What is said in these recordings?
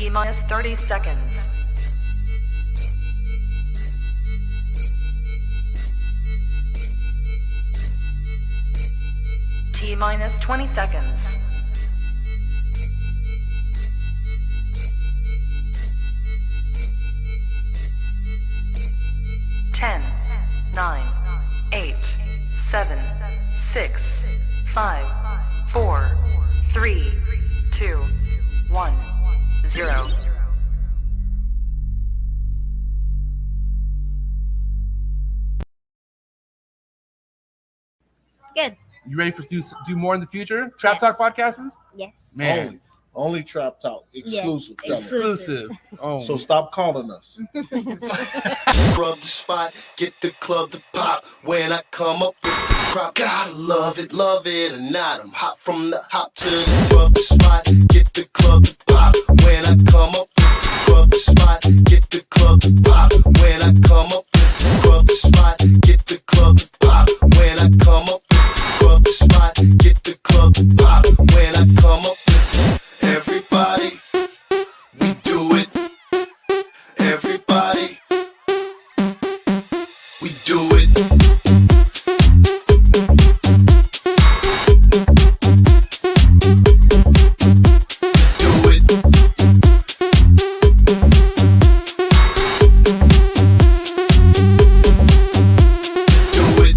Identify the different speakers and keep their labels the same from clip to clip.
Speaker 1: T-minus 30 seconds. T-minus 20 seconds. 10, 9, 8, 7, 6, 5, 4, 3, 2, 1, 0.
Speaker 2: Good.
Speaker 3: You ready for do more in the future? Trap Talk podcasters?
Speaker 2: Yes.
Speaker 3: Man.
Speaker 4: Only Trap Talk. Exclusive.
Speaker 2: Yes.
Speaker 3: Exclusive. Oh.
Speaker 4: So stop calling us.
Speaker 5: Rub the spot, get the club to pop. When I come up with the crop, gotta love it or not. I'm hot from the hop to the rub the spot, get the club to pop. When I come up with the rub the spot, get the club to pop. When I come up with the rub the spot, get the club to pop. When I come up with the rub the spot, get the club to pop. When I come up with everybody, we do it. Everybody, we do it. Do it. Do it. Do it.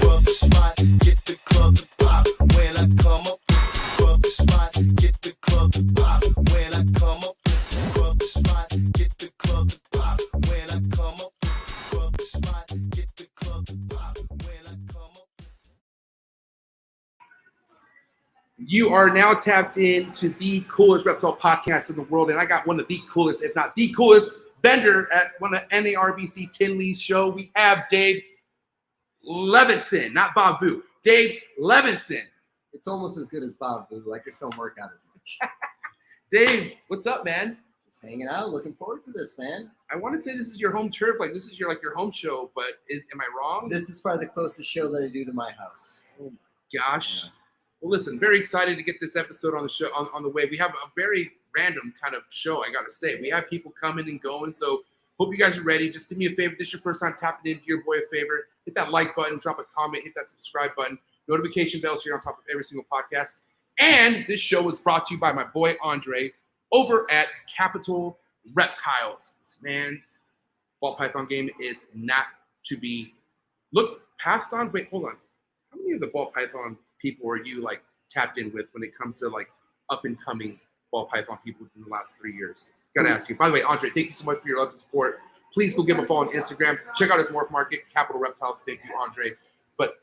Speaker 5: Rub the spot, get the club to pop. When I come up with the rub the spot, get the club to pop. When I come up with the rub the spot, get the club to pop. When I come up with the rub the spot, get the club to pop. When I come up.
Speaker 3: You are now tapped into the coolest reptile podcast in the world, and I got one of the coolest, if not the coolest, vendor at one of NARBC Tinley's show. We have Dave Levinson, not Bob Vu. Dave Levinson.
Speaker 6: It's almost as good as Bob Vu. I just don't work out as much.
Speaker 3: Dave, what's up, man?
Speaker 6: Just hanging out. Looking forward to this, man.
Speaker 3: I want to say this is your home turf, like this is your home show, but am I wrong?
Speaker 6: This is probably the closest show that I do to my house.
Speaker 3: Oh my gosh.
Speaker 6: Yeah.
Speaker 3: Well, listen, very excited to get this episode on the show on the way. We have a very random kind of show, I gotta say. We have people coming and going, so hope you guys are ready. Just do me a favor. This is your first time tapping into your boy a favor. Hit that like button, drop a comment, hit that subscribe button, notification bell so you're on top of every single podcast. And this show is brought to you by my boy Andre over at Capital Reptiles. This man's ball python game is not to be looked past on. Wait, hold on. How many of the ball python people are you like tapped in with when it comes to like up and coming ball python people in the last 3 years? Gotta ask you. By the way, Andre, thank you so much for your love and support. Please go give him a follow on Instagram. Check out his morph market, Capital Reptiles. Thank you, Andre. But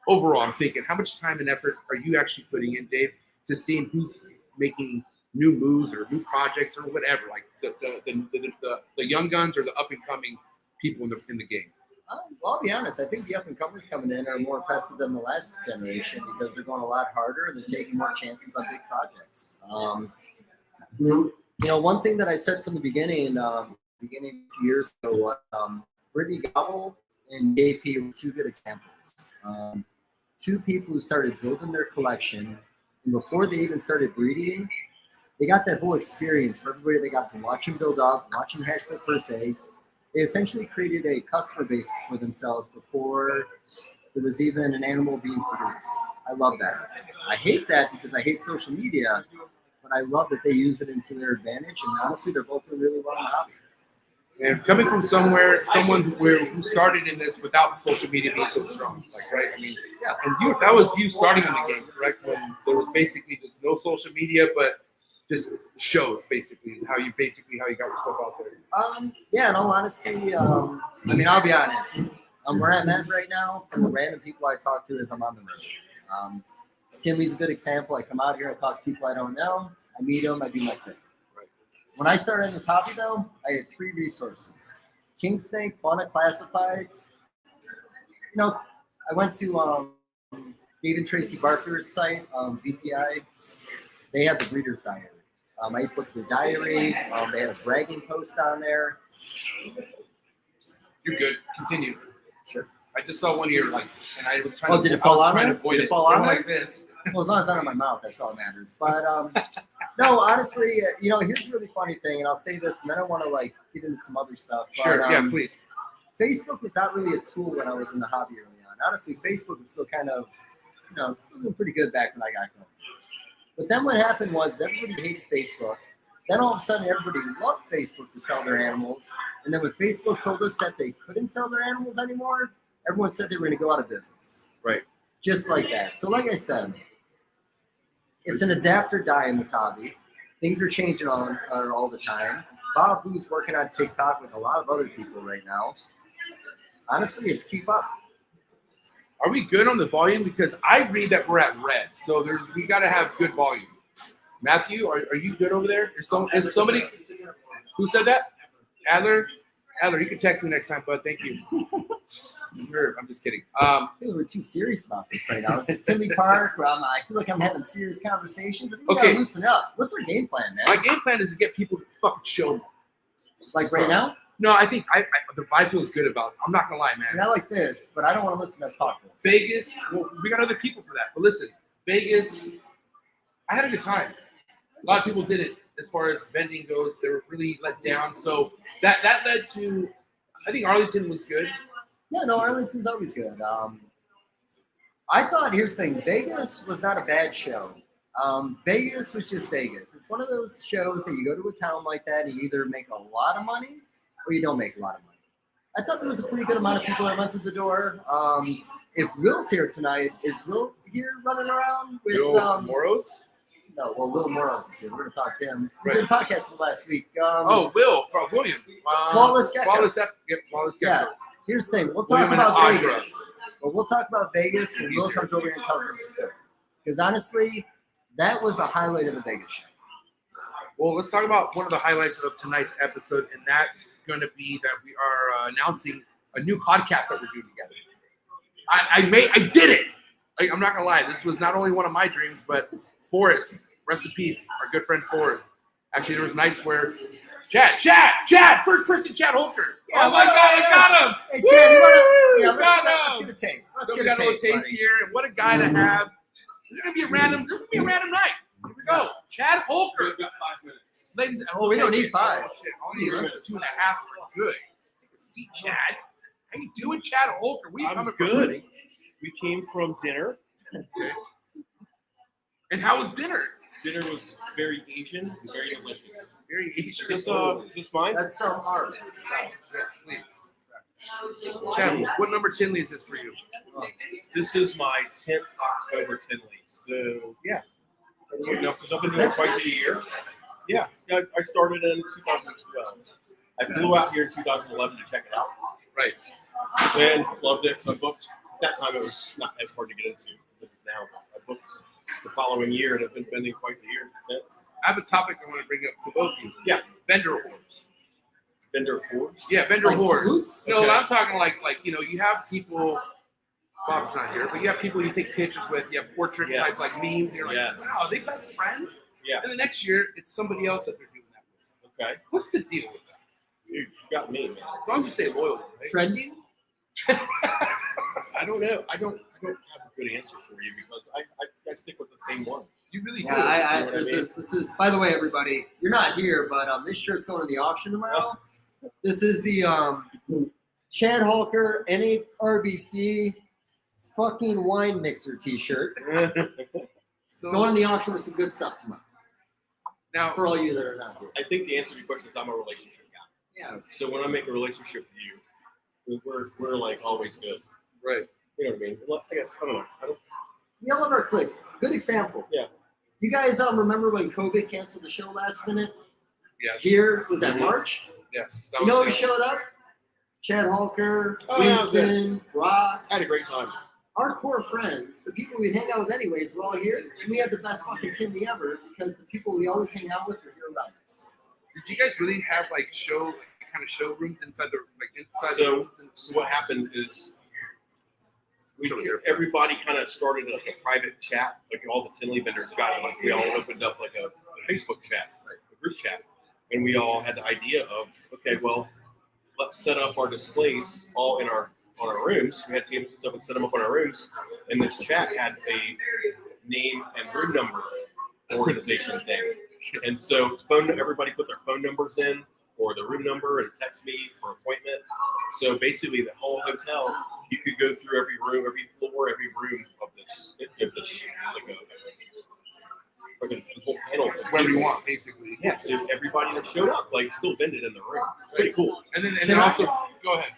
Speaker 3: overall, I'm thinking, how much time and effort are you actually putting in, Dave, to seeing who's making new moves or new projects or whatever, like the young guns or the up and coming people in the game?
Speaker 6: Well, I'll be honest. I think the up-and-comers coming in are more impressive than the last generation because they're going a lot harder and they're taking more chances on big projects. You know, one thing that I said from the beginning a few years ago was Brittany Gobble and JP were two good examples. Two people who started building their collection, and before they even started breeding, they got that whole experience for everybody. They got to watch them build up, watch them hatch their first eggs. They essentially created a customer base for themselves before there was even an animal being produced. I love that. I hate that because I hate social media, but I love that they use it into their advantage. And honestly, they're both doing really well in the hobby.
Speaker 3: And coming from someone who started in this without social media being so strong, like, right? I mean, yeah. And that was you starting in the game, correct? When there was basically just no social media, but just shows, basically, is how you got yourself out there.
Speaker 6: Yeah, in all honesty, I mean, I'll be honest. Where I'm at right now, from the random people I talk to, is I'm on the road. Tinley's a good example. I come out here, I talk to people I don't know, I meet them, I do my thing. Right. When I started in this hobby, though, I had 3 resources: King Snake, Fauna Classifieds. You know, I went to Dave and Tracy Barker's site, BPI. They have the Breeder's Diary. I used to look at the diary. They had a bragging post on there.
Speaker 3: You're good. Continue.
Speaker 6: Sure.
Speaker 3: I just saw one of your and I was trying to.
Speaker 6: Did it fall on
Speaker 3: trying
Speaker 6: there?
Speaker 3: to avoid
Speaker 6: Did
Speaker 3: it.
Speaker 6: it fall on there?
Speaker 3: Like this.
Speaker 6: Well, as long as it's not in my mouth, that's all that matters. But no, honestly, here's the really funny thing, and I'll say this, and then I want to get into some other stuff. But,
Speaker 3: Sure. Yeah, please.
Speaker 6: Facebook was not really a tool when I was in the hobby early on. Honestly, Facebook was still kind of, still doing pretty good back when I got going. But then what happened was everybody hated Facebook. Then all of a sudden, everybody loved Facebook to sell their animals. And then when Facebook told us that they couldn't sell their animals anymore, everyone said they were going to go out of business.
Speaker 3: Right.
Speaker 6: Just like that. So like I said, it's an adapt or die in this hobby. Things are changing all the time. Bob Blue's working on TikTok with a lot of other people right now. Honestly, it's keep up.
Speaker 3: Are we good on the volume? Because I read that we're at red, so we got to have good volume. Matthew, are you good over there? Is somebody who said that? Adler, you can text me next time, bud. Thank you. I'm just kidding.
Speaker 6: I feel we're too serious about this right now. This is Tinley Park, where I feel like I'm having serious conversations. I think we gotta loosen up. What's our game plan, man?
Speaker 3: My game plan is to get people to fucking show more.
Speaker 6: Like right now?
Speaker 3: No, I think the vibe feels good about it. I'm not gonna lie, man.
Speaker 6: Not like this, but I don't want to listen to us talk.
Speaker 3: Vegas, well, we got other people for that. But listen, Vegas, I had a good time. A lot of people didn't, as far as vending goes. They were really let down. So that led to, I think Arlington was good.
Speaker 6: Yeah, no, Arlington's always good. I thought, here's the thing, Vegas was not a bad show. Vegas was just Vegas. It's one of those shows that you go to a town like that and you either make a lot of money or you don't make a lot of money. I thought there was a pretty good amount of people that went to the door. If Will's here tonight, is Will here running around with
Speaker 3: Will Moros?
Speaker 6: No, well, Will Moros is here. We're going to talk to him. We
Speaker 3: Right.
Speaker 6: did a podcast last week.
Speaker 3: Will from Williams.
Speaker 6: Flawless Geckos.
Speaker 3: Flawless Geckos.
Speaker 6: Yeah. Here's the thing. We'll talk
Speaker 3: William and
Speaker 6: about
Speaker 3: Audra.
Speaker 6: Vegas. But we'll talk about Vegas when Will comes over here and tells us the story. Because honestly, that was the highlight of the Vegas show.
Speaker 3: Well, let's talk about one of the highlights of tonight's episode, and that's going to be that we are announcing a new podcast that we're doing together. I did it. I'm not gonna lie. This was not only one of my dreams, but Forrest, rest in peace, our good friend Forrest. Actually, there was nights where Chad, first person Chad Holker.
Speaker 6: Yeah,
Speaker 3: oh my God, I got him.
Speaker 6: Hey, Chad,
Speaker 3: Woo!
Speaker 6: let's get a taste.
Speaker 3: So we got a little taste here, and what a guy to have. This is gonna be a random night. Here we go. Chad Holker.
Speaker 2: We've got 5 minutes.
Speaker 3: Ladies,
Speaker 6: We don't need 5.
Speaker 3: Oh, shit. All you need is 2.5. We're good. See, Chad. How you doing, Chad Holker? Where you
Speaker 2: I'm
Speaker 3: coming
Speaker 2: good.
Speaker 3: from? Buddy?
Speaker 2: We came from dinner.
Speaker 3: Okay. And how was dinner?
Speaker 2: Dinner was very Asian and very delicious.
Speaker 3: Very Asian.
Speaker 2: Is this mine?
Speaker 6: That's so hard.
Speaker 3: Yes, please. Chad, what number Tinley is this for you?
Speaker 2: This is my 10th October Tinley. So, yeah. Because I've been doing it twice a year. Yeah, I started in 2012. I flew out here in 2011 to check it out.
Speaker 3: Right.
Speaker 2: And loved it. So I booked. That time it was not as hard to get into as it is now. I booked the following year and I've been vending twice a year since.
Speaker 3: I have a topic I want to bring up to both of you.
Speaker 2: Yeah.
Speaker 3: Vendor whores.
Speaker 2: Vendor whores?
Speaker 3: Yeah, vendor
Speaker 6: Like
Speaker 3: whores.
Speaker 6: sleuths?
Speaker 3: No,
Speaker 2: Okay.
Speaker 3: I'm talking like you have people. Bob's not here, but you have people you take pictures with. You have portrait
Speaker 2: Yes.
Speaker 3: type like memes. And you're like,
Speaker 2: Yes.
Speaker 3: wow, are they best friends?
Speaker 2: Yeah.
Speaker 3: And the next year, it's somebody else that they're doing that with.
Speaker 2: Okay.
Speaker 3: What's the deal with that?
Speaker 2: You got me, man.
Speaker 3: As long as you stay loyal, right?
Speaker 6: Trending?
Speaker 2: I don't know. I don't have a good answer for you because I stick with the same one.
Speaker 3: You really do.
Speaker 6: Yeah,
Speaker 2: You know what I mean?
Speaker 6: this is. By the way, everybody, you're not here, but this shirt's going to the auction tomorrow. This is the Chad Holker NARBC fucking wine mixer T-shirt.
Speaker 3: So
Speaker 2: Oh.
Speaker 6: Going to the auction with some good stuff tomorrow.
Speaker 3: now,
Speaker 6: For all you that are not here.
Speaker 2: I think the answer to your question is I'm a relationship guy.
Speaker 6: Yeah.
Speaker 2: So when I make a relationship with you, we're like always good.
Speaker 3: right?
Speaker 2: You know what I mean? Well, I guess I don't know.
Speaker 6: We all love our clicks. Good example.
Speaker 2: Yeah.
Speaker 6: You guys remember when COVID canceled the show last minute?
Speaker 3: Yes.
Speaker 6: Here was that
Speaker 3: Mhm.
Speaker 6: March.
Speaker 3: Yes. That
Speaker 6: You know who
Speaker 3: was
Speaker 6: showed up? Chad Holker,
Speaker 2: Oh, yeah,
Speaker 6: Winston, Rock.
Speaker 2: I had a great time.
Speaker 6: Our core friends, the people we'd hang out with anyways, were all here. And we had the best fucking Tinley ever because the people we always hang out with were here around us.
Speaker 3: Did you guys really have like kind of showrooms inside the the
Speaker 2: So,
Speaker 3: rooms? And
Speaker 2: so what happened is
Speaker 3: Sure, sure.
Speaker 2: everybody kind of started like a private chat. Like all the Tinley vendors got like we all opened up like a Facebook chat.
Speaker 3: Right.
Speaker 2: and we all had the idea of, okay, well, let's set up our displays all in our rooms. We had tables and stuff and set them up on our rooms, and this chat had a name and room number organization thing. And so everybody put their phone numbers in, or the room number, and text me for appointment. So basically, the whole hotel, you could go through every room, every floor, every room of this like a whole panel.
Speaker 3: Whatever you want, basically.
Speaker 2: Yeah, so everybody that showed up, like, still vended in the room. It's pretty cool.
Speaker 3: And then also, go ahead.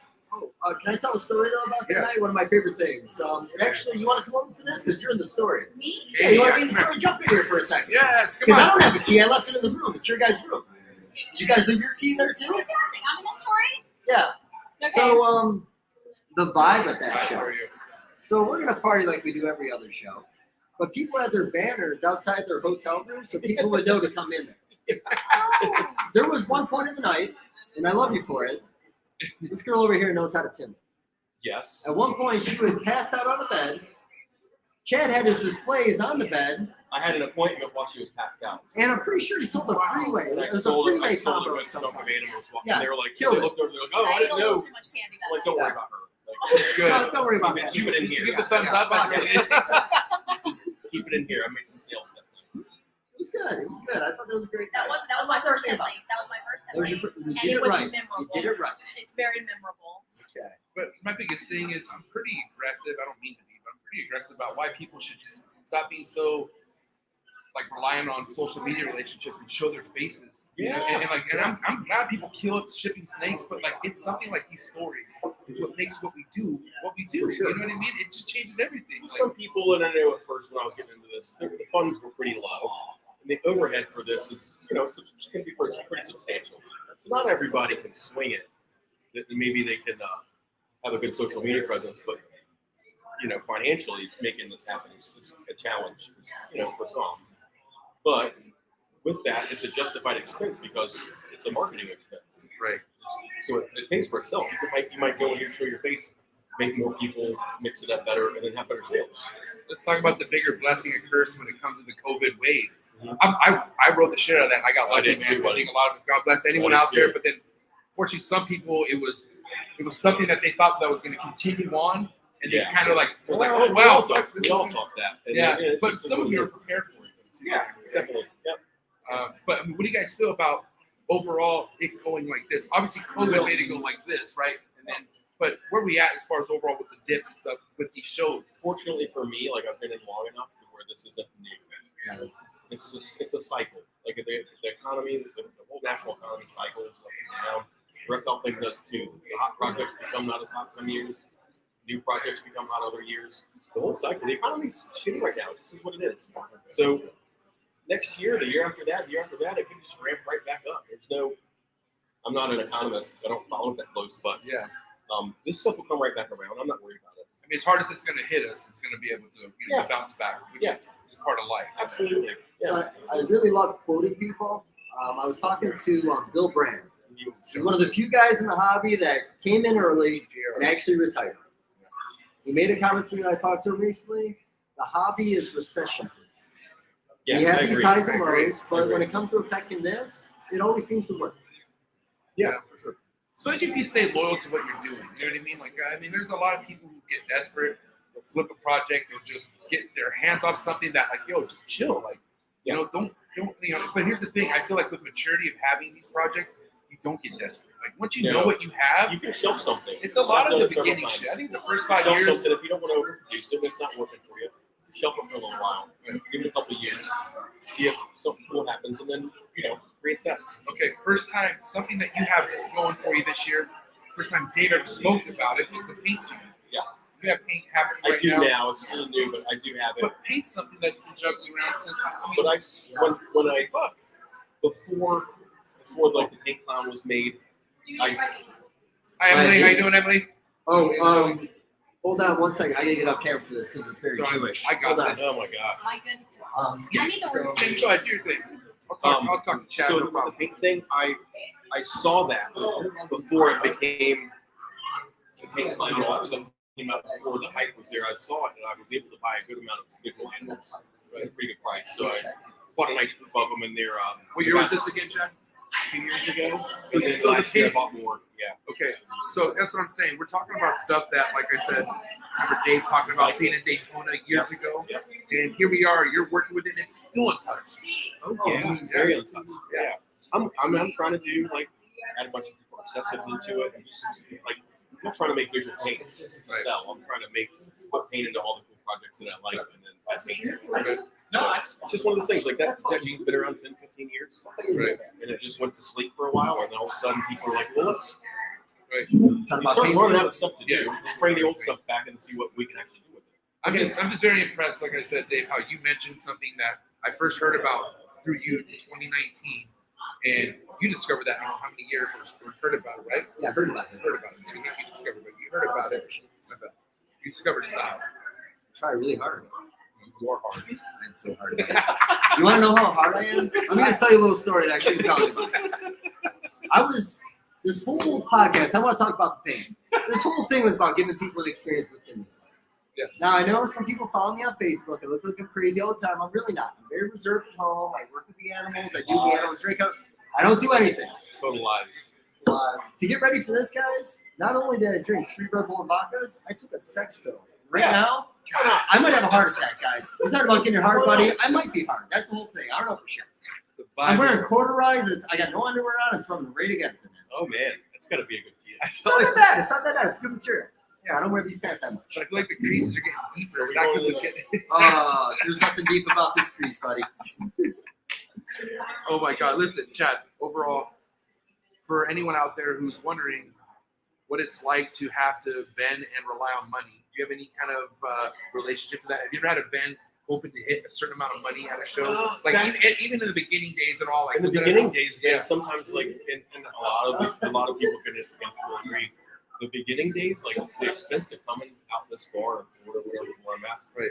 Speaker 6: Can I tell a story though about that night? One of my favorite things. And actually, you want to come over for this because you're in the story.
Speaker 7: Me?
Speaker 6: Yeah, you want to be in the story? Jump in here for a second.
Speaker 3: Yes, come
Speaker 6: Because I
Speaker 3: on.
Speaker 6: don't have a key. I left it in the room. It's your guys' room. Did you guys leave your key there too?
Speaker 7: Fantastic. I'm in the story?
Speaker 6: Yeah.
Speaker 7: Okay.
Speaker 6: So the vibe at that
Speaker 3: How
Speaker 6: show.
Speaker 3: are you?
Speaker 6: So we're gonna party like we do every other show, but people had their banners outside their hotel rooms so people would know to come in there.
Speaker 7: Oh.
Speaker 6: There was one point in the night, and I love you for it. This girl over here knows how to Tinley.
Speaker 2: Yes.
Speaker 6: At one point, she was passed out on the bed. Chad had his displays on the bed,
Speaker 2: I had an appointment while she was passed out.
Speaker 6: and I'm pretty sure he sold the freeway.
Speaker 2: And I
Speaker 6: It was a
Speaker 2: sold it
Speaker 6: freeway
Speaker 2: with
Speaker 6: combo
Speaker 2: some
Speaker 6: of some
Speaker 2: of
Speaker 6: kind.
Speaker 2: animals walking.
Speaker 6: Yeah,
Speaker 2: They were like,
Speaker 6: killed
Speaker 2: they
Speaker 6: it.
Speaker 2: looked over, they're like, oh, I
Speaker 7: ate a
Speaker 2: didn't
Speaker 7: little
Speaker 2: know.
Speaker 7: too much candy
Speaker 2: I'm
Speaker 7: that
Speaker 2: like, don't worry
Speaker 6: Yeah.
Speaker 2: about her. Like,
Speaker 3: Good.
Speaker 6: No, don't worry about that.
Speaker 2: Keep it in
Speaker 3: You should
Speaker 2: here.
Speaker 3: give the thumbs up. I think.
Speaker 2: Keep it in here. I made some sales that night.
Speaker 6: It was good. It was good. I thought that was a great.
Speaker 7: That
Speaker 6: night.
Speaker 7: was my first
Speaker 6: thing.
Speaker 7: Tinley. That was my first
Speaker 6: That was
Speaker 7: Tinley.
Speaker 6: your, you
Speaker 7: And
Speaker 6: did
Speaker 7: it
Speaker 6: it
Speaker 7: was
Speaker 6: right.
Speaker 7: memorable.
Speaker 6: You did it right.
Speaker 7: It's very memorable.
Speaker 6: Okay.
Speaker 3: But my biggest thing is I'm pretty aggressive. I don't mean to be, but I'm pretty aggressive about why people should just stop being so like relying on social media relationships and show their faces. You know? And I'm glad people kill it shipping snakes, but like it's something like these stories is what makes what we do what we do.
Speaker 2: For sure.
Speaker 3: You know what I mean? It just changes everything. Like,
Speaker 2: Some people, and I know at first when I was getting into this, the funds were pretty low. And the overhead for this is, it's going to be pretty substantial. So not everybody can swing it. That maybe they can have a good social media presence, but financially making this happen is a challenge, for some. But with that, it's a justified expense because it's a marketing expense.
Speaker 3: right.
Speaker 2: So it pays for itself. You might go in here, show your face, make more people, mix it up better, and then have better sales.
Speaker 3: Let's talk about the bigger blessing and curse when it comes to the COVID wave. I wrote the shit out of that. I got
Speaker 2: I
Speaker 3: lucky,
Speaker 2: did
Speaker 3: man.
Speaker 2: too,
Speaker 3: I think a lot of God bless anyone
Speaker 2: I did
Speaker 3: out there.
Speaker 2: too.
Speaker 3: But then, fortunately, some people it was something that they thought that was going to continue on, and they kind of like was like, oh wow, fuck, this
Speaker 2: we
Speaker 3: is
Speaker 2: all
Speaker 3: gonna-
Speaker 2: thought that. And
Speaker 3: yeah.
Speaker 2: it's
Speaker 3: But
Speaker 2: just
Speaker 3: some of
Speaker 2: what
Speaker 3: you
Speaker 2: it
Speaker 3: are
Speaker 2: is.
Speaker 3: prepared for it. Too.
Speaker 2: Yeah, definitely. Yep.
Speaker 3: But I mean, what do you guys feel about overall it going like this? Obviously, COVID made it go like this, right? And then, but where we at as far as overall with the dip and stuff with these shows?
Speaker 2: Fortunately for me, like I've been in long enough to where this isn't new. It's a cycle. Like the economy, the whole national economy cycles up and down. The reptile thing does too. The hot projects become not as hot some years. New projects become hot other years. The whole cycle. The economy's shitty right now. This is what it is. So next year, the year after that, it could just ramp right back up. I'm not an economist. I don't follow it that close, but
Speaker 3: Yeah.
Speaker 2: this stuff will come right back around. I'm not worried about it.
Speaker 3: I mean, as hard as it's going to hit us, it's going to be able to
Speaker 2: Yeah.
Speaker 3: bounce back, which
Speaker 2: Yeah.
Speaker 3: is just part of life.
Speaker 2: Absolutely.
Speaker 6: So
Speaker 2: Yeah.
Speaker 6: I really love quoting people. I was talking to Bill Brand. He's one of the few guys in the hobby that came in early and actually retired. He made a comment to me when I talked to him recently. The hobby is recession-proof.
Speaker 2: Yeah,
Speaker 6: You have
Speaker 2: I
Speaker 6: these
Speaker 2: agree.
Speaker 6: highs and
Speaker 3: I agree.
Speaker 6: lows, but when it comes to affecting this, it always seems to work.
Speaker 2: Yeah, for sure.
Speaker 3: Especially if you stay loyal to what you're doing. You know what I mean? Like, I mean, there's a lot of people who get desperate. They'll flip a project. They'll just get their hands off something that, like, yo, just chill. Like, don't. But here's the thing. I feel like with maturity of having these projects, you don't get desperate. Like, once you know what you have,
Speaker 2: You can shelf something.
Speaker 3: it's a lot
Speaker 2: I've
Speaker 3: of
Speaker 2: done
Speaker 3: the
Speaker 2: it several
Speaker 3: beginning
Speaker 2: times.
Speaker 3: shit. I think the first 5
Speaker 2: Shelf
Speaker 3: years.
Speaker 2: something if you don't want to overproduce it, it's not working for you. Shelf it for a little while. Give it a couple of years. See if something cool happens, and then reassess.
Speaker 3: Okay, first time, something that you have going for you this year, first time Dave ever smoked about it was the paint jam.
Speaker 2: Yeah.
Speaker 3: You have paint happening
Speaker 2: I
Speaker 3: right
Speaker 2: do
Speaker 3: now.
Speaker 2: now. It's still new, but I do have it.
Speaker 3: But paint's something that's been juggling around since,
Speaker 2: But when I before like the paint clown was made,
Speaker 3: Hi, Emily. How you doing, Emily?
Speaker 6: Oh, hold on one second. I gotta get up camera for this because it's very
Speaker 3: Sorry,
Speaker 6: Jewish.
Speaker 3: I got
Speaker 6: Hold on.
Speaker 3: this.
Speaker 2: oh my gosh.
Speaker 7: My goodness. I need to
Speaker 6: so-
Speaker 7: work.
Speaker 3: Go ahead, do your thing. I'll talk to Chad.
Speaker 2: So
Speaker 3: no
Speaker 2: with the
Speaker 3: problem.
Speaker 2: paint thing, I saw that before it became the paint clown. All that stuff came out before the hype was there. I saw it and I was able to buy a good amount of visual animals at a pretty good price. So I bought a nice group of them, and they're
Speaker 3: What year was this again, Chad?
Speaker 2: 2 years ago.
Speaker 3: So-
Speaker 2: And then
Speaker 3: so the
Speaker 2: last year I
Speaker 3: paints-
Speaker 2: bought more. Yeah.
Speaker 3: Okay, so that's what I'm saying. We're talking about stuff that, like I said, remember Dave talking about seeing in Daytona years ago,
Speaker 2: Yep.
Speaker 3: and here we are. You're working with it, and it's still untouched.
Speaker 2: Oh yeah, it's very untouched. Yeah. I'm trying to do like add a bunch of people obsessive into it and just like I'm not trying to make visual paints to sell. I'm trying to put paint into all the cool projects that I like and then add paint to it. It's just one of those things like that jean's been around 10, 15 years.
Speaker 3: Right.
Speaker 2: And it just went to sleep for a while and then all of a sudden people are like, well let's
Speaker 3: Right.
Speaker 2: you start running out of stuff to do. Let's bring the old stuff back and see what we can actually do with it.
Speaker 3: I'm just very impressed, like I said, Dave, how you mentioned something that I first heard about through you in 2019, and you discovered that I don't know how many years or heard about it, right?
Speaker 6: Yeah, I heard about it.
Speaker 3: Heard about it. So not you discovered, but you heard about it. You discovered style.
Speaker 6: Try really hard.
Speaker 3: You're hard.
Speaker 6: I'm so hard. You want to know how hard I am? I'm going to tell you a little story that I shouldn't tell anybody. This whole podcast, I want to talk about the pain. This whole thing was about giving people an experience with Tinley.
Speaker 3: Yes.
Speaker 6: Now, I know some people follow me on Facebook. I look like I'm crazy all the time. I'm really not. I'm very reserved at home. I work with the animals. I do the animal drink up. I don't do anything.
Speaker 2: Total lies.
Speaker 6: To get ready for this, guys, not only did I drink 3 Red Bull and vodkas, I took a sex pill. Right
Speaker 2: Yeah.
Speaker 6: now, I might have a heart attack, guys. We're talking about getting your heart, buddy. I might be hard. That's the whole thing. I don't know for sure. I'm wearing corduroys. I got no underwear on. It's from right against it, man.
Speaker 2: Oh man, that's gotta be a good feel.
Speaker 6: It's not that bad. It's not that bad. It's good material. Yeah, I don't wear these pants that much.
Speaker 3: But I feel like the creases are getting deeper. It's not just getting.
Speaker 6: There's nothing deep about this crease, buddy.
Speaker 3: Oh my God! Listen, Chad. Overall, for anyone out there who's wondering what it's like to have to vend and rely on money, do you have any kind of relationship to that? Have you ever had a vend hoping to hit a certain amount of money at a show? Like even in the beginning days and all. Like
Speaker 2: In the
Speaker 3: was it
Speaker 2: beginning
Speaker 3: a-
Speaker 2: days,
Speaker 3: yeah.
Speaker 2: yeah, sometimes like in a lot of people can agree. The beginning days, like the expense to come in out this far or where I'm at,
Speaker 3: Right.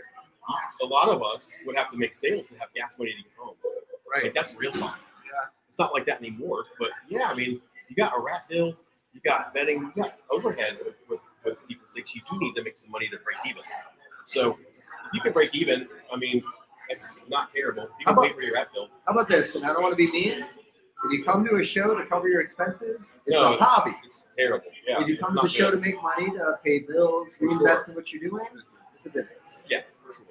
Speaker 2: A lot of us would have to make sales to have gas money to get home.
Speaker 3: Right.
Speaker 2: Like that's real time.
Speaker 3: Yeah.
Speaker 2: It's not like that anymore. But yeah, I mean, you got a rat bill, you got betting, you got overhead with people six. You do need to make some money to break even. So if you can break even, I mean, it's not terrible. You can pay for your rat bill.
Speaker 6: How about this? And I don't want to be mean. If you come to a show to cover your expenses, it's
Speaker 2: No,
Speaker 6: a hobby.
Speaker 2: It's terrible. Yeah.
Speaker 6: If you
Speaker 2: it's
Speaker 6: come to
Speaker 2: not
Speaker 6: the show
Speaker 2: good.
Speaker 6: to make money, to pay bills,
Speaker 2: For
Speaker 6: reinvest
Speaker 2: sure.
Speaker 6: in what you're doing, it's a business.
Speaker 2: Yeah, for sure.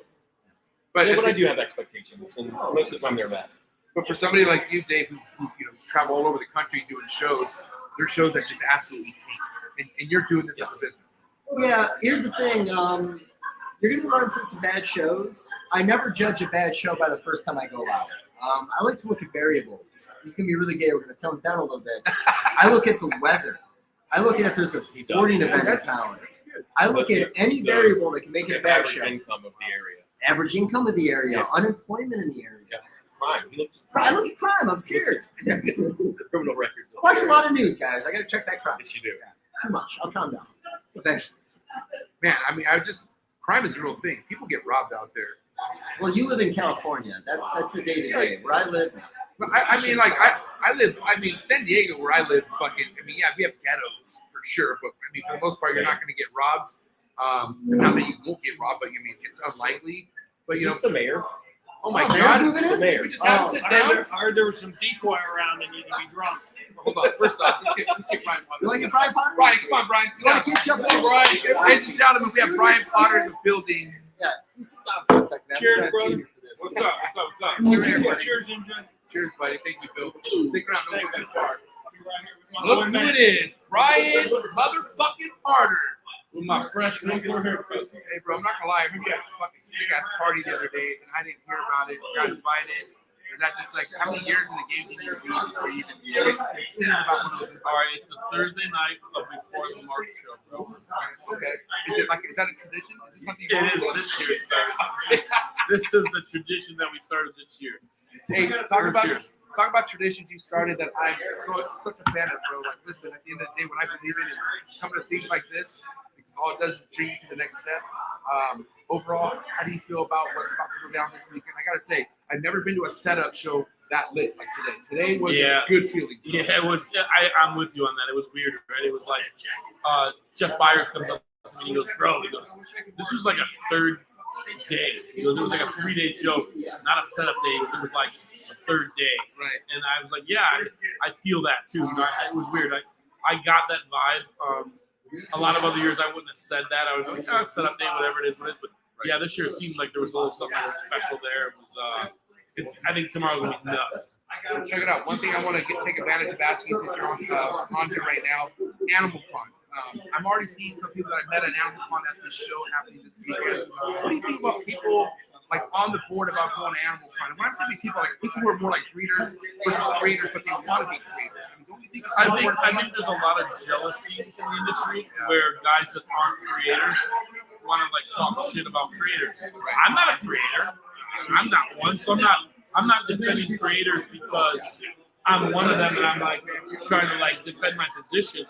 Speaker 3: But,
Speaker 2: Yeah, but I do have expectations, and most of the time they're met.
Speaker 3: But for somebody like you, Dave, who travel all over the country doing shows, there's shows that just absolutely tank, and you're doing this as a business.
Speaker 6: Yeah, here's the thing. You're going to run into some bad shows. I never judge a bad show by the first time I go out. I like to look at variables. This is going to be really gay. We're going to tone it down a little bit. I look at the weather. I look at if there's a sporting event in town.
Speaker 3: That's good.
Speaker 6: I look at any variable that can make it a
Speaker 2: The
Speaker 6: bad
Speaker 2: average
Speaker 6: show.
Speaker 2: income of the area.
Speaker 6: Average income of the area,
Speaker 2: Yeah.
Speaker 6: unemployment in the area.
Speaker 2: Yeah. Crime. He looks.
Speaker 6: I look at crime. I'm scared.
Speaker 2: Criminal records.
Speaker 6: Watch a lot of news, guys. I got to check that crime.
Speaker 2: Yes, you do.
Speaker 6: Too much. I'll calm down. Eventually.
Speaker 3: Man, I mean, crime is a real thing. People get robbed out there.
Speaker 6: Well, you live in California. That's the day to day. Where I live.
Speaker 3: But I mean, like, I live, San Diego, where I live, yeah, we have ghettos for sure, but I mean, for the most part, you're not going to get robbed. Not that you won't get robbed, but I mean, it's unlikely. But,
Speaker 2: Is this the mayor?
Speaker 3: oh my
Speaker 6: mayor's
Speaker 3: God,
Speaker 6: moving in?
Speaker 3: should we just have to sit down?
Speaker 8: There was some decoy around that need to be drunk.
Speaker 3: Hold on, first off, let's get Brian Potter.
Speaker 6: You want to get Brian Potter?
Speaker 3: Brian, come on, Brian, sit
Speaker 6: You
Speaker 3: down.
Speaker 6: want to keep jumping?
Speaker 3: Brian, ladies and gentlemen, we have Brian Potter in the building.
Speaker 6: Yeah. You sit down for a second. man.
Speaker 8: Cheers,
Speaker 6: I'm gonna
Speaker 8: brother.
Speaker 6: have to for this.
Speaker 8: What's up? What's up?
Speaker 3: Cheers,
Speaker 8: Cheers, MJ.
Speaker 3: Cheers, buddy. Thank you, Bill. Stick around, don't go too far.
Speaker 8: Be right here with my
Speaker 3: Look who it is, Brian motherfucking Potter.
Speaker 8: with my fresh regular haircut.
Speaker 3: Hey, bro, I'm not gonna lie. I heard you had a fucking sick ass party the other day, and I didn't hear about it. Got invited. Is that just like how many years in the game did you be before you even get considered about one of those?
Speaker 8: All right, it's the Thursday night before the MARC show, bro.
Speaker 3: Okay. Is that a tradition? Is this something?
Speaker 8: It is this year started. This is the tradition that we started this year.
Speaker 3: Hey, talk about traditions you started that I'm such a fan of, bro. Like, listen, at the end of the day, what I believe in is coming to things like this because all it does is bring you to the next step. Overall, how do you feel about what's about to go down this weekend? I gotta say, I've never been to a setup show that lit like today. Today was a good feeling. Bro.
Speaker 8: Yeah, it was. I'm with you on that. It was weird, right? It was like Jeff Byers comes up to me and he goes, "Bro," he goes, "This was like a third day. He goes, it was like a 3-day show, not a setup day. It was like a third day.
Speaker 3: Right.
Speaker 8: And I was like, yeah, I feel that too. You know, it was weird. I got that vibe. A lot of other years I wouldn't have said that. I would be like, oh, it's setup day, whatever it is, but yeah, this year it seemed like there was a little something special there. It was, I think tomorrow's gonna be nuts.
Speaker 3: Check it out. One thing I want to take advantage of asking since you're on here right now, Animal Con. I'm already seeing some people that I met at Animal Con at this show happening this weekend. What do you think about people like on the board about going to Animal Con? And when I say people, like people who are more like breeders versus creators, but they want to be creators. I mean, don't you think it's
Speaker 8: I think there's a lot of jealousy in the industry where guys that aren't creators want to like talk shit about creators. I'm not a creator. I'm not one, so I'm not defending creators because I'm one of them and I'm like trying to like defend my position.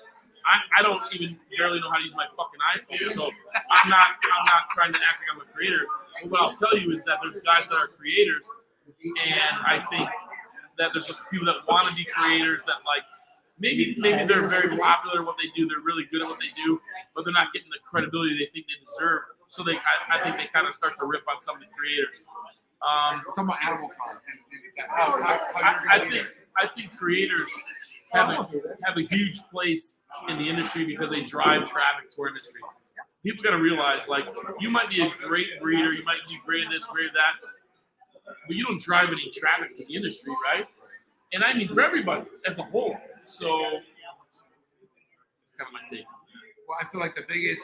Speaker 8: I don't even barely know how to use my fucking iPhone, so I'm not trying to act like I'm a creator. But what I'll tell you is that there's guys that are creators, and I think that there's people that want to be creators that like maybe they're very popular at what they do, they're really good at what they do, but they're not getting the credibility they think they deserve. So I think they kind of start to rip on some of the creators.
Speaker 3: talking about Animal Con.
Speaker 8: I think creators have a huge place in the industry because they drive traffic to our industry. People got to realize, like, you might be a great breeder, you might be great at this, great at that, but you don't drive any traffic to the industry, right? And I mean for everybody as a whole. So it's kind of my take.
Speaker 3: Well, I feel like the biggest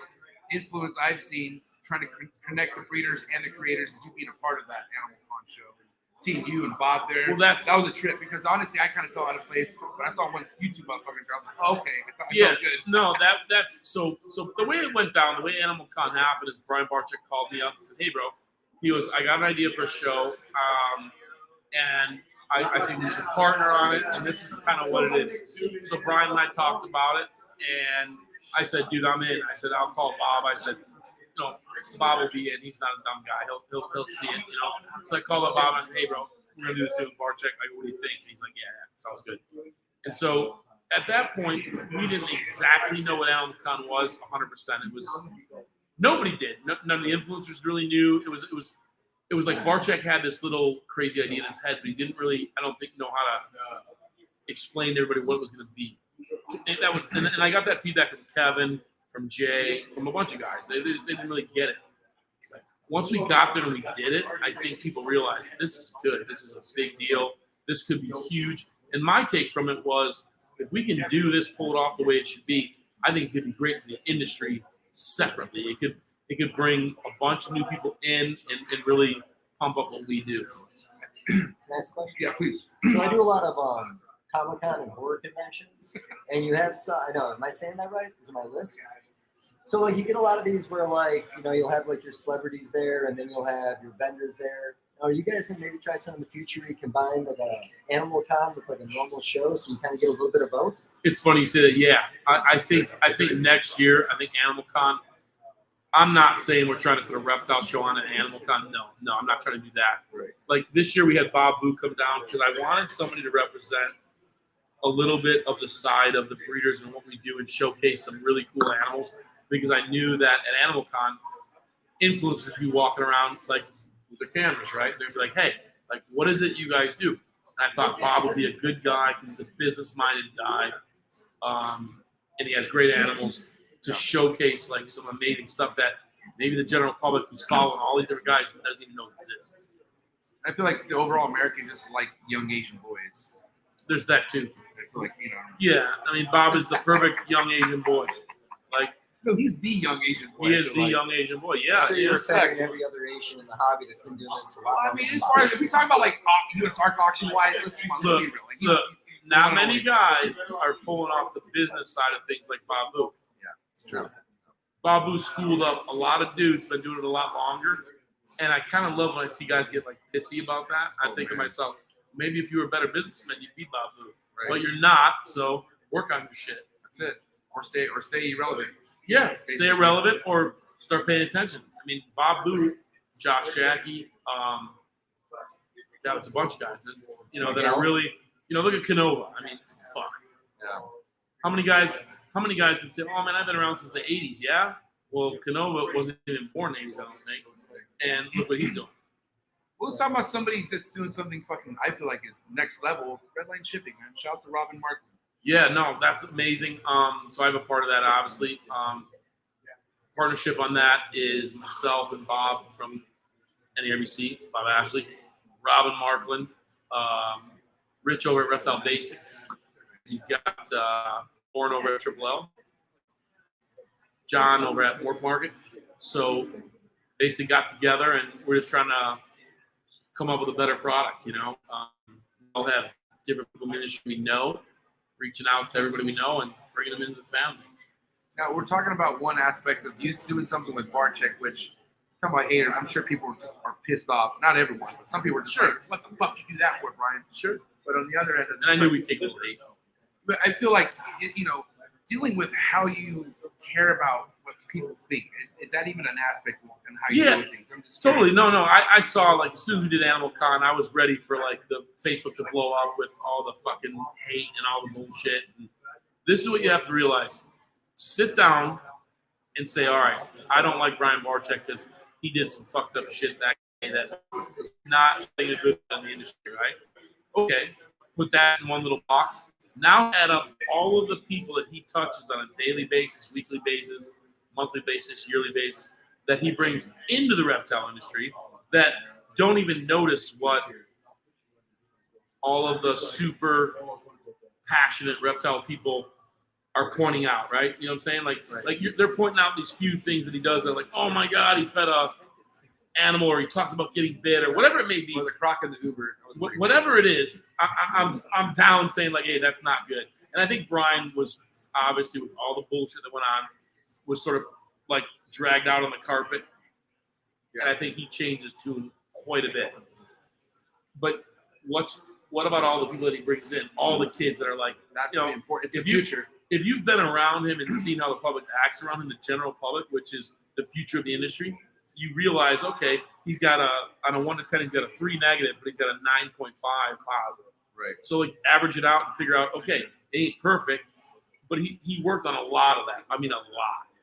Speaker 3: influence I've seen trying to connect the breeders and the creators is you being a part of that Animal Con show. Seeing you and Bob there,
Speaker 8: Well,
Speaker 3: that was a trip because honestly, I kind of felt out of place. But I saw one YouTube motherfuckers there. I was like, oh, okay, I felt good.
Speaker 8: No, that's so the way it went down, the way Animal Con happened is Brian Barczyk called me up and said, hey, bro, he goes, I got an idea for a show, and I think we should partner on it, and this is kind of what it is. So Brian and I talked about it, and I said, dude, I'm in. I said, I'll call Bob. I said, Bob will be in. He's not a dumb guy. He'll see it, So I called up Bob and I said, hey, bro, we're going to do this with Barczyk. Like, what do you think? And he's like, yeah, sounds good. And so at that point, we didn't exactly know what Animal Con was 100%. It was nobody did. None of the influencers really knew. It was like Barczyk had this little crazy idea in his head, but he didn't really, I don't think, know how to explain to everybody what it was going to be. And I got that feedback from Kevin, from Jay, from a bunch of guys. They didn't really get it. Once we got there and we did it, I think people realized this is good. This is a big deal. This could be huge. And my take from it was, if we can do this, pull it off the way it should be, I think it could be great for the industry separately. It could bring a bunch of new people in and really pump up what we do.
Speaker 6: Next question.
Speaker 3: Yeah, please.
Speaker 6: So I do a lot of Comic-Con and horror conventions, and you have some, I know, am I saying that right? Is it my list? So like you get a lot of these where like, you'll have like your celebrities there, and then you'll have your vendors there. Are you guys gonna maybe try something in the future where you combine like a Animal Con with like a normal show, so you kind of get a little bit of both?
Speaker 8: It's funny you say that. Yeah, I think next year, I think Animal Con. I'm not saying we're trying to put a reptile show on an Animal Con. No, I'm not trying to do that.
Speaker 6: Right.
Speaker 8: Like this year, we had Bob Vu come down because I wanted somebody to represent a little bit of the side of the breeders and what we do and showcase some really cool animals, because I knew that at Animal Con, influencers would be walking around like with their cameras, right? They'd be like, hey, like, what is it you guys do? And I thought Bob would be a good guy because he's a business-minded guy, and he has great animals to showcase like some amazing stuff that maybe the general public who's following all these different guys doesn't even know exists.
Speaker 3: I feel like the overall American just like young Asian boys.
Speaker 8: There's that too.
Speaker 3: I feel like,
Speaker 8: Yeah, I mean, Bob is the perfect young Asian boy. Like,
Speaker 3: no, he's the young Asian boy.
Speaker 8: he is the young Asian boy. Yeah,
Speaker 6: So
Speaker 8: he
Speaker 6: you're
Speaker 8: is.
Speaker 6: respecting every other Asian in the hobby that's been doing this for a while.
Speaker 3: Well, I mean, as far as if we talk about like U.S. auction wise, let's be real. Like,
Speaker 8: Look, not many guys are pulling off the business side of things like Bob Vu.
Speaker 3: Yeah, it's true.
Speaker 8: Bob Vu schooled up a lot of dudes, been doing it a lot longer, and I kind of love when I see guys get like pissy about that. I think to myself, maybe if you were a better businessman, you'd be Bob Vu.
Speaker 3: Right.
Speaker 8: But you're not, so work on your shit.
Speaker 3: That's it. Or stay irrelevant.
Speaker 8: Yeah, stay irrelevant or start paying attention. I mean, Bob Vu, Josh Jackie, that was a bunch of guys, that are really, look at Canova. I mean, fuck.
Speaker 3: Yeah.
Speaker 8: How many guys can say, oh man, I've been around since the 80s, yeah? Well, Canova wasn't even born in the 80s, I don't think. and look what he's doing.
Speaker 3: Well, let's talk about somebody that's doing something fucking, I feel like is next level. Redline shipping, man. Shout out to Robin Mark.
Speaker 8: Yeah, no, that's amazing. So I have a part of that, obviously. Partnership on that is myself and Bob from NARBC, Bob Ashley, Robin Markland, Rich over at Reptile Basics. You've got Lauren over at Triple L, John over at Morph Market. So basically got together and we're just trying to come up with a better product, you know. We'll have different people in the industry we know, reaching out to everybody we know and bringing them into the family.
Speaker 3: Now, we're talking about one aspect of you doing something with Barcheck, which, talking about haters, I'm sure people are pissed off. Not everyone, but some people are just like, what the fuck did you do that for, Brian?
Speaker 8: Sure.
Speaker 3: But on the other end of the
Speaker 8: And I knew we'd take a little hate.
Speaker 3: But I feel like, you know, dealing with how you care about what people think, is that even an aspect of how you do things? I'm just
Speaker 8: Totally.
Speaker 3: curious.
Speaker 8: No. I saw, like, as soon as we did Animal Con, I was ready for, like, the Facebook to blow up with all the fucking hate and all the bullshit. And this is what you have to realize. Sit down and say, all right, I don't like Brian Barcheck because he did some fucked up shit that day that not saying a good in the industry, right? Okay, put that in one little box. Now add up all of the people that he touches on a daily basis, weekly basis, monthly basis, yearly basis, that he brings into the reptile industry that don't even notice what all of the super passionate reptile people are pointing out, right? You know what I'm saying? Like they're pointing out these few things that he does. They're like, oh my God, he fed a animal, or he talked about getting bit, or whatever it may be.
Speaker 3: Or the croc in the Uber.
Speaker 8: Whatever it is, I'm down saying like, hey, that's not good. And I think Brian was obviously, with all the bullshit that went on, was sort of like dragged out on the carpet. And I think he changed his tune quite a bit. But what about all the people that he brings in? All the kids that are like,
Speaker 3: That's
Speaker 8: you know,
Speaker 3: the important. It's the
Speaker 8: if
Speaker 3: future.
Speaker 8: If you've been around him and seen how the public acts around him, the general public, which is the future of the industry, you realize, okay, he's got on a 1 to 10, he's got a 3 negative, but he's got a 9.5 positive.
Speaker 3: Right.
Speaker 8: So like average it out and figure out, okay, it ain't perfect, but he worked on a lot of that. I mean, a lot.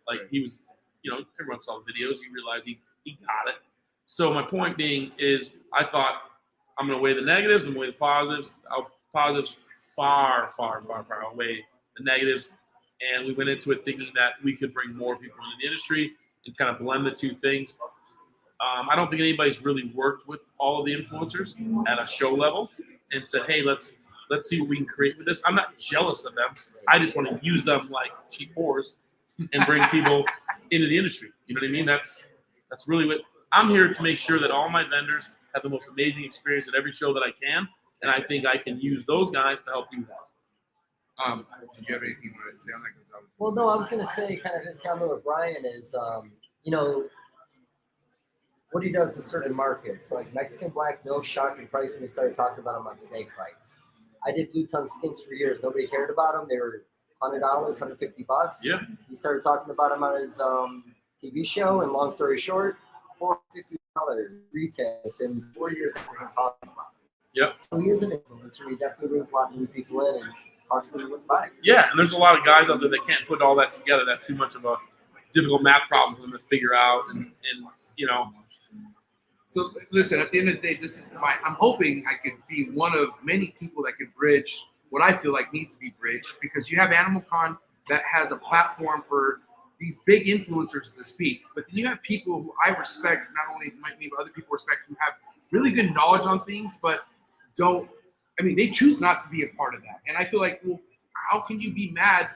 Speaker 8: Like he was, you know, everyone saw the videos. You realize he got it. So my point being is, I thought I'm going to weigh the negatives and weigh the positives. Positives far outweigh the negatives, and we went into it thinking that we could bring more people into the industry and kind of blend the two things. I don't think anybody's really worked with all of the influencers at a show level and said, hey, let's see what we can create with this. I'm not jealous of them. I just want to use them like cheap whores and bring people into the industry. You know what I mean? That's really what I'm here to make sure that all my vendors have the most amazing experience at every show that I can, and I think I can use those guys to help do that.
Speaker 3: Do you have anything you want to say on that?
Speaker 6: Well, no, I was going to say kind of his comment with Brian is, you know, what he does in certain markets, like Mexican black milk, shocked and price when we started talking about them on snake bites. I did blue tongue skinks for years. Nobody cared about them. They were $100, $150.
Speaker 8: Yeah.
Speaker 6: He started talking about them on his TV show, and long story short, $450 retail within 4 years after him talking about it.
Speaker 8: Yep.
Speaker 6: So he is an influencer. He definitely brings a lot of new people in and talks to them with buying.
Speaker 8: Yeah, and there's a lot of guys out there that can't put all that together. That's too much of a difficult math problem for them to figure out, and you know.
Speaker 3: So listen, at the end of the day, this is I'm hoping I could be one of many people that could bridge what I feel like needs to be bridged, because you have Animal Con that has a platform for these big influencers to speak, but then you have people who I respect, not only me, but other people respect, who have really good knowledge on things, but they choose not to be a part of that. And I feel like, well, how can you be mad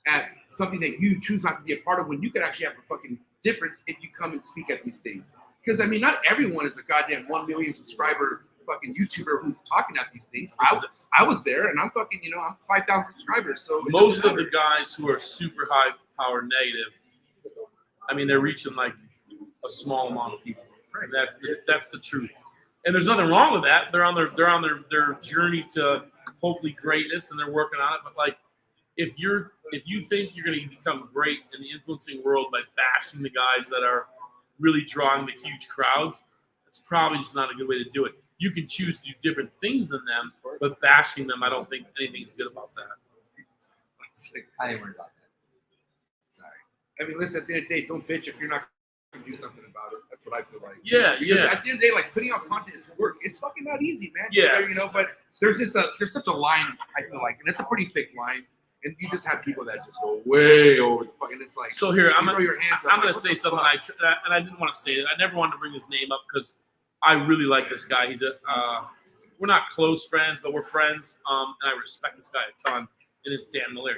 Speaker 3: at something that you choose not to be a part of when you could actually have a fucking difference if you come and speak at these things? Because, I mean, not everyone is a goddamn 1 million subscriber fucking YouTuber who's talking at these things. I was there, and I'm fucking, I'm 5,000 subscribers. So
Speaker 8: most of the guys who are super high power negative, I mean, they're reaching like a small amount of people. Right. That's the truth. And there's nothing wrong with that. They're on their journey to hopefully greatness, and they're working on it. But like, if you think you're going to become great in the influencing world by bashing the guys that are really drawing the huge crowds, it's probably just not a good way to do it. You can choose to do different things than them, but bashing them, I don't think anything's good about that.
Speaker 6: I ain't worried about that.
Speaker 3: Sorry. I mean, listen, at the end of the day, don't bitch if you're not do something about it. That's what I feel like.
Speaker 8: Yeah,
Speaker 3: Because
Speaker 8: yeah.
Speaker 3: at the end of the day, like putting out content is work. It's fucking not easy, man.
Speaker 8: Yeah.
Speaker 3: You know, but there's such a line, I feel like, and it's a pretty thick line. And you just have people that just go way over the fucking. It's like
Speaker 8: So here,
Speaker 3: you
Speaker 8: I'm
Speaker 3: throw
Speaker 8: gonna,
Speaker 3: your hands up,
Speaker 8: I'm
Speaker 3: like,
Speaker 8: gonna
Speaker 3: what
Speaker 8: say
Speaker 3: the
Speaker 8: something
Speaker 3: fuck?
Speaker 8: and I didn't want to say it. I never wanted to bring his name up because I really like this guy. He's we're not close friends, but we're friends. And I respect this guy a ton. And it's Dan Mallory.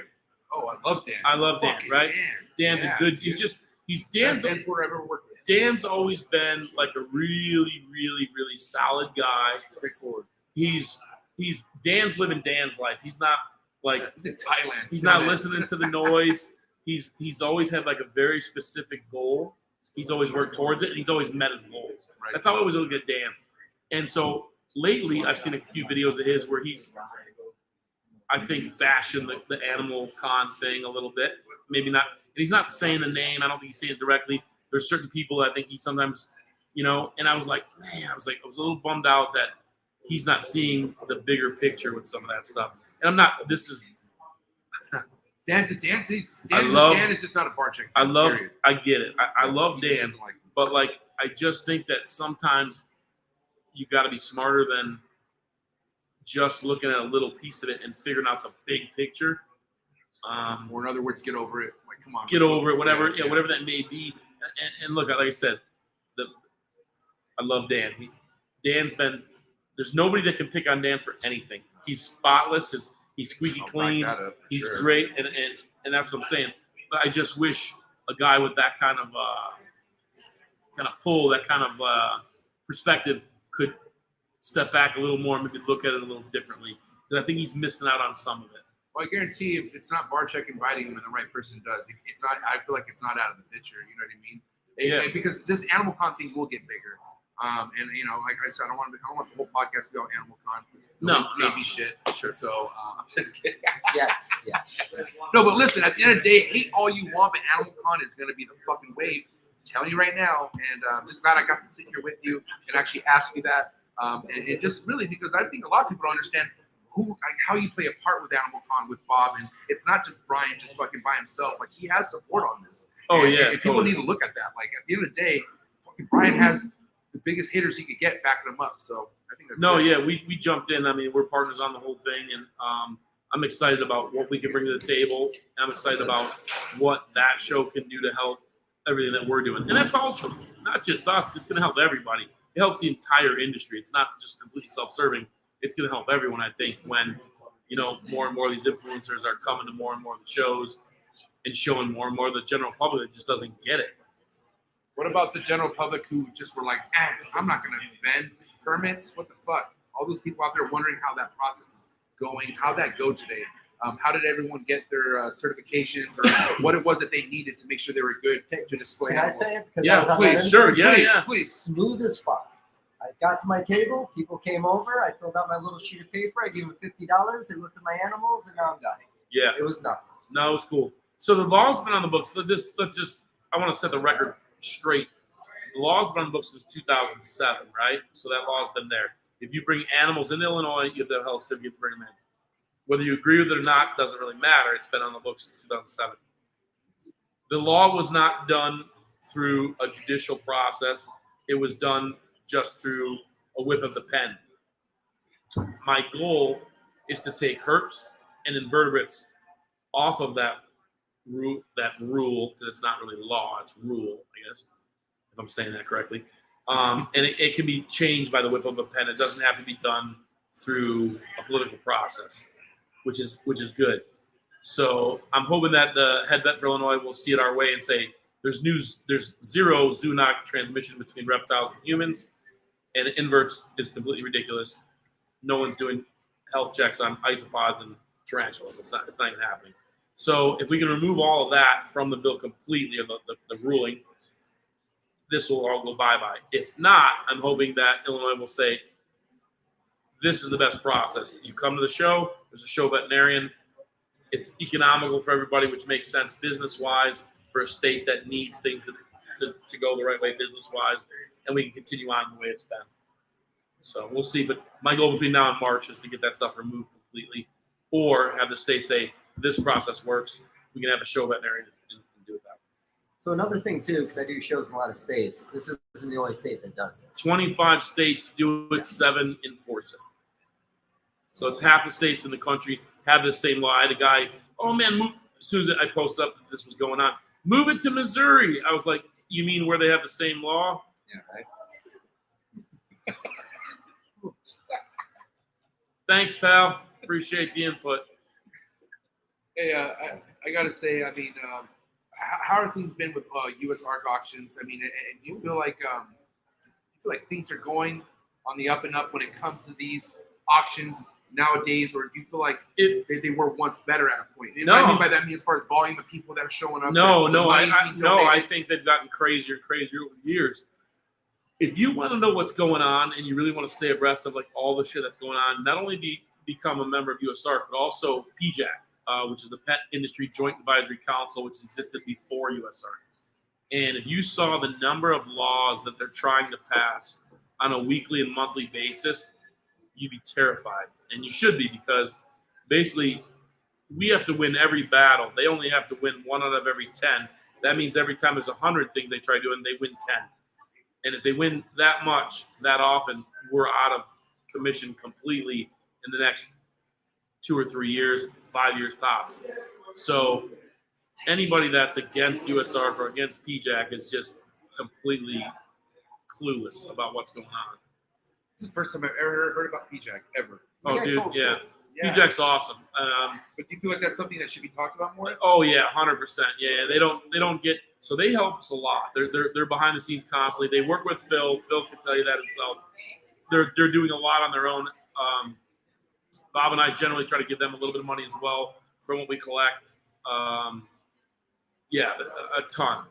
Speaker 3: Oh, I love Dan.
Speaker 8: I love Dan,
Speaker 3: Fucking
Speaker 8: right?
Speaker 3: Dan.
Speaker 8: Dan's
Speaker 3: Yeah,
Speaker 8: a good.
Speaker 3: dude.
Speaker 8: He's
Speaker 3: Best
Speaker 8: Dan's.
Speaker 3: Dan Porter I've ever worked with.
Speaker 8: Dan's always been like a really, really, really solid guy.
Speaker 3: Straightforward.
Speaker 8: He's Dan's living Dan's life. He's not like
Speaker 3: He's in Thailand.
Speaker 8: he's
Speaker 3: You know
Speaker 8: not
Speaker 3: that?
Speaker 8: listening to the noise. He's always had like a very specific goal. He's always worked towards it, and he's always met his goals.
Speaker 3: Right.
Speaker 8: That's how I always look at Dan. And so lately, I've seen a few videos of his where he's, I think, bashing the Animal Con thing a little bit. Maybe not. And he's not saying the name. I don't think he's saying it directly. There's certain people I think he sometimes, you know. And I was like, man, I was a little bummed out that he's not seeing the bigger picture with some of that stuff. And I'm not. This is.
Speaker 3: Dan is just not a bar check.
Speaker 8: I love.
Speaker 3: Period.
Speaker 8: I get it. I love
Speaker 3: He
Speaker 8: Dan,
Speaker 3: doesn't like him.
Speaker 8: but like I just think that sometimes you got to be smarter than just looking at a little piece of it and figuring out the big picture.
Speaker 3: Or in other words, get over it. Like, come on.
Speaker 8: Get over it, whatever,
Speaker 3: Yeah.
Speaker 8: whatever that may be. And look, like I said, I love Dan. Dan's been. There's nobody that can pick on Dan for anything. He's spotless. He's squeaky
Speaker 3: I'll back
Speaker 8: clean.
Speaker 3: that up for
Speaker 8: He's
Speaker 3: sure.
Speaker 8: great, and that's what I'm saying. But I just wish a guy with that kind of pull, that kind of perspective, could step back a little more, and maybe look at it a little differently. Because I think he's missing out on some of it.
Speaker 3: Well, I guarantee if it's not Barczyk inviting him and the right person does, it's not. I feel like it's not out of the picture. You know what I mean?
Speaker 8: Yeah.
Speaker 3: Because this Animal Con thing will get bigger. And you know, like I said, I don't want the whole podcast to go Animal Con.
Speaker 8: No.
Speaker 3: baby shit. Sure. So I'm just kidding.
Speaker 6: Yes.
Speaker 3: No, but listen, at the end of the day, hate all you want, but Animal Con is going to be the fucking wave. I'm telling you right now, and I'm just glad I got to sit here with you and actually ask you that. And just really because I think a lot of people don't understand how you play a part with Animal Con with Bob, and it's not just Brian just fucking by himself. Like he has support on this.
Speaker 8: Oh,
Speaker 3: And-
Speaker 8: yeah,
Speaker 3: and people
Speaker 8: totally.
Speaker 3: need to look at that. Like at the end of the day, fucking Brian has the biggest hitters he could get backing him up. So I think that's it.
Speaker 8: Yeah, we jumped in. I mean, we're partners on the whole thing, and I'm excited about what we can bring to the table. I'm excited about what that show can do to help everything that we're doing. And that's all shows, not just us. It's going to help everybody. It helps the entire industry. It's not just completely self-serving. It's going to help everyone, I think, when, you know, more and more of these influencers are coming to more and more of the shows and showing more and more of the general public that just doesn't get it.
Speaker 3: What about the general public who just were like, I'm not going to vend permits? What the fuck? All those people out there wondering how that process is going. How'd that go today? How did everyone get their certifications or what it was that they needed to make sure they were good to display?
Speaker 6: Can I
Speaker 3: animals?
Speaker 6: say it? Because I
Speaker 8: Yeah,
Speaker 6: was on
Speaker 8: please,
Speaker 6: that
Speaker 8: sure,
Speaker 6: end.
Speaker 8: yeah.
Speaker 3: Please.
Speaker 6: Smooth as fuck. I got to my table. People came over. I filled out my little sheet of paper. I gave them $50. They looked at my animals, and now I'm done.
Speaker 8: Yeah.
Speaker 6: It was nothing.
Speaker 8: No, it was cool. So the law's been on the books. Let's just. I want to set the record straight. The law's been on the books since 2007, right? So that law's been there. If you bring animals into Illinois, you have to have a health certificate to bring them in. Whether you agree with it or not doesn't really matter. It's been on the books since 2007. The law was not done through a judicial process. It was done just through a whip of the pen. My goal is to take herps and invertebrates off of that rule, because it's not really law, it's rule, I guess, if I'm saying that correctly. And it can be changed by the whip of a pen. It doesn't have to be done through a political process, which is good. So I'm hoping that the head vet for Illinois will see it our way and say there's zero zoonotic transmission between reptiles and humans, and inverts is completely ridiculous. No one's doing health checks on isopods and tarantulas. It's not even happening. So if we can remove all of that from the bill completely, or the ruling, this will all go bye-bye. If not, I'm hoping that Illinois will say, this is the best process. You come to the show, there's a show veterinarian. It's economical for everybody, which makes sense business-wise for a state that needs things to go the right way business-wise, and we can continue on the way it's been. So we'll see. But my goal between now and March is to get that stuff removed completely, or have the state say, this process works. We can have a show veterinarian and do it that way.
Speaker 6: So another thing too, because I do shows in a lot of states, this isn't the only state that does this.
Speaker 8: 25 states do it, 7 enforce it. So it's half the states in the country have the same law. I had a guy, oh man, as soon as I posted up that this was going on, move it to Missouri. I was like, you mean where they have the same law?
Speaker 3: Yeah, right.
Speaker 8: Thanks, pal. Appreciate the input.
Speaker 3: Hey, I gotta say, I mean, how are things been with U.S. ARC auctions? I mean, and do you feel like things are going on the up and up when it comes to these auctions nowadays, or do you feel like they were once better at a point? You know what I mean by that? I mean as far as volume of people that are showing up.
Speaker 8: I think they've gotten crazier and crazier over the years. If you want to know what's going on and you really want to stay abreast of like all the shit that's going on, not only become a member of US ARC, but also PJAC, which is the Pet Industry Joint Advisory Council, which existed before US ARC. And if you saw the number of laws that they're trying to pass on a weekly and monthly basis, you'd be terrified. And you should be, because basically we have to win every battle. They only have to win 1 out of every 10. That means every time there's 100 things they try doing, they win 10. And if they win that much, that often, we're out of commission completely in the next 2 or 3 years, 5 years tops. So anybody that's against US ARC or against PJAC is just completely clueless about what's going on.
Speaker 3: This is the first time I've ever heard about PJAC, ever.
Speaker 8: Oh,
Speaker 6: PJAC's
Speaker 8: dude,
Speaker 6: old
Speaker 8: yeah.
Speaker 6: school.
Speaker 3: Yeah.
Speaker 8: PJAC's awesome.
Speaker 3: But do you feel like that's something that should be talked about more?
Speaker 8: Oh yeah, 100%. Yeah, they don't get. So they help us a lot. They're behind the scenes constantly. They work with Phil. Phil can tell you that himself. They're doing a lot on their own. Bob and I generally try to give them a little bit of money as well for what we collect. Yeah, a ton.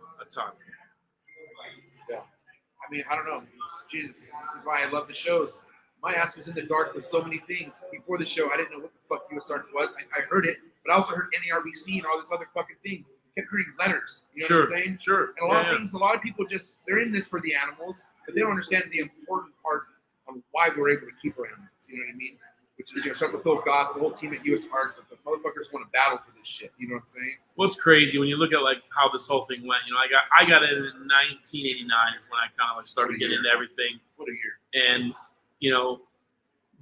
Speaker 3: Yeah. I mean, I don't know. Jesus, this is why I love the shows. My ass was in the dark with so many things. Before the show, I didn't know what the fuck US ARC was. I heard it, but I also heard NARBC and all this other fucking things. I kept hearing letters. You know what I'm saying?
Speaker 8: Sure.
Speaker 3: And a lot of things, a lot of people just, they're in this for the animals, but they don't understand the important part of why we're able to keep our animals. You know what I mean? Which is, start with Phil Goss, the whole team at US ARC, but the motherfuckers want to battle for this shit. You know what I'm saying?
Speaker 8: Well, it's crazy when you look at like how this whole thing went. You know, I got in 1989 is when I kind of like started getting into everything.
Speaker 3: What a year.
Speaker 8: And you know,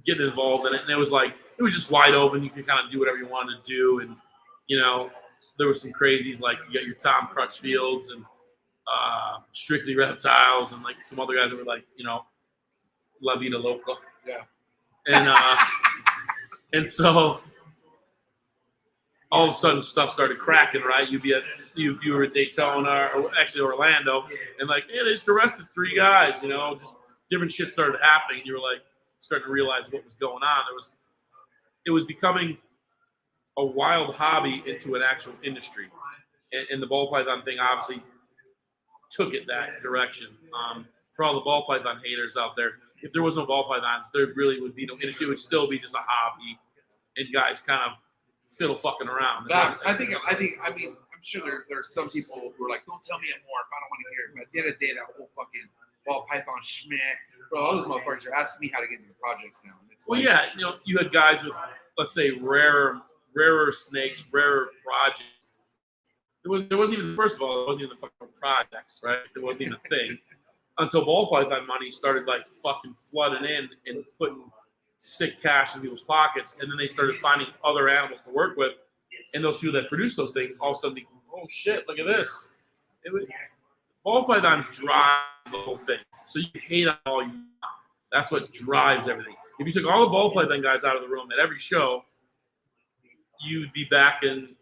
Speaker 8: getting involved in it, and it was just wide open. You could kind of do whatever you wanted to do, and you know, there were some crazies like you got your Tom Crutchfields and Strictly Reptiles, and like some other guys that were like, you know, La Vida Loca.
Speaker 3: Yeah.
Speaker 8: And so all of a sudden stuff started cracking, right? You were at Daytona or actually Orlando, and like, yeah, they just arrested 3 guys, you know, just different shit started happening, and you were like starting to realize what was going on. It was becoming a wild hobby into an actual industry, and the ball python thing obviously took it that direction. For all the ball python haters out there, if there was no ball pythons, there really would be no industry. It would still be just a hobby, and guys kind of fiddle fucking around.
Speaker 3: I mean, I'm sure there are some people who are like, don't tell me anymore if I don't want to hear it. But at the end of the day, that whole fucking ball python schmick, bro, all those motherfuckers are asking me how to get into projects now. And it's
Speaker 8: well, yeah, you know, you had guys with, let's say, rarer snakes, rarer projects. There wasn't even, first of all, it wasn't even the fucking projects, right? It wasn't even a thing until ball python money started like fucking flooding in and putting sick cash in people's pockets, and then they started finding other animals to work with, and those people that produce those things all of a sudden, oh shit, look at this. Ball pythons drive the whole thing. So you hate on all you want. That's what drives everything. If you took all the ball python guys out of the room at every show, you'd be back in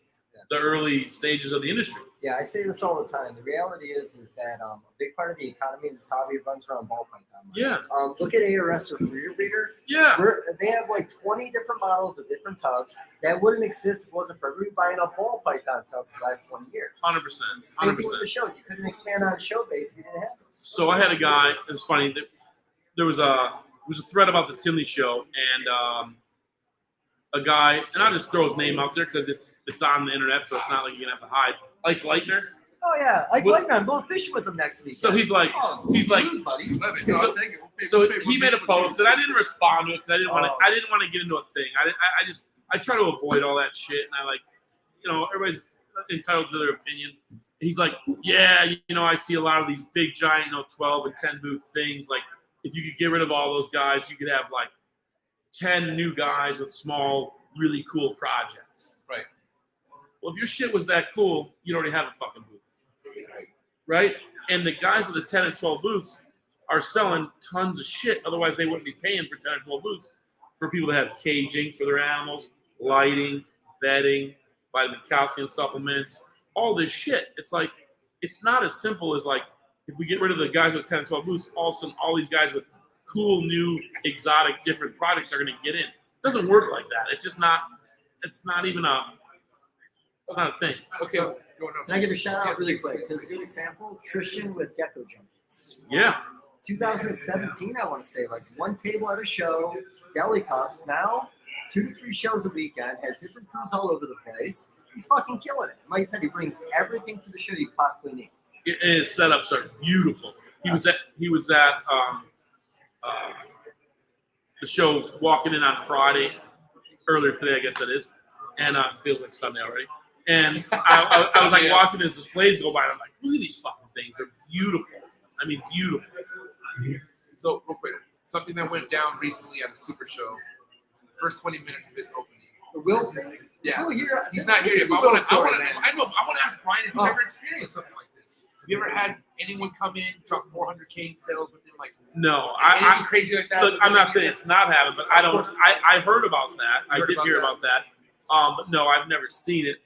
Speaker 8: the early stages of the industry.
Speaker 6: Yeah, I say this all the time. The reality is that a big part of the economy in this hobby runs around ball python.
Speaker 8: Yeah.
Speaker 6: Look at ARS or Breeder Breeder.
Speaker 8: Yeah.
Speaker 6: They have like 20 different models of different tubs that wouldn't exist if it wasn't for everybody buying a ball python tub for the last 20 years.
Speaker 8: 100%.
Speaker 6: Same thing with the shows. You couldn't expand on a show base if you didn't have this.
Speaker 8: So I had a guy. It was funny. There was a thread about the Tinley show, and a guy, and I'll just throw his name out there because it's on the internet, so it's not like you're gonna have to hide. Ike Leitner.
Speaker 6: Oh yeah, Ike Leitner. I'm going fishing with him next week.
Speaker 8: So he's like,
Speaker 6: buddy.
Speaker 8: So he made a post, and I didn't respond to it because I didn't want to get into a thing. I try to avoid all that shit, and I like, you know, everybody's entitled to their opinion. he's like, yeah, I see a lot of these big giant, 12 and 10 booth things. Like, if you could get rid of all those guys, you could have like 10 new guys with small, really cool projects.
Speaker 3: Right.
Speaker 8: Well, if your shit was that cool, you'd already have a fucking booth. Right? And the guys with the 10 and 12 booths are selling tons of shit. Otherwise, they wouldn't be paying for 10 or 12 booths for people to have caging for their animals, lighting, bedding, vitamin calcium supplements, all this shit. It's like, it's not as simple as like, if we get rid of the guys with 10 and 12 booths, all of a sudden all these guys with cool, new, exotic, different products are going to get in. It doesn't work like that. It's just not, it's not even a, it's not a thing.
Speaker 3: Okay, going on.
Speaker 6: Can I give a shout out really quick? Here's a good example. Tristan with Gecko Jumpers.
Speaker 8: Yeah.
Speaker 6: 2017, I want to say, like one table at a show, deli cups. Now, 2 to 3 shows a weekend, has different crews all over the place. He's fucking killing it. And like I said, he brings everything to the show you possibly need.
Speaker 8: His setups are beautiful. He was at the show walking in on Friday, earlier today, I guess it is, and it feels like Sunday already. And I was like watching his displays go by, and I'm like, look at these fucking things. They're beautiful. I mean, beautiful.
Speaker 3: So, real quick, something that went down recently at the Super Show, the first 20 minutes of his opening.
Speaker 6: The Will thing.
Speaker 3: Yeah.
Speaker 6: Will here,
Speaker 3: He's not here yet, but I want to ask Brian if you've
Speaker 6: Oh.
Speaker 3: ever experienced something like this. Have you ever had anyone come in, drop 400K in sales within like
Speaker 8: No,
Speaker 3: anything
Speaker 8: I'm
Speaker 3: crazy like that?
Speaker 8: look, I'm not saying it's not happening, but I don't. I heard about that. I
Speaker 3: Heard
Speaker 8: did
Speaker 3: about
Speaker 8: hear
Speaker 3: that.
Speaker 8: about that. But no, I've never seen it.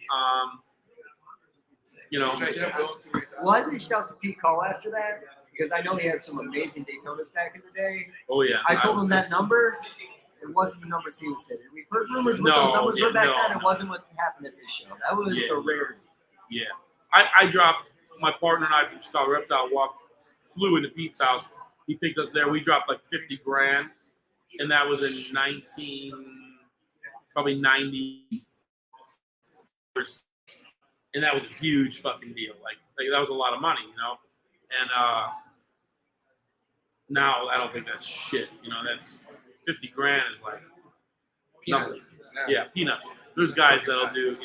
Speaker 3: Should I hit up Will and see what he does?
Speaker 6: Well, I reached out to Pete Call after that because I know he had some amazing Daytonas back in the day.
Speaker 8: Oh yeah.
Speaker 6: I told him that number. It wasn't the numbers he was saying. We've heard rumors what
Speaker 8: No,
Speaker 6: those numbers
Speaker 8: yeah,
Speaker 6: were back
Speaker 8: no.
Speaker 6: then. It wasn't what happened at this show. That was
Speaker 8: Yeah.
Speaker 6: a rarity.
Speaker 8: Yeah, I dropped my partner and I from Chicago Reptile flew into Pete's house. He picked us there. We dropped like 50 grand, and that was in 90, and that was a huge fucking deal. Like that was a lot of money, And now I don't think that's shit. That's 50 grand is like nothing.
Speaker 3: Peanuts.
Speaker 8: Yeah, peanuts. There's guys that'll do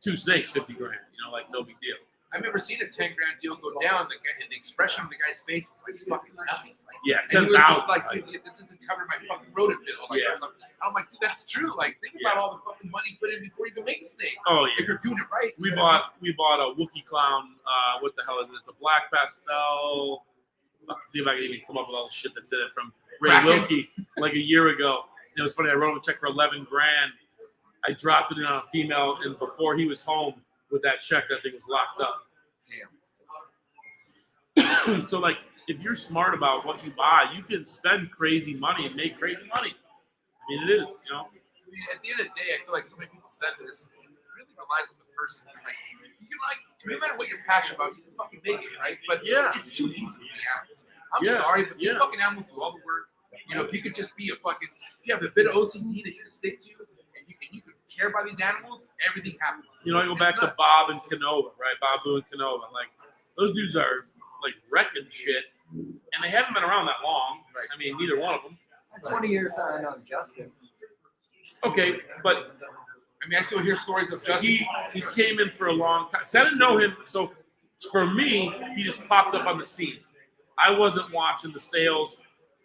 Speaker 8: 2 snakes 50 grand. Like no big deal.
Speaker 3: I remember seeing a 10 grand deal go down. The guy, and the expression on the guy's face was like fucking nothing. Like,
Speaker 8: Yeah,
Speaker 3: and he was just
Speaker 8: 10,000.
Speaker 3: like, dude, this isn't covering my fucking rodent bill. Like,
Speaker 8: Yeah.
Speaker 3: or something. I'm like, dude, that's true. Like, think about all the fucking money you put in before you even make a snake.
Speaker 8: Oh
Speaker 3: If
Speaker 8: yeah.
Speaker 3: you're doing it right.
Speaker 8: We bought a Wookiee clown. What the hell is it? It's a black pastel. Let's see if I can even come up with all the shit that's in it from Ray
Speaker 3: Kraken.
Speaker 8: Wilkie like a year ago. And it was funny. I wrote him a check for 11 grand. I dropped it in on a female, and before he was home with that check, that thing was locked up.
Speaker 3: Damn.
Speaker 8: So like, if you're smart about what you buy, you can spend crazy money and make crazy money. I mean, it is.
Speaker 3: I mean, at the end of the day, I feel like so many people said this. It really relies on the person. Like, you can no matter what you're passionate about, you can fucking make it, right? But
Speaker 8: Yeah.
Speaker 3: it's too easy for the animals. I'm
Speaker 8: Yeah.
Speaker 3: sorry, but these
Speaker 8: Yeah.
Speaker 3: fucking animals do all the work. If you could just be if you have a bit of OCD that you can stick to, and you can care about these animals, everything happens.
Speaker 8: I go back to Bob and Canova, right? Bob Blue and Canova. Like, those dudes are like wrecking shit, and they haven't been around that long.
Speaker 3: Right.
Speaker 8: I mean, neither one of them.
Speaker 6: 20 years on Justin.
Speaker 8: Okay, but
Speaker 3: I mean, I still hear stories of Justin.
Speaker 8: he came in for a long time. So I didn't know him. So for me, he just popped up on the scene. I wasn't watching the sales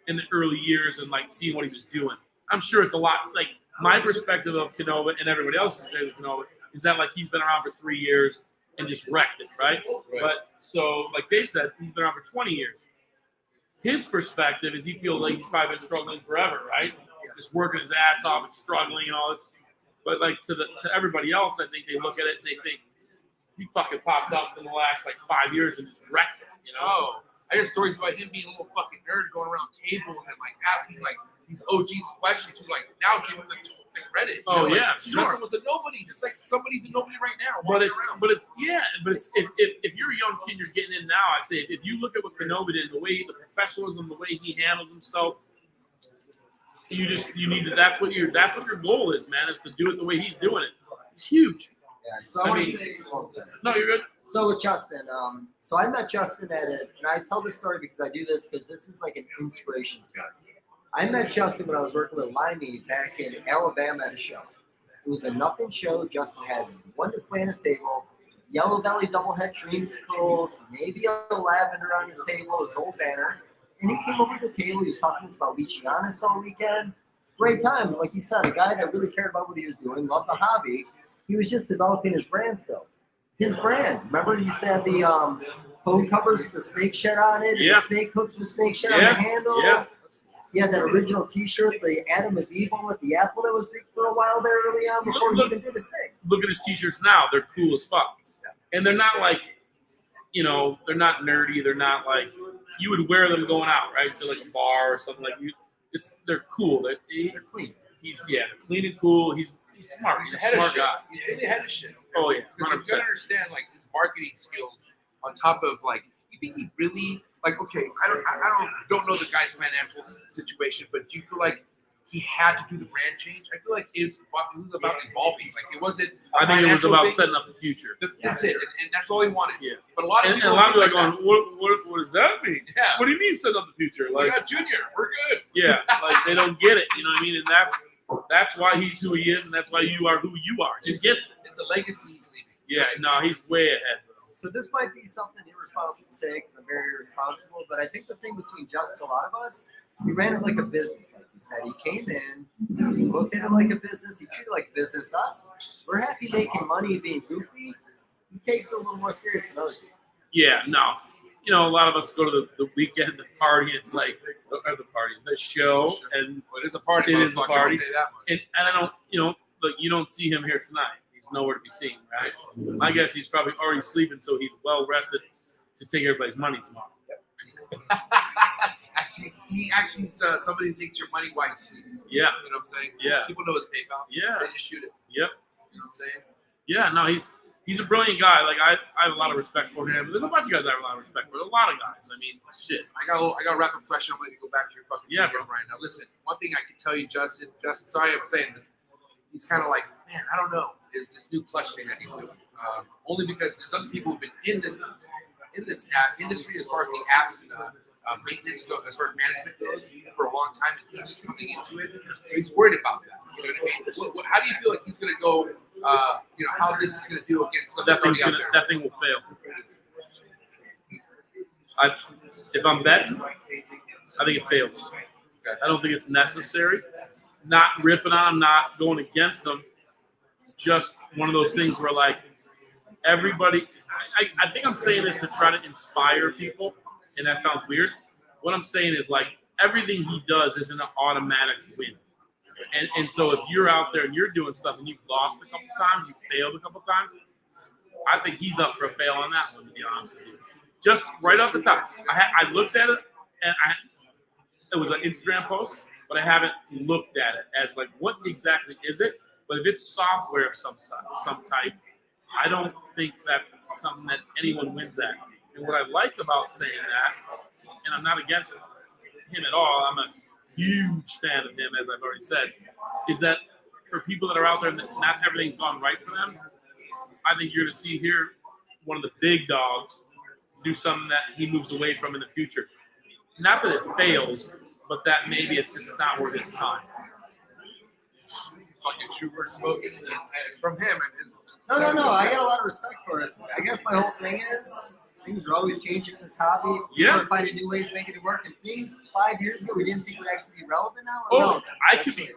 Speaker 8: in the early years and like seeing what he was doing. I'm sure it's a lot. Like my perspective of Canova and everybody else's perspective of Canova is that like he's been around for 3 years and just wrecked it, right? But so like Dave said, he's been around for 20 years. His perspective is he feels like he's probably been struggling forever, right? Just working his ass off and struggling and all this. But like to everybody else, I think they look at it and they think he fucking popped up in the last like 5 years and just wrecked it,
Speaker 3: Oh, I hear stories about him being a little fucking nerd going around tables and like asking like these OGs questions who like now give him the credit.
Speaker 8: Oh,
Speaker 3: like,
Speaker 8: yeah, sure.
Speaker 3: Justin was a nobody, just like somebody's a nobody right now.
Speaker 8: But
Speaker 3: walking
Speaker 8: it's
Speaker 3: around.
Speaker 8: if you're a young kid, you're getting in now. I say if you look at what Canova did, the professionalism, the way he handles himself, you need to. That's what your goal is, man. Is to do it the way he's doing it. It's huge.
Speaker 6: Yeah, so I want to say one second.
Speaker 8: No, you're good.
Speaker 6: So with Justin, so I met Justin at it, and I tell this story because I do this because this is like an inspiration story. I met Justin when I was working with Limey back in Alabama at a show. It was a nothing show. Justin had one display in his table, yellow belly double head dreamsicles, maybe a lavender on his table, his old banner. And he came over to the table. He was talking to us about Leachianis all weekend. Great time. Like you said, a guy that really cared about what he was doing, loved the hobby. He was just developing his brand still. His brand. Remember, he used to have the phone covers with the snake shed on it, and the snake hooks with snake shed on the handle.
Speaker 8: Yeah.
Speaker 6: He had that original T-shirt, the Adam of Evil with the apple that was big for a while there early on before he even did his thing.
Speaker 8: Look at his T-shirts now; they're cool as fuck, and they're not like, they're not nerdy. They're not like you would wear them going out, right, to like a bar or something like you. They're cool. They're clean. They're clean and cool. He's smart. He's a smart guy.
Speaker 3: He's really ahead of shit.
Speaker 8: Oh yeah,
Speaker 3: Because you've got to understand, like, his marketing skills on top of, like, you think he really, like, okay, I don't know the guy's financial situation, but do you feel like he had to do the brand change? I feel like it was about evolving. Like, it wasn't.
Speaker 8: I think it was about
Speaker 3: thing.
Speaker 8: setting up the future.
Speaker 3: That's it, and that's all he wanted.
Speaker 8: Yeah.
Speaker 3: But a lot of
Speaker 8: And
Speaker 3: people
Speaker 8: a lot of people
Speaker 3: think
Speaker 8: are going, what does that mean?
Speaker 3: Yeah.
Speaker 8: What do you mean setting up the future?
Speaker 3: We
Speaker 8: Like,
Speaker 3: got Junior. We're good.
Speaker 8: yeah, like they don't get it. You know what I mean? And that's why he's who he is, and that's why you are who you are. He gets it.
Speaker 3: It's a legacy he's leaving.
Speaker 8: Yeah, no, he's way ahead.
Speaker 6: So this might be something irresponsible to say because I'm very irresponsible, but I think the thing between Justin and a lot of us, he ran it like a business, like you said. He came in, he looked at it like a business, he treated it like a business. Us, we're happy making money and being goofy. He takes it a little more serious than other people.
Speaker 8: Yeah, no. A lot of us go to the weekend, the party. It's like the show, and
Speaker 3: Well, it is a party.
Speaker 8: It is a
Speaker 3: motherfucker,
Speaker 8: party.
Speaker 3: I'll say that much.
Speaker 8: and I don't, look, you don't see him here tonight. He's nowhere to be seen, right? My guess he's probably already sleeping, so he's well rested to take everybody's money tomorrow.
Speaker 3: Actually, somebody takes your money while he sleeps.
Speaker 8: Yeah.
Speaker 3: You know what I'm saying?
Speaker 8: Yeah.
Speaker 3: People know his PayPal.
Speaker 8: Yeah.
Speaker 3: They just shoot it.
Speaker 8: Yep.
Speaker 3: You know what I'm saying?
Speaker 8: Yeah, no, he's a brilliant guy. Like I have a lot of respect for him. There's a bunch of guys I have a lot of respect for. A lot of guys. I mean, shit.
Speaker 3: I got a rapid question. I'm going to go back to your fucking video right now. Listen, one thing I can tell you, Justin, sorry I'm saying this. He's kind of like, man, I don't know, is this new clutch thing that he's doing. Only because there's other people who've been in this industry as far as the apps and maintenance goes, as far as management goes, for a long time, and he's just coming into it. So he's worried about that. You know what I mean? How do you feel like he's going to go? How this is going to do against everybody out there?
Speaker 8: That thing will fail. If I'm betting, I think it fails. I don't think it's necessary. Not ripping on him, not going against him. Just one of those things where, like, everybody. I think I'm saying this to try to inspire people, and that sounds weird. What I'm saying is, like, everything he does isn't an automatic win. And so if you're out there and you're doing stuff and you've lost a couple times, you failed a couple times, I think he's up for a fail on that one, to be honest with you. Just right off the top, I looked at it, and it was an Instagram post, but I haven't looked at it as, like, what exactly is it? But if it's software of some type, I don't think that's something that anyone wins at. And what I like about saying that, and I'm not against him at all, I'm a huge fan of him, as I've already said, is that for people that are out there that not everything's gone right for them, I think you're going to see here one of the big dogs do something that he moves away from in the future. Not that it fails, but that maybe it's just not worth his time.
Speaker 3: Fucking true word spoken. It's from him.
Speaker 6: No. I got a lot of respect for it. I guess my whole thing is things are always changing in this hobby.
Speaker 8: Yeah.
Speaker 6: We're finding new ways of making it work. And things 5 years ago we didn't think would actually be relevant now.
Speaker 8: Oh, I could be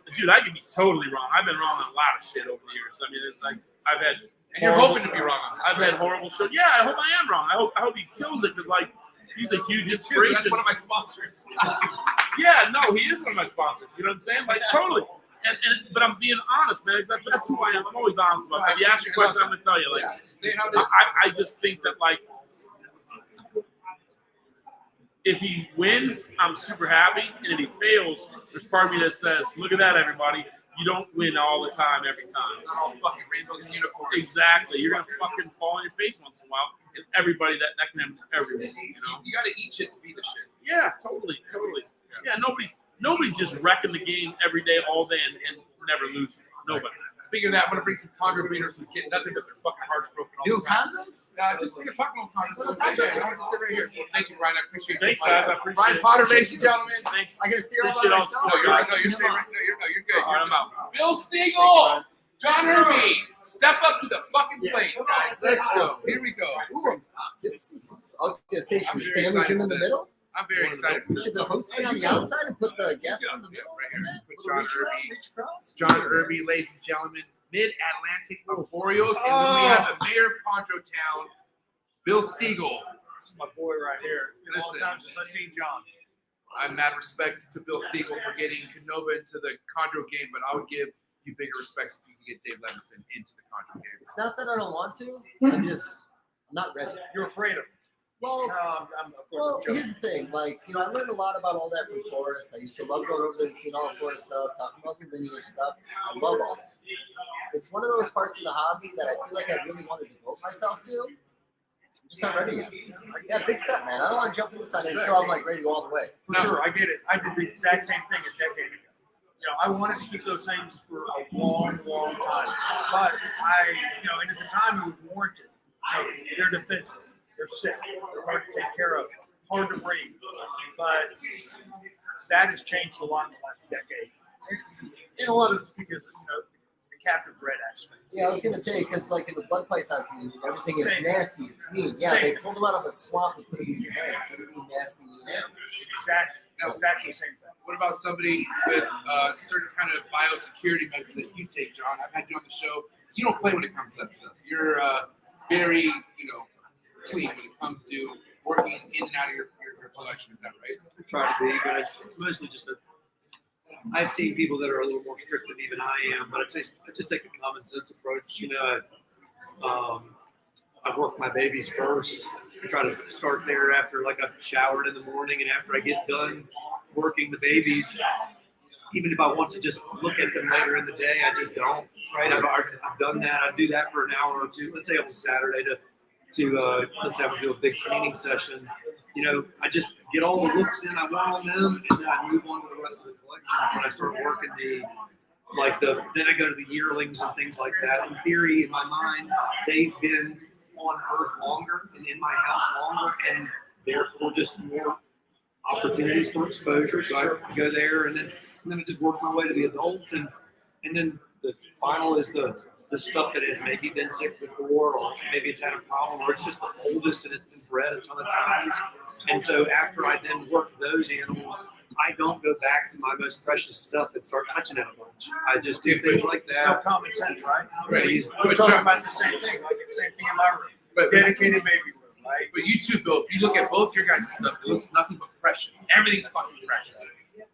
Speaker 8: totally wrong. I've been wrong on a lot of shit over the years. I mean, it's like I've had.
Speaker 3: And you're hoping to be wrong on this.
Speaker 8: I've had horrible shit. Yeah, I hope I am wrong. I hope he kills it because, like, he's a huge inspiration.
Speaker 3: That's one of my sponsors.
Speaker 8: Yeah, no, he is one of my sponsors. You know what I'm saying? Like, totally. But I'm being honest, man. That's who I am. I'm always honest about it. If you ask me a question, I'm gonna tell you. Like,
Speaker 3: say how it is.
Speaker 8: I just think that, like, if he wins, I'm super happy, and if he fails, there's part of me that says, "Look at that, everybody! You don't win all the time, every time."
Speaker 3: Not all fucking rainbows and unicorns.
Speaker 8: Exactly. You're gonna fucking fall on your face once in a while, and everybody that can happen to everyone. You know?
Speaker 3: You gotta eat shit to be the shit.
Speaker 8: Yeah, totally. Yeah, nobody's just wrecking the game every day, all day, and never losing. Nobody.
Speaker 3: Speaking of that, I'm gonna bring some condom readers who get nothing but their fucking hearts broken all
Speaker 6: New
Speaker 3: the time.
Speaker 6: condoms?
Speaker 3: Just we're talking about condoms. I want to sit right here. Thank you, Brian. I appreciate
Speaker 8: Thanks,
Speaker 3: it.
Speaker 8: guys. I appreciate
Speaker 3: Brian
Speaker 8: it.
Speaker 3: Potter, ladies and gentlemen.
Speaker 8: Thanks.
Speaker 6: I gotta steer all
Speaker 8: Appreciate
Speaker 6: by
Speaker 8: all-
Speaker 6: myself.
Speaker 3: No, you're right. No, you're
Speaker 6: Steer
Speaker 3: straight.
Speaker 6: them
Speaker 3: No, you're good.
Speaker 8: All right, I'm out.
Speaker 3: Bill Stiegel, John Herbie, step up to the fucking plate. Let's go. Here we go.
Speaker 6: Ooh, I'm tipsy. I was gonna say, should we
Speaker 3: I'm very
Speaker 6: sandwich
Speaker 3: excited
Speaker 6: him in
Speaker 3: for
Speaker 6: the
Speaker 3: this.
Speaker 6: middle?
Speaker 3: I'm very excited for
Speaker 6: We
Speaker 3: this.
Speaker 6: should the host be on the outside and put the guests
Speaker 3: Yeah,
Speaker 6: in the
Speaker 3: yeah,
Speaker 6: middle.
Speaker 3: right here. Put
Speaker 6: Little
Speaker 3: John
Speaker 6: reach around,
Speaker 3: Irby.
Speaker 6: reach across.
Speaker 3: John Irby, ladies and gentlemen, Mid-Atlantic Arboreals, and then we have the mayor of Conjo Town, Bill Stiegel.
Speaker 9: This is my boy right here. Been a long
Speaker 3: Listen.
Speaker 9: time since I've seen John.
Speaker 3: I'm mad respect to Bill Stiegel for getting Canova into the Conjo game, but I would give you bigger respects if you could get Dave Levison into the Conjo game.
Speaker 6: It's not that I don't want to. I'm not ready.
Speaker 9: You're afraid of him.
Speaker 6: Well,
Speaker 9: I'm of
Speaker 6: well,
Speaker 9: course I'm
Speaker 6: here's the thing. Like, you know, I learned a lot about all that from Forrest. I used to love going over there and seeing all the Forrest stuff, talking about the lineage stuff. I love all that. It's one of those parts of the hobby that I feel like I really want to devote myself to. I'm just not ready yet. Yeah, big step, man. I don't want to jump in the sun until I'm like ready to go all the way.
Speaker 9: For sure, I get it. I did the exact same thing a decade ago. You know, I wanted to keep those things for a long, long time. But and at the time it was warranted. You know, they're defensive. They're sick. They're hard to take care of. Hard to breed. But that has changed a lot in the last decade. And a lot of it's because, the captive bred aspect.
Speaker 6: Yeah, I was gonna say because like in the blood python community, everything is
Speaker 9: Same.
Speaker 6: nasty. It's mean. Yeah,
Speaker 9: Same.
Speaker 6: they pulled them out of a swamp and put them in your head. So they're being nasty.
Speaker 9: Exactly the same thing.
Speaker 3: What about somebody with certain kind of biosecurity measures that you take, John? I've had you on the show. You don't play when it comes to that stuff. You're very, clean when it comes to working in and out of your collection. Is that right?
Speaker 10: I try to be, but it's mostly just I've seen people that are a little more strict than even I am, but I just take a common sense approach. I work my babies first. I try to start there after I've showered in the morning, and after I get done working the babies, even if I want to just look at them later in the day, I just don't. Right? I've done that. I do that for an hour or two. Let's say on Saturday to let's say I'm gonna do a big training session. I just get all the looks in I want on them, and then I move on to the rest of the collection. When I start working then I go to the yearlings and things like that. In theory, in my mind, they've been on Earth longer and in my house longer, and therefore just more opportunities for exposure. So I go there, and then I just work my way to the adults, and then the final is the stuff that has maybe been sick before, or maybe it's had a problem, or it's just the oldest and it's been bred a ton of times. And so after I then work those animals, I don't go back to my most precious stuff and start touching it a bunch. I just do things like
Speaker 9: So
Speaker 10: that.
Speaker 9: common sense, right?
Speaker 3: Right.
Speaker 9: We're talking about the same thing. Like it's the same thing in my room.
Speaker 3: But
Speaker 9: Dedicated baby room, right?
Speaker 3: But you too, Bill, if you look at both your guys' stuff, it looks nothing but precious. Everything's fucking precious.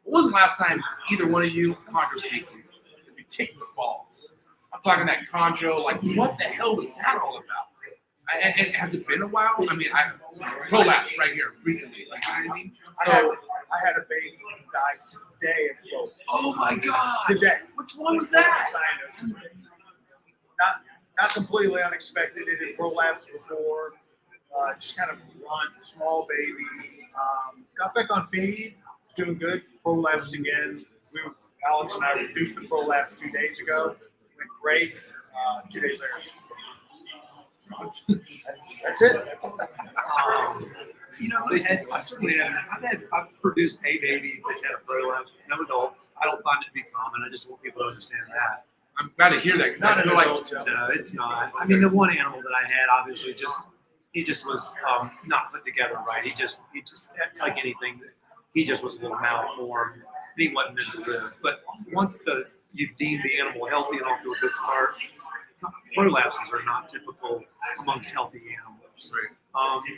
Speaker 3: When was the last time either one of you, Conjo speaking, would be kicking the balls? I'm talking that Conjo, what the hell was that all about? And has it been a while? I mean, I prolapsed right here recently. You know what I mean? So,
Speaker 9: I had a baby who died today as well.
Speaker 3: oh my God.
Speaker 9: Today.
Speaker 3: Which one was that?
Speaker 9: Not completely unexpected. It had prolapsed before. Just kind of blunt, small baby. Got back on feed, doing good. Prolapsed again. Alex and I reduced the prolapse 2 days ago. Went great. 2 days later. That's it.
Speaker 10: I certainly have. I've produced a baby that's had a prolapse. No adults. I don't find it to be common. I just want people to understand that.
Speaker 3: I'm glad to hear that because I feel like
Speaker 10: No, it's not. I mean, the one animal that I had, obviously, he just was not put together right. He just like anything, he just was a little malformed, and he wasn't meant to live. But once you deem the animal healthy and off to a good start, prolapses are not typical amongst healthy animals.
Speaker 3: Right.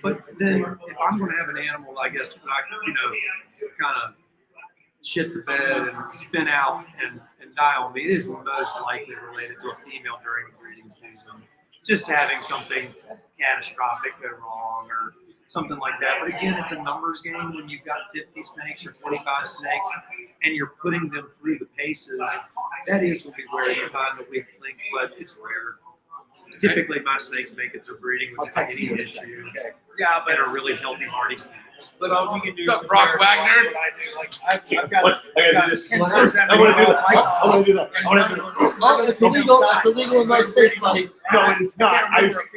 Speaker 10: But then, if I'm going to have an animal, I guess that I can, kind of shit the bed and spin out and die on me, it is most likely related to a female during the breeding season. Just having something catastrophic go wrong or something like that. But again, it's a numbers game when you've got 50 snakes or 25 snakes and you're putting them through the paces. That is going to be where you find the weak link, but it's rare. Typically, my snakes make it through breeding without any issue.
Speaker 9: Yeah,
Speaker 10: But are really healthy, hardy snakes.
Speaker 9: But all you can do
Speaker 3: What's up,
Speaker 9: is
Speaker 3: Brock
Speaker 9: prepare
Speaker 3: Wagner?
Speaker 9: what I do. Like I've got,
Speaker 2: I gotta do this.
Speaker 9: 10 times that
Speaker 2: I want to
Speaker 9: many
Speaker 2: do that. I want to do that. I want to do that.
Speaker 6: Oh, it's illegal. That's illegal in most states, buddy.
Speaker 2: No, it is not.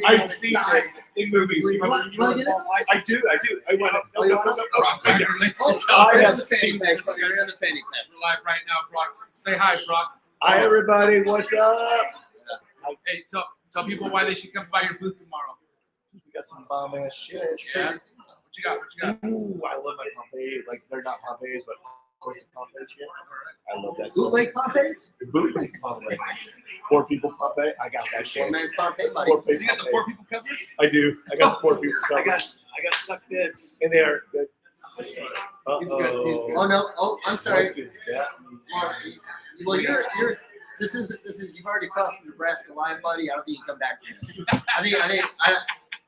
Speaker 2: I've seen this in movies.
Speaker 6: You want to get it?
Speaker 2: I do. I want to.
Speaker 3: Brock Wagner, ladies and
Speaker 6: Oh,
Speaker 3: gentlemen.
Speaker 6: you're on the fanny pack. You're on the fanny pack.
Speaker 3: We're live right now, Brock. Say hi, Brock.
Speaker 2: Hi, everybody. What's up?
Speaker 3: Hey, tell Tell people why they should come by your booth tomorrow.
Speaker 2: We got some bomb ass shit.
Speaker 3: Yeah. What you got? What you got?
Speaker 2: Ooh, I love my Pompeii. Like they're not Pompeii's, but what's the Pompeii shit? I love that.
Speaker 6: Bootleg Pompeys?
Speaker 2: Bootleg Pompeii. Poor people Pompeii. I got that
Speaker 6: Poor
Speaker 2: shit.
Speaker 6: man's Pompeii, buddy.
Speaker 2: Poor
Speaker 3: You
Speaker 2: people
Speaker 3: got the poor people covered?
Speaker 2: I do. I got the poor people
Speaker 10: I
Speaker 2: covered.
Speaker 10: got sucked in.
Speaker 2: And they are good.
Speaker 3: He's good. He's good.
Speaker 6: Oh no! Oh, I'm sorry.
Speaker 2: What is that?
Speaker 6: Well, you're. This is. You've already crossed the Nebraska line, buddy. I don't think you come back from this. I think.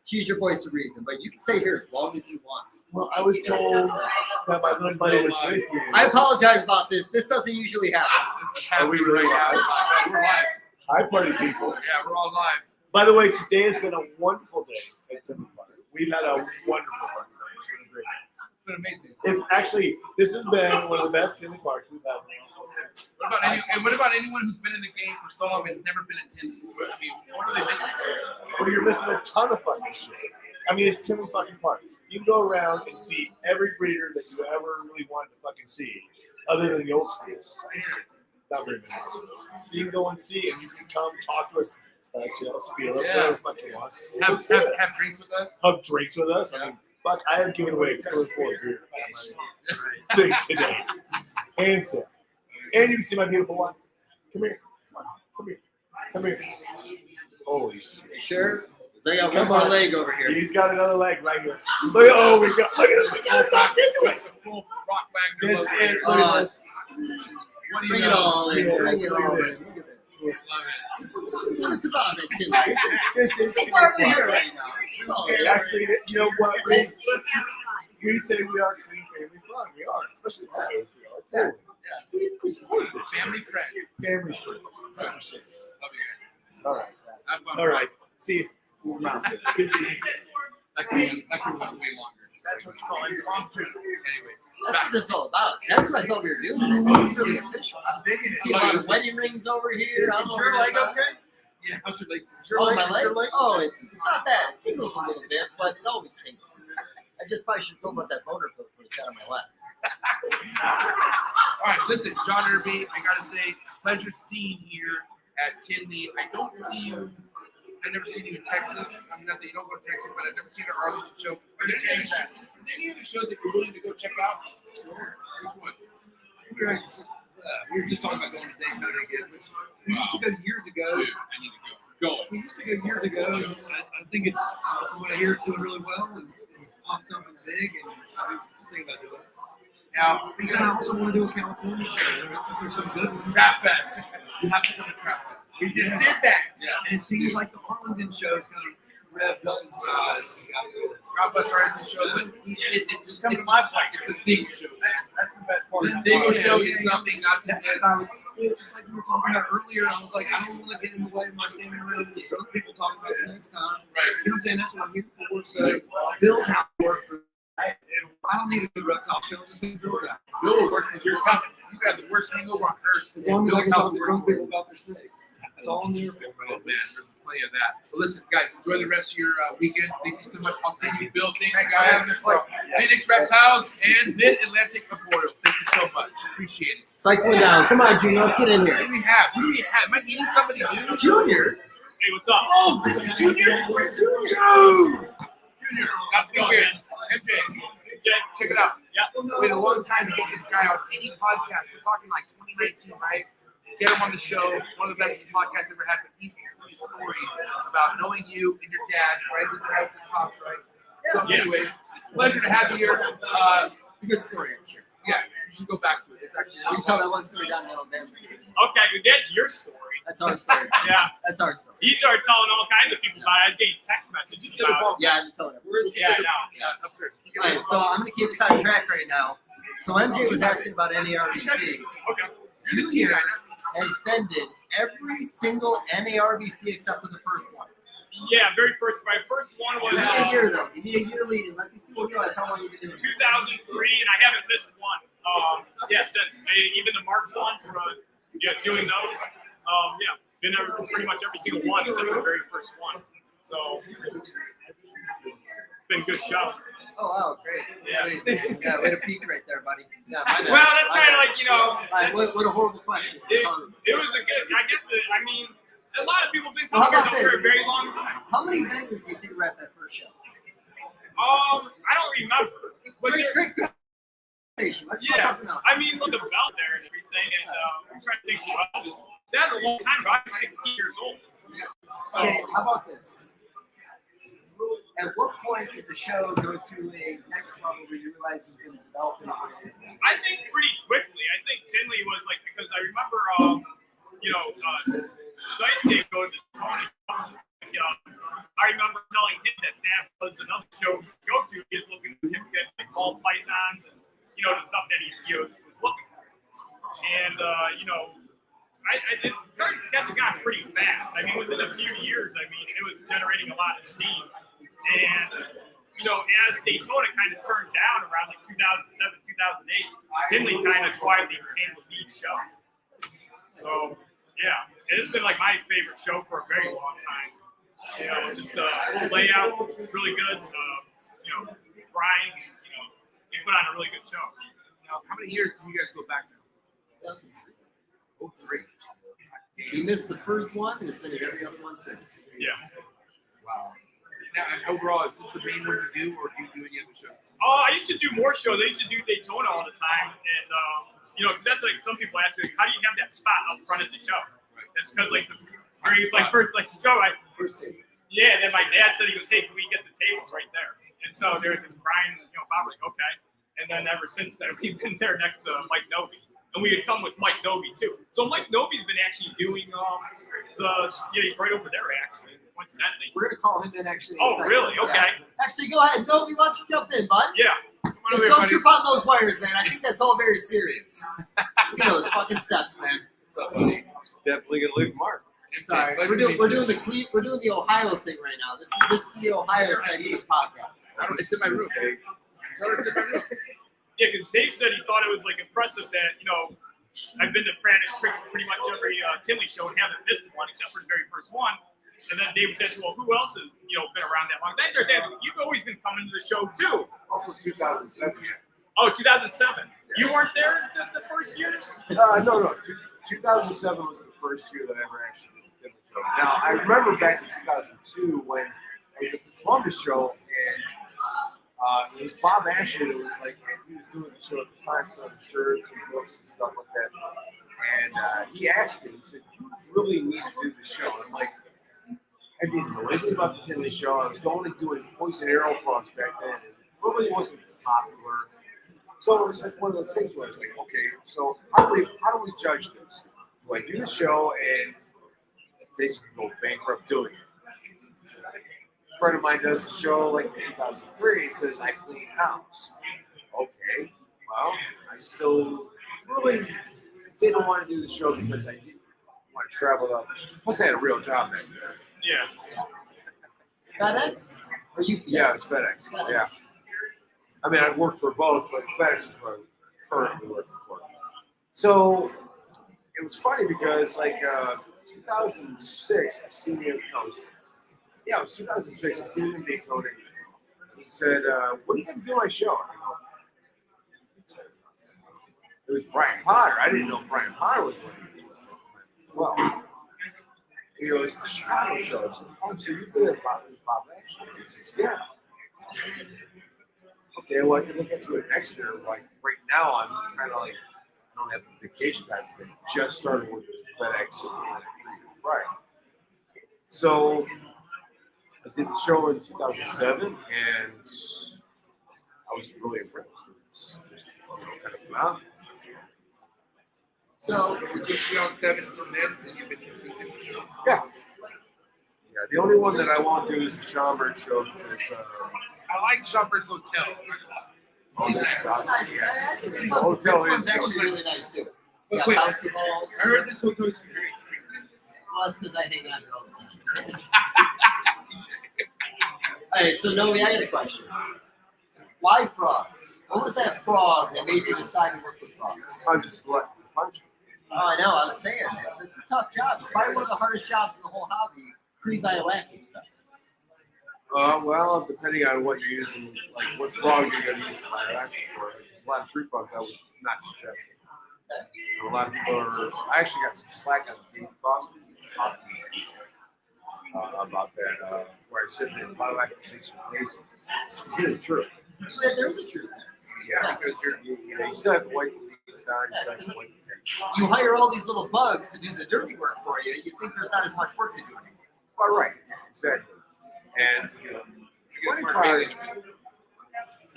Speaker 6: Choose your voice of reason, but you can stay here as long as you want.
Speaker 2: Well, I was told that my little buddy was with you.
Speaker 6: I apologize about this. This doesn't usually happen.
Speaker 3: This is happening right now. We're live.
Speaker 2: Hi, party people.
Speaker 3: Yeah, we're all live.
Speaker 2: By the way, today has been a wonderful day at Tinley Park. We've had a wonderful park. It's been great.
Speaker 3: It's been amazing.
Speaker 2: It's actually, this has been one of the best Tinley Parks we've had.
Speaker 3: What about anyone who's been in the game for so long and never been at Tinley? I mean, what are they missing?
Speaker 2: Well, you're missing a ton of fucking shit. I mean, it's Tinley fucking Park. You can go around and see every breeder that you ever really wanted to fucking see, other than the old schools. Not very many old schools. You can go and see, and you can come talk to us, touch us, feel us, whatever the fuck you want.
Speaker 3: Have drinks with us?
Speaker 2: Have drinks with us. I mean, fuck, I have given away 2 or 4 beers thing today. And so. And you can see my beautiful wife. Come here. Come here. Come here. Holy shit.
Speaker 6: Sure. So I got one more leg over here.
Speaker 2: He's got another leg right here. Look at look at this. We got to talk into it. This is
Speaker 6: What do
Speaker 2: bring
Speaker 6: you
Speaker 2: it all in.
Speaker 6: Bring it
Speaker 2: Look at
Speaker 6: all in.
Speaker 2: this.
Speaker 6: Look at this.
Speaker 3: Love it.
Speaker 6: This is what it's about at Tinley.
Speaker 2: This is
Speaker 6: This is why we're here right now. This is all it is.
Speaker 2: actually, you know what?
Speaker 7: Let's see family fun.
Speaker 2: We say we are clean family fun. We are, especially guys. We are.
Speaker 3: Family friend.
Speaker 2: Family friends.
Speaker 3: Love you guys.
Speaker 2: All right.
Speaker 3: Have fun.
Speaker 2: All right. See you. Good seeing you.
Speaker 3: That could went way longer.
Speaker 9: That's what's called impromptu.
Speaker 3: Anyways.
Speaker 6: That's what this is all about. That's what I thought we were doing. This is really official.
Speaker 9: I'm digging it.
Speaker 6: See my wedding rings over here. I'm
Speaker 9: Is
Speaker 6: over
Speaker 9: your
Speaker 6: this
Speaker 9: leg
Speaker 6: side.
Speaker 9: okay?
Speaker 3: Yeah, how's your leg?
Speaker 6: Oh, my leg? Oh, it's not bad. It tingles a little bit, but it always tingles. I just probably should have told about that boner pill before it's out of my lap.
Speaker 3: All right, listen, John Irby, I gotta say, pleasure seeing you here at Tinley. I don't see you. I've never seen you in Texas. I mean, not that you don't go to Texas, but I've never seen an Arlington show. Are there any other shows that you're willing to go check out? Sure. Which ones?
Speaker 10: We were just talking about going to Daytona again, which we used to go years ago.
Speaker 3: Dude, I need to go. Go.
Speaker 10: We used to go years ago, and I think it's, from what I hear, it's doing really well and pumped up and big, and so I'm thinking about doing it.
Speaker 3: Now,
Speaker 10: And
Speaker 3: speaking
Speaker 10: then I
Speaker 3: of
Speaker 10: also want to do a California show. There's some good ones.
Speaker 3: Trap Fest, you have to go to Trap Fest.
Speaker 9: We just did that.
Speaker 3: Yes.
Speaker 10: And it seems like the Arlington show is kind of revved up in size.
Speaker 3: God bless Arlington show, but it's just coming to my place. It's a Steegle show.
Speaker 9: That's the best part.
Speaker 3: The Steegle show is something not to miss.
Speaker 10: It's like we were talking about earlier. I was like, I don't want to get in the way of my standing around with drunk people talking about this next time.
Speaker 3: Right.
Speaker 10: You know what I'm saying? That's what I'm here for. So Bill's house work for. I don't need a good reptile show. Just need Bill's house.
Speaker 3: Bill will work for your company. You got the worst hangover on earth.
Speaker 10: As long as I
Speaker 3: Bill's
Speaker 10: can
Speaker 3: house
Speaker 10: talk to
Speaker 3: will
Speaker 10: drunk
Speaker 3: work for
Speaker 10: people about their snakes. That's all I'm here for,
Speaker 3: Oh
Speaker 10: man.
Speaker 3: man, there's plenty of that. So listen, guys, enjoy the rest of your weekend. Thank you so much. I'll see you, Bill. Thank you, guys. Phoenix Reptiles and Mid-Atlantic Arboreal. Thank you so much. Appreciate it.
Speaker 6: Cycling down. Come on, Junior. Let's get in
Speaker 3: Who
Speaker 6: here.
Speaker 3: do we have? Who do we have? Am I meeting somebody new?
Speaker 6: Junior?
Speaker 8: Hey, what's up?
Speaker 3: Oh, this is Junior. Junior. Got to be here. MJ. Check it out. Wait a long time to get this guy on any podcast. We're talking like 2019, right? Get him on the show. One of the best podcasts ever had. But he's telling a story about knowing you and your dad, right? This is how this pops, right? So, anyways, pleasure to have you here.
Speaker 6: It's a good story, I'm sure.
Speaker 3: Yeah, you should go back to it. It's actually
Speaker 6: You can tell that one story down in Alabama.
Speaker 8: Okay, that's your story.
Speaker 6: That's our story.
Speaker 8: Yeah.
Speaker 6: That's our story.
Speaker 8: You started telling all kinds of people about it. I was getting text messages about
Speaker 6: Yeah, I'm telling it.
Speaker 8: it. Yeah, no.
Speaker 3: yeah, upstairs. You
Speaker 6: All right, so I'm going to keep us on track right now. So MJ was asking about NARBC.
Speaker 8: Okay.
Speaker 6: Junior has vended every single NARBC except for the first one.
Speaker 8: Yeah, my first one was
Speaker 6: You need a year though. You need a year leading. Let these people realize how long you've been doing this.
Speaker 8: 2003, and I haven't missed one. Since even the March one for doing those. Been there pretty much every single one except for the very first one. So been a good show.
Speaker 6: Oh wow, great.
Speaker 8: Yeah.
Speaker 6: Sweet. Yeah, way to peak right there, buddy. Yeah, my bad.
Speaker 8: Well, that's
Speaker 6: My
Speaker 8: kind of
Speaker 6: bad.
Speaker 8: like
Speaker 6: All right, what a horrible question.
Speaker 8: It was a good. I guess. A lot of people have been a
Speaker 6: Well,
Speaker 8: couple
Speaker 6: how
Speaker 8: years
Speaker 6: about
Speaker 8: over a
Speaker 6: this?
Speaker 8: very long time.
Speaker 6: How many venues do you think were at that first show?
Speaker 8: I don't remember. But
Speaker 6: Great presentation. Let's do
Speaker 8: yeah,
Speaker 6: something else.
Speaker 8: I mean, look at Bell there and everything, and I'm trying to think who else. That's a long time ago. I was 16 years old. So,
Speaker 6: Okay, how about this? At what point did the show go to a next level where you realized it was going to develop into what it is now?
Speaker 8: I think pretty quickly. I think Tinley was like, because I remember, Dice Game go to the Tony show. I remember telling him that was another show to go to. He was looking to get like ball pythons and the stuff that he was looking for. And it started catching on pretty fast. I mean, within a few years, it was generating a lot of steam. And as Daytona kind of turned down around like 2007, 2008, Tinley kind of quietly became the lead show. So yeah, it has been like my favorite show for a very long time. Just the whole layout was really good. Brian, he put on a really good show.
Speaker 3: Now, how many years do you guys go back now? 03.
Speaker 6: We missed the first one, and it's been at every other one since.
Speaker 8: Yeah.
Speaker 6: Wow.
Speaker 3: Now, and overall, is this the main one you do, or do you do any other shows?
Speaker 8: I used to do more shows. I used to do Daytona all the time, and because that's like some people ask me, how do you have that spot out front of the show? Right. That's because like the first show, yeah. And then my dad said, he goes, hey, can we get the tables right there? And so there, Brian, Bob was like, okay. And then ever since then, we've been there next to Mike Novy. And we had come with Mike Novy too. So Mike Novy's been actually doing he's right over there actually, coincidentally.
Speaker 6: We're gonna call him in actually.
Speaker 8: Oh, really? Okay.
Speaker 6: Yeah. Actually, go ahead, Novy. Why don't you jump in, bud?
Speaker 8: Yeah.
Speaker 6: Just don't trip on those wires, man. I think that's all very serious. Look at those fucking steps, man.
Speaker 3: What's up, buddy?
Speaker 10: It's definitely gonna leave a mark.
Speaker 6: Sorry, we're doing the Ohio thing right now. This is the Ohio segment of the podcast.
Speaker 3: It's in my room. It's in my room.
Speaker 8: Yeah, because Dave said he thought it was like impressive that I've been to pretty much every Tinley show and haven't missed one except for the very first one. And then Dave said, "Well, who else has been around that long?" Thanks, Dave. You've always been coming to the show too.
Speaker 10: Oh, from 2007.
Speaker 8: Oh, 2007. You weren't there the first years?
Speaker 10: No. 2007 was the first year that I ever actually did the show. Now, I remember back in 2002 when I was at the Columbus show, and it was Bob Asher that was like, he was doing the show at the time, selling shirts and books and stuff like that. And he asked me, he said, "You really need to do the show." And I'm like, I didn't know anything about the Tinley show. I was going and doing poison arrow frogs back then, and it really wasn't popular. So it was like one of those things where I was like, okay, so how do we judge this? Do I do the show and basically go bankrupt doing it? A friend of mine does the show like in 2003. He says, "I clean house." Okay, well, I still really didn't want to do the show because I didn't want to travel up. Plus, I had a real job back there.
Speaker 8: Yeah.
Speaker 6: FedEx or UPS?
Speaker 10: Yeah, it's FedEx. Yeah. I mean, I've worked for both, but FedEx is what I'm currently working for. So it was funny because, like, 2006, I seen him. It was 2006. I seen him in Daytona. He said, "When are you going to do my show?" It was Brian Potter. I didn't know Brian Potter was running it. Well, he goes, "The Chicago show." I said, "Oh, so you did it about this Bob Action?" He says, "Yeah." Okay, well, I can look into it next year. Like right now, I'm kind of like, I don't have the vacation time. I just started with FedEx. Right. So I did the show in 2007, and I was really impressed. It's just, kind of phenomenal.
Speaker 6: So
Speaker 3: you took 2007 from then, and you've been consistent with shows.
Speaker 10: Yeah. Yeah. The only one that I won't do is the Schaumburg show because
Speaker 3: I like Schaumburg's Hotel.
Speaker 10: oh,
Speaker 6: it's nice.
Speaker 10: yeah.
Speaker 6: I think this
Speaker 10: The
Speaker 6: one's
Speaker 10: hotel is
Speaker 6: actually really nice too.
Speaker 3: But
Speaker 6: Yeah,
Speaker 3: wait,
Speaker 6: bouncy balls.
Speaker 3: I heard this hotel is very creepy.
Speaker 6: Well, that's because I hang out here all the time. Hey, so Novi, I got a question. Why frogs? What was that frog that made you decide to work with frogs?
Speaker 10: I'm just glutton for punch.
Speaker 6: Oh, I know. I was saying it's a tough job. It's probably one of the hardest jobs in the whole hobby. Pre-bioactive stuff.
Speaker 10: Well, depending on what you're using, like what frog you're going to use bioactive for. There's a lot of tree frogs I would not suggest. A lot of people are. I actually got some slack on the frog.
Speaker 11: about that, where I said that bioactive things are amazing. It's really true.
Speaker 6: Yeah, there's a truth there.
Speaker 11: Yeah, because you still have to wipe the leaves down, you still have to wipe the things.
Speaker 6: You hire all these little bugs to do the dirty work for you. You think there's not as much work to do anymore.
Speaker 11: All right, exactly. And the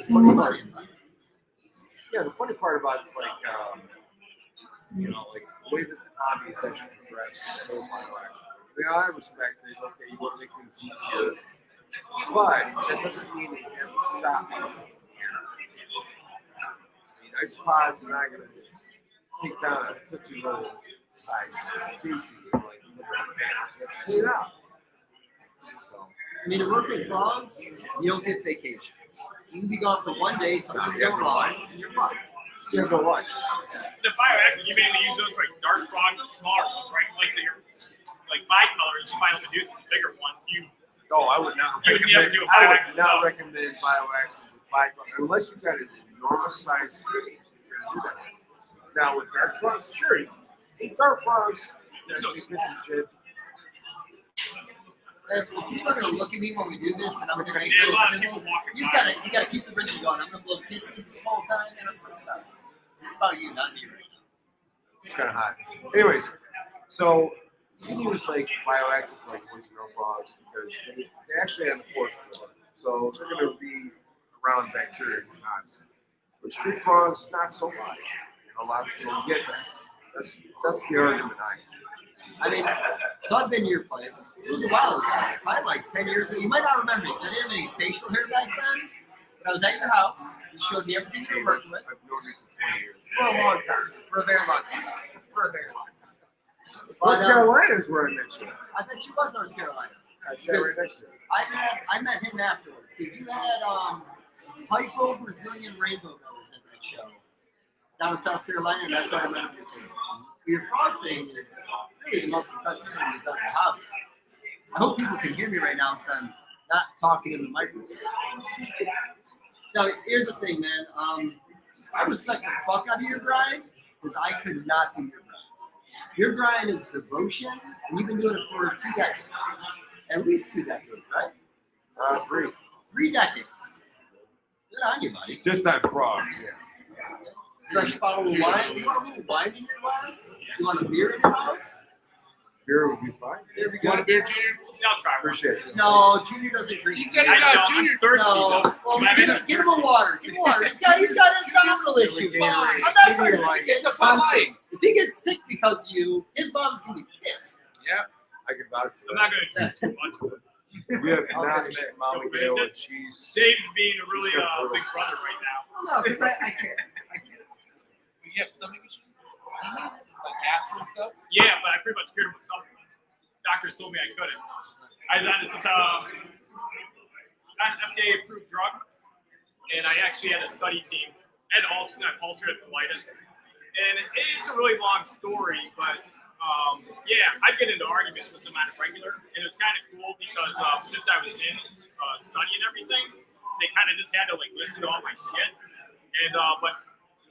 Speaker 11: funny part, the funny part about like like the way that the hobby is actually progressed, the whole bioactive. I respect that. Okay, you want to make things easier, but that doesn't mean that you have to stop using it. I mean, isopods are not going to take down a tootsie roll size feces and like look at the pants. You have to clean it out. So,
Speaker 6: I mean, to work with frogs, you don't get vacations. You can be gone for one day, something will go wrong, and you're fucked.
Speaker 11: you have no life.
Speaker 9: The bioactive, you mainly use those for like dart frogs and smaller ones, right? Like bicolors, spinal medusa, bigger ones.
Speaker 11: No, I would not
Speaker 9: You would never
Speaker 11: recommend.
Speaker 9: do a
Speaker 11: I would
Speaker 9: bioactive
Speaker 11: not
Speaker 9: stuff.
Speaker 11: recommend bioactive unless you've got an enormous size cage. You're gonna do that. Now with dart frogs, sure. Eat dart frogs. That's a piece of shit.
Speaker 6: People are gonna look at me when we do this, and I'm gonna make
Speaker 9: Yeah, a
Speaker 6: little
Speaker 9: lot of
Speaker 6: symbols.
Speaker 9: people walking
Speaker 6: You gotta keep the rhythm going. I'm gonna blow kisses this whole time, and I'm so sorry. This is about you, not me right now.
Speaker 11: It's kind of hot. Anyways, so you can use like bioactive like poison oak frogs because they actually have the fourth floor, so they're going to be around bacteria and knots. But street frogs, not so much. A lot of people get that. That's the argument
Speaker 6: I mean, so I've been to your place. It was a while ago, probably like 10 years ago. You might not remember me because I didn't have any facial hair back then. But I was at your house. You showed me everything you were working with.
Speaker 11: I've known you for 20 years.
Speaker 6: For a long time. For a very long time. For a very long time.
Speaker 11: North
Speaker 6: But,
Speaker 11: Carolina is where I met you.
Speaker 6: I thought you was North Carolina.
Speaker 11: I sat right next to you.
Speaker 6: I met him afterwards because you had hypo Brazilian rainbow bells at that show down in South Carolina, and that's how I remember your team. Your frog thing is really the most impressive thing you've done in the hobby. I hope people can hear me right now because I'm not talking in the microphone. Now, here's the thing, man. I respect the fuck out of your grind because I could not do your grind. Your grind is devotion, and you've been doing it for 2 decades. At least 2 decades, right?
Speaker 11: 3.
Speaker 6: 3 decades. Good on you, buddy.
Speaker 11: Just on frogs, yeah.
Speaker 6: Fresh bottle of wine. You want a little wine in your glass? You want a beer in your mouth?
Speaker 11: Beer would be fine.
Speaker 6: There we
Speaker 3: You want
Speaker 6: go.
Speaker 3: a beer, Junior?
Speaker 9: Yeah, I'll try.
Speaker 11: Appreciate it.
Speaker 6: No, Junior doesn't drink.
Speaker 3: He said
Speaker 9: I
Speaker 3: he
Speaker 9: know,
Speaker 3: got Junior.
Speaker 9: I'm thirsty.
Speaker 6: No.
Speaker 9: though.
Speaker 6: Well,
Speaker 9: I mean,
Speaker 6: give him a water. Give him water. He's got an abdominal issue. I'm not trying to take it.
Speaker 3: It's a Bud Light.
Speaker 6: If he gets sick because of you, his mom's gonna be pissed.
Speaker 3: Yeah.
Speaker 11: I can vouch for
Speaker 9: I'm
Speaker 11: that.
Speaker 9: not going to do too much.
Speaker 11: We have
Speaker 6: I'll
Speaker 11: not
Speaker 6: finish
Speaker 11: met
Speaker 6: it.
Speaker 11: Molly Gale, and she's.
Speaker 9: Dave's being a really big brother right now.
Speaker 6: Well, no, because I can't.
Speaker 3: You have stomach issues? Like gas and stuff?
Speaker 9: Yeah, but I pretty much cured him with supplements. Doctors told me I couldn't. I was on this an FDA-approved drug, and I actually had a study team. I had ulcerative colitis, and it's a really long story, but yeah, I get into arguments with them on a regular, and it's kind of cool because since I was in study and everything, they kind of just had to like listen to all my shit, and but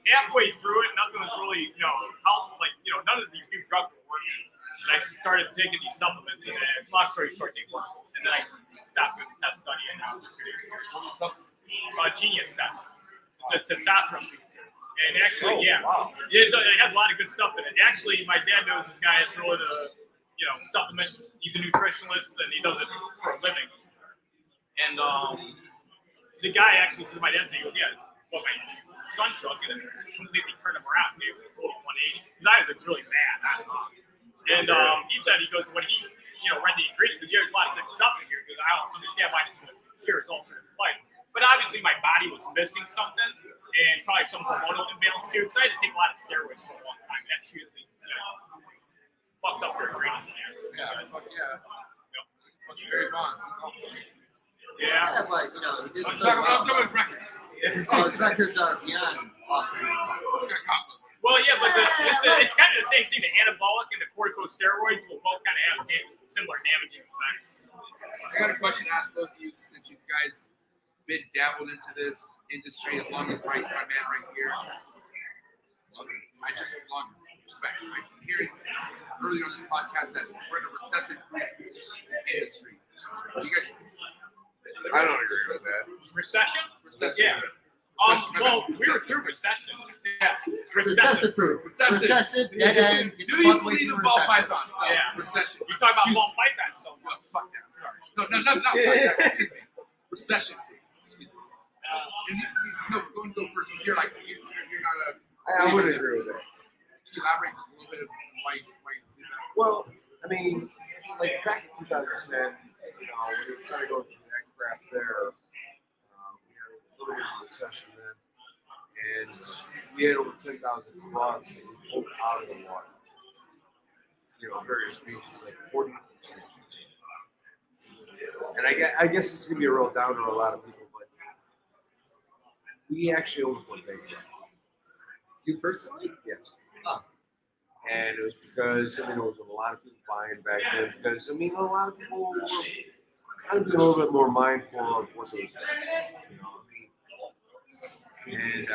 Speaker 9: halfway through it, nothing was really helped. Like none of these new drugs were working, and I started taking these supplements, and long story short, they worked, and then I stopped doing the test study, and now Genius test. It's a testosterone booster. And actually, it has a lot of good stuff in it. Actually, my dad knows this guy is really the, supplements. He's a nutritionist and he does it for a living. And the guy actually, because my dad said, he goes, yeah, well, my son took it and completely turned him around. Maybe a total 180. Because I was really mad. And he said, he goes, when he, read the ingredients, because there's a lot of good stuff in here, because I don't understand why this one cures ulcerative colitis. But obviously, my body was missing something, and probably some hormonal imbalance too. Because I had to take a lot of steroids for a long time. That shit fucked up their adrenal glands.
Speaker 3: Yeah. Very fun.
Speaker 6: Yeah, but he did
Speaker 3: I'm
Speaker 6: so
Speaker 3: talking
Speaker 6: well.
Speaker 3: about his records.
Speaker 6: Oh, his records are beyond awesome.
Speaker 9: Well, yeah, but it's kind of the same thing. The anabolic and the corticosteroids will both kind of have similar damaging effects.
Speaker 3: I got a question to ask both of you since you guys been dabbled into this industry as long as my man right here. I just love respect. I'm hearing earlier on this podcast that we're in a recessive industry. Recession.
Speaker 8: Yeah. Well, we were through recessions. Yeah.
Speaker 6: Recessive proof. Recessive, dead end. Get
Speaker 3: Do
Speaker 6: the
Speaker 3: you
Speaker 6: fuck away
Speaker 3: believe
Speaker 6: from
Speaker 3: in ball
Speaker 6: recessives.
Speaker 3: pythons? No,
Speaker 8: Yeah.
Speaker 3: Recession.
Speaker 8: You talk about
Speaker 3: Excuse
Speaker 8: ball
Speaker 3: me.
Speaker 8: pythons so
Speaker 3: No,
Speaker 8: much.
Speaker 3: fuck that. Sorry. No, fuck that. Excuse me. Recession. Excuse me. No, go first. You're like, you're not a.
Speaker 11: I would agree with that.
Speaker 3: Can you elaborate just a little bit of why you do that?
Speaker 11: Well, I mean, like back in 2010, we were trying to go through that crap there. We had a little bit of a recession then, and we had over 10,000 frogs that we pulled out of the water. Various species, like 40 species. And I guess this is gonna be a real downer to a lot of people, but we actually almost went bankrupt.
Speaker 6: You personally?
Speaker 11: Yes.
Speaker 6: Oh.
Speaker 11: And it was because there was a lot of people buying back then. Because a lot of people were kind of being a little bit more mindful of what they was doing. And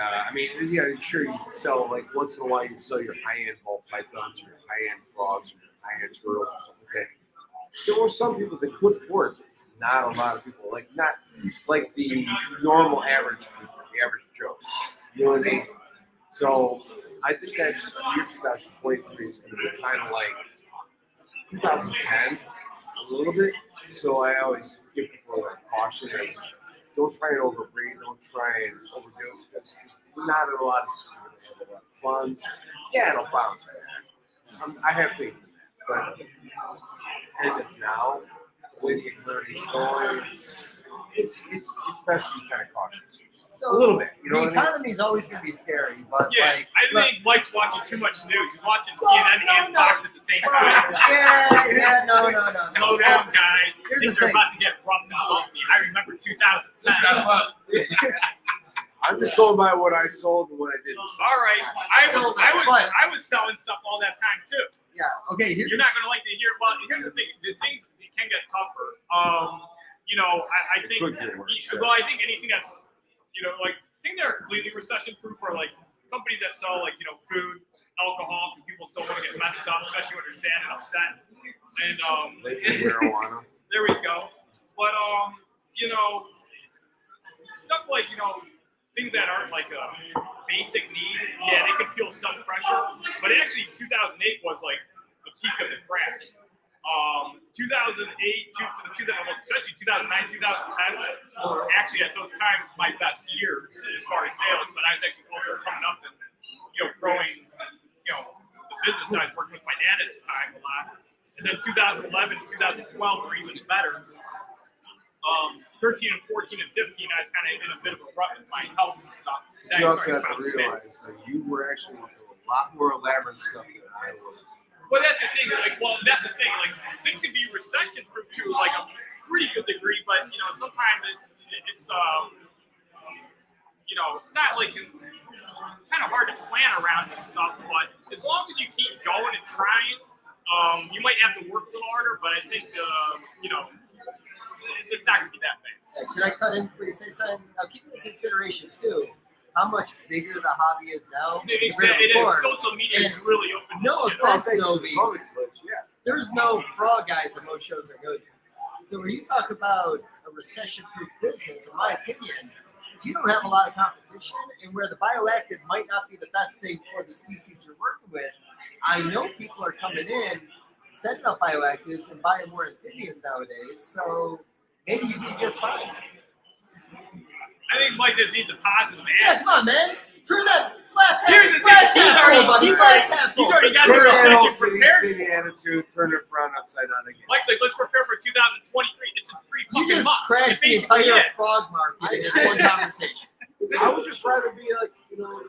Speaker 11: yeah, sure, you can sell like once in a while you can sell your high-end ball pythons or your high-end frogs or your high-end turtles or something. Okay. There were some people that could afford it. Not a lot of people, not like the normal average people, the average Joe. You know what I mean? So I think that year 2023 is going to be kind of like 2010 a little bit. So I always give people that caution as don't try and overbreed, don't try and overdo it because not a lot of people have a lot of funds. Yeah, it'll bounce back. I have faith in that. But as of now, the way the economy is going, it's best to be kind of cautious.
Speaker 6: So
Speaker 11: A little bit, you know
Speaker 6: the
Speaker 11: what I mean?
Speaker 6: economy is always going to be scary, but
Speaker 8: Yeah,
Speaker 6: like,
Speaker 8: I think Mike's watching too much news. He's watching CNN and Fox at the same time.
Speaker 6: no.
Speaker 8: Slow down, guys.
Speaker 6: Here's
Speaker 8: Things
Speaker 6: the
Speaker 8: are
Speaker 6: thing.
Speaker 8: about to get rough and bumpy. I remember 2010.
Speaker 11: I'm just going by what I sold and what I didn't sell.
Speaker 8: All right, I was selling stuff all that time too.
Speaker 6: Yeah. Okay.
Speaker 8: You're not gonna like to hear about. Here's the thing: the things can get tougher. I think.
Speaker 11: Could get worse, yeah.
Speaker 8: Well, I think anything that's, like things that are completely recession-proof are like companies that sell like food, alcohol, because people still want to get messed up, especially when they're sad and upset. And
Speaker 11: marijuana.
Speaker 8: There we go. But stuff like things that aren't like a basic need, yeah, they can feel some pressure. But actually, 2008 was like the peak of the crash. 2008, especially 2009, 2010 were actually at those times my best years as far as sales. But I was actually also coming up and growing, the business side, working with my dad at the time a lot. And then 2011, 2012 were even better. 13 and 14 and 15, I was kind of in a bit of a rut with my health and stuff.
Speaker 11: You also have to realize that you were actually doing a lot more elaborate stuff than I was.
Speaker 8: But that's the thing. That's the thing. Like, things can be recession-proof to like a pretty good degree, but sometimes it's it's not like it's kind of hard to plan around this stuff. But as long as you keep going and trying, you might have to work a little harder. But I think it's not going to be that bad.
Speaker 6: Can I cut in before you say something? Now, keep in consideration too how much bigger the hobby is now.
Speaker 8: It is. Social media is really open.
Speaker 6: No
Speaker 8: shit.
Speaker 6: offense, Novi.
Speaker 11: Yeah.
Speaker 6: There's no frog guys at most shows I go to. So when you talk about a recession-proof business, in my opinion, you don't have a lot of competition, and where the bioactive might not be the best thing for the species you're working with, I know people are coming in, setting up bioactives and buying more amphibians nowadays, so maybe you do just fine.
Speaker 8: I think Mike just needs a positive
Speaker 6: Yeah,
Speaker 8: answer.
Speaker 6: come on, man. Turn that flat
Speaker 8: Here's the
Speaker 6: glass
Speaker 8: thing,
Speaker 6: half full, buddy. Glass half full.
Speaker 8: He's already got the
Speaker 11: Turn that
Speaker 8: recession
Speaker 11: old Kitty
Speaker 8: prepared.
Speaker 11: City attitude, turn it around upside down again.
Speaker 8: Mike's like, let's prepare for 2023. It's in 3
Speaker 6: You
Speaker 8: fucking
Speaker 6: just
Speaker 8: months.
Speaker 6: crashed
Speaker 8: It
Speaker 6: the
Speaker 8: basically
Speaker 6: entire
Speaker 8: is.
Speaker 6: frog market in this one conversation.
Speaker 11: I would just rather be like,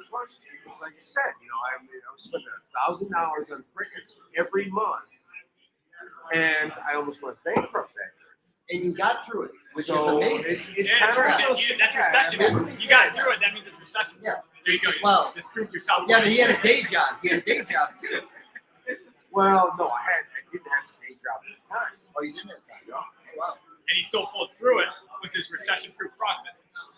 Speaker 11: plus, it's like you said, I was spending $1,000 on crickets every month, and I almost went bankrupt that year.
Speaker 6: And you got through it, which is
Speaker 11: So
Speaker 6: amazing.
Speaker 11: it's
Speaker 8: Yeah,
Speaker 11: kind of
Speaker 8: that's recession. You got through it. That means it's recession.
Speaker 6: Yeah.
Speaker 8: There you go. You
Speaker 6: Well,
Speaker 8: just proved yourself.
Speaker 6: Yeah, but he had a day job. He had a day job too.
Speaker 11: Well, no, I didn't have a day job at the time.
Speaker 6: Oh, you didn't have time.
Speaker 11: No.
Speaker 6: Oh, wow.
Speaker 8: And he still pulled through it with his recession-proof frog business.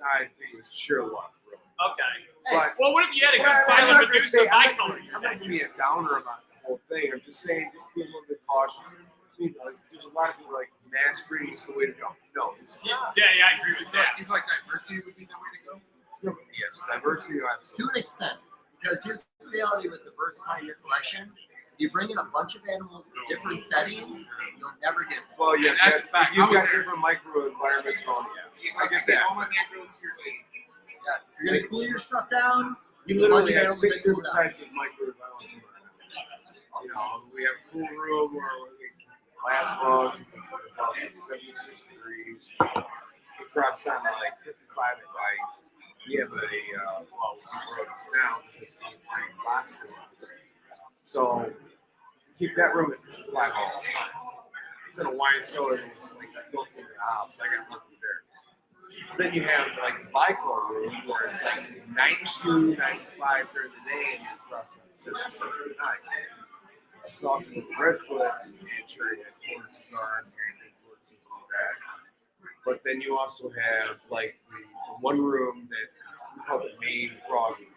Speaker 11: I think it was sure luck. Really.
Speaker 8: Okay.
Speaker 11: But
Speaker 8: Well, what if you had a good
Speaker 11: I'm
Speaker 8: final
Speaker 11: not gonna
Speaker 8: Medusa
Speaker 11: say I'm
Speaker 8: bicolor?
Speaker 11: not gonna be a downer about the whole thing. I'm just saying, just be a little bit cautious. mean, there's a lot of people like mass breeding is the way to go. No, it's not.
Speaker 8: Yeah, I agree with that.
Speaker 3: You feel like diversity would be the way to go?
Speaker 11: No, yes, diversity.
Speaker 6: To
Speaker 11: Absolutely.
Speaker 6: an extent. Because here's the reality with diversifying your collection. You bring in a bunch of animals in different settings, you'll never get that.
Speaker 11: Well, yeah,
Speaker 3: That's a fact.
Speaker 11: You've
Speaker 3: I was
Speaker 11: got
Speaker 3: there.
Speaker 11: different micro environments on.
Speaker 3: I get that. All my mangroves here, lady.
Speaker 6: Yeah, if you're gonna cool your stuff down,
Speaker 11: You literally
Speaker 6: bunch of
Speaker 11: have
Speaker 6: animals
Speaker 11: 6
Speaker 6: that cool
Speaker 11: different
Speaker 6: down.
Speaker 11: types of microenvironments. You know, we have a cool room where we glass frogs, about 76 degrees. It drops down to like 55 at night. We have a, well, we wrote this now because we bring box rooms. So keep that room at 55 all the time. It's in a wine cellar and it's like built into the house. I got lucky there. Then you have like the bicor room where it's like 92, 95 during the day and it drops down to 77 at night. It's also with redfoots and sure you have tortoises are and tortoises and that. But then you also have like the one room that we call the main frog room.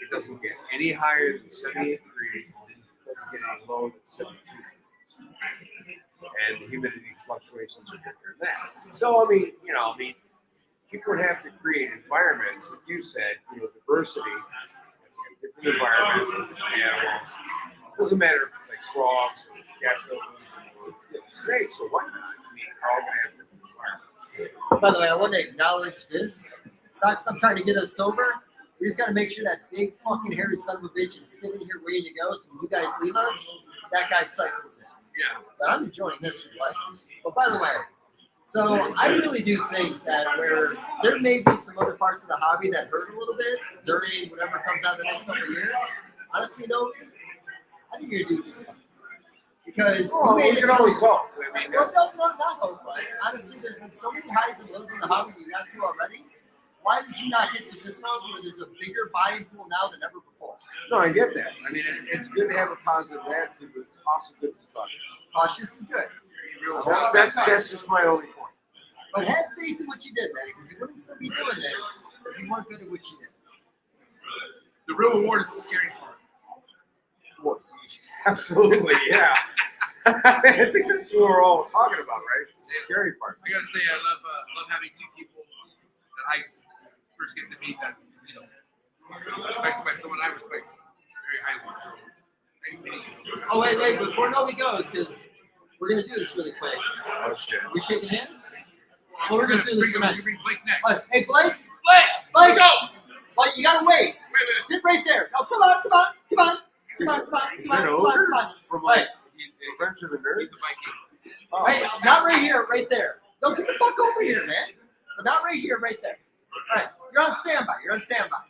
Speaker 11: It doesn't get any higher than 78 degrees and it doesn't get any lower than 72 degrees. And the humidity fluctuations are bigger than that. So, I mean, people would have to create environments, like you said, diversity, different environments for different animals. Doesn't matter if it's like frogs or caterpillars or snakes or whatnot. I mean, they're all going to have different environments.
Speaker 6: By the way, I want to acknowledge this. It's not because I'm trying to get us sober. We just got to make sure that big fucking hairy son of a bitch is sitting here waiting to go. So when you guys leave us, that guy cycles in.
Speaker 3: Yeah.
Speaker 6: But I'm enjoying this for life. But by the way, so I really do think that where there may be some other parts of the hobby that hurt a little bit during whatever comes out the next couple of years. Honestly, though, I think you're gonna do just fine. Because
Speaker 11: you can always hope. I mean,
Speaker 6: well, not hope, but honestly, there's been so many highs and lows in the hobby that you got to already. Why would you not get to this one where there's a bigger buying pool now than ever before?
Speaker 11: no, I get that. I mean, it's good to have a positive attitude, but it's also good to be cautious.
Speaker 6: Cautious is good.
Speaker 11: That's just my only point.
Speaker 6: But have faith in what you did, man, because you wouldn't still be doing this if you weren't good at what you did.
Speaker 3: The real reward is the scary part.
Speaker 11: Well, absolutely, yeah. I think that's what we're all talking about, right? The scary part.
Speaker 3: I gotta say, I love having two people that I first get to meet that's respected by someone I respect very highly. So nice meeting you.
Speaker 6: Oh, wait, before nobody goes, because we're going to do this really quick.
Speaker 11: Oh, shit.
Speaker 6: We shaking hands? Well, we're just doing this for next.
Speaker 3: Bring Blake next.
Speaker 6: Hey, Blake,
Speaker 3: Blake, go!
Speaker 6: Blake, you got to wait.
Speaker 3: Wait.
Speaker 6: Sit right there. No, come on.
Speaker 11: Is that over? From like Revenge of the Nerds?
Speaker 3: He's a Viking.
Speaker 11: Oh,
Speaker 6: Hey, not right here, right there. No, get the fuck over here, man. But not right here, right there. All right, you're on standby. You're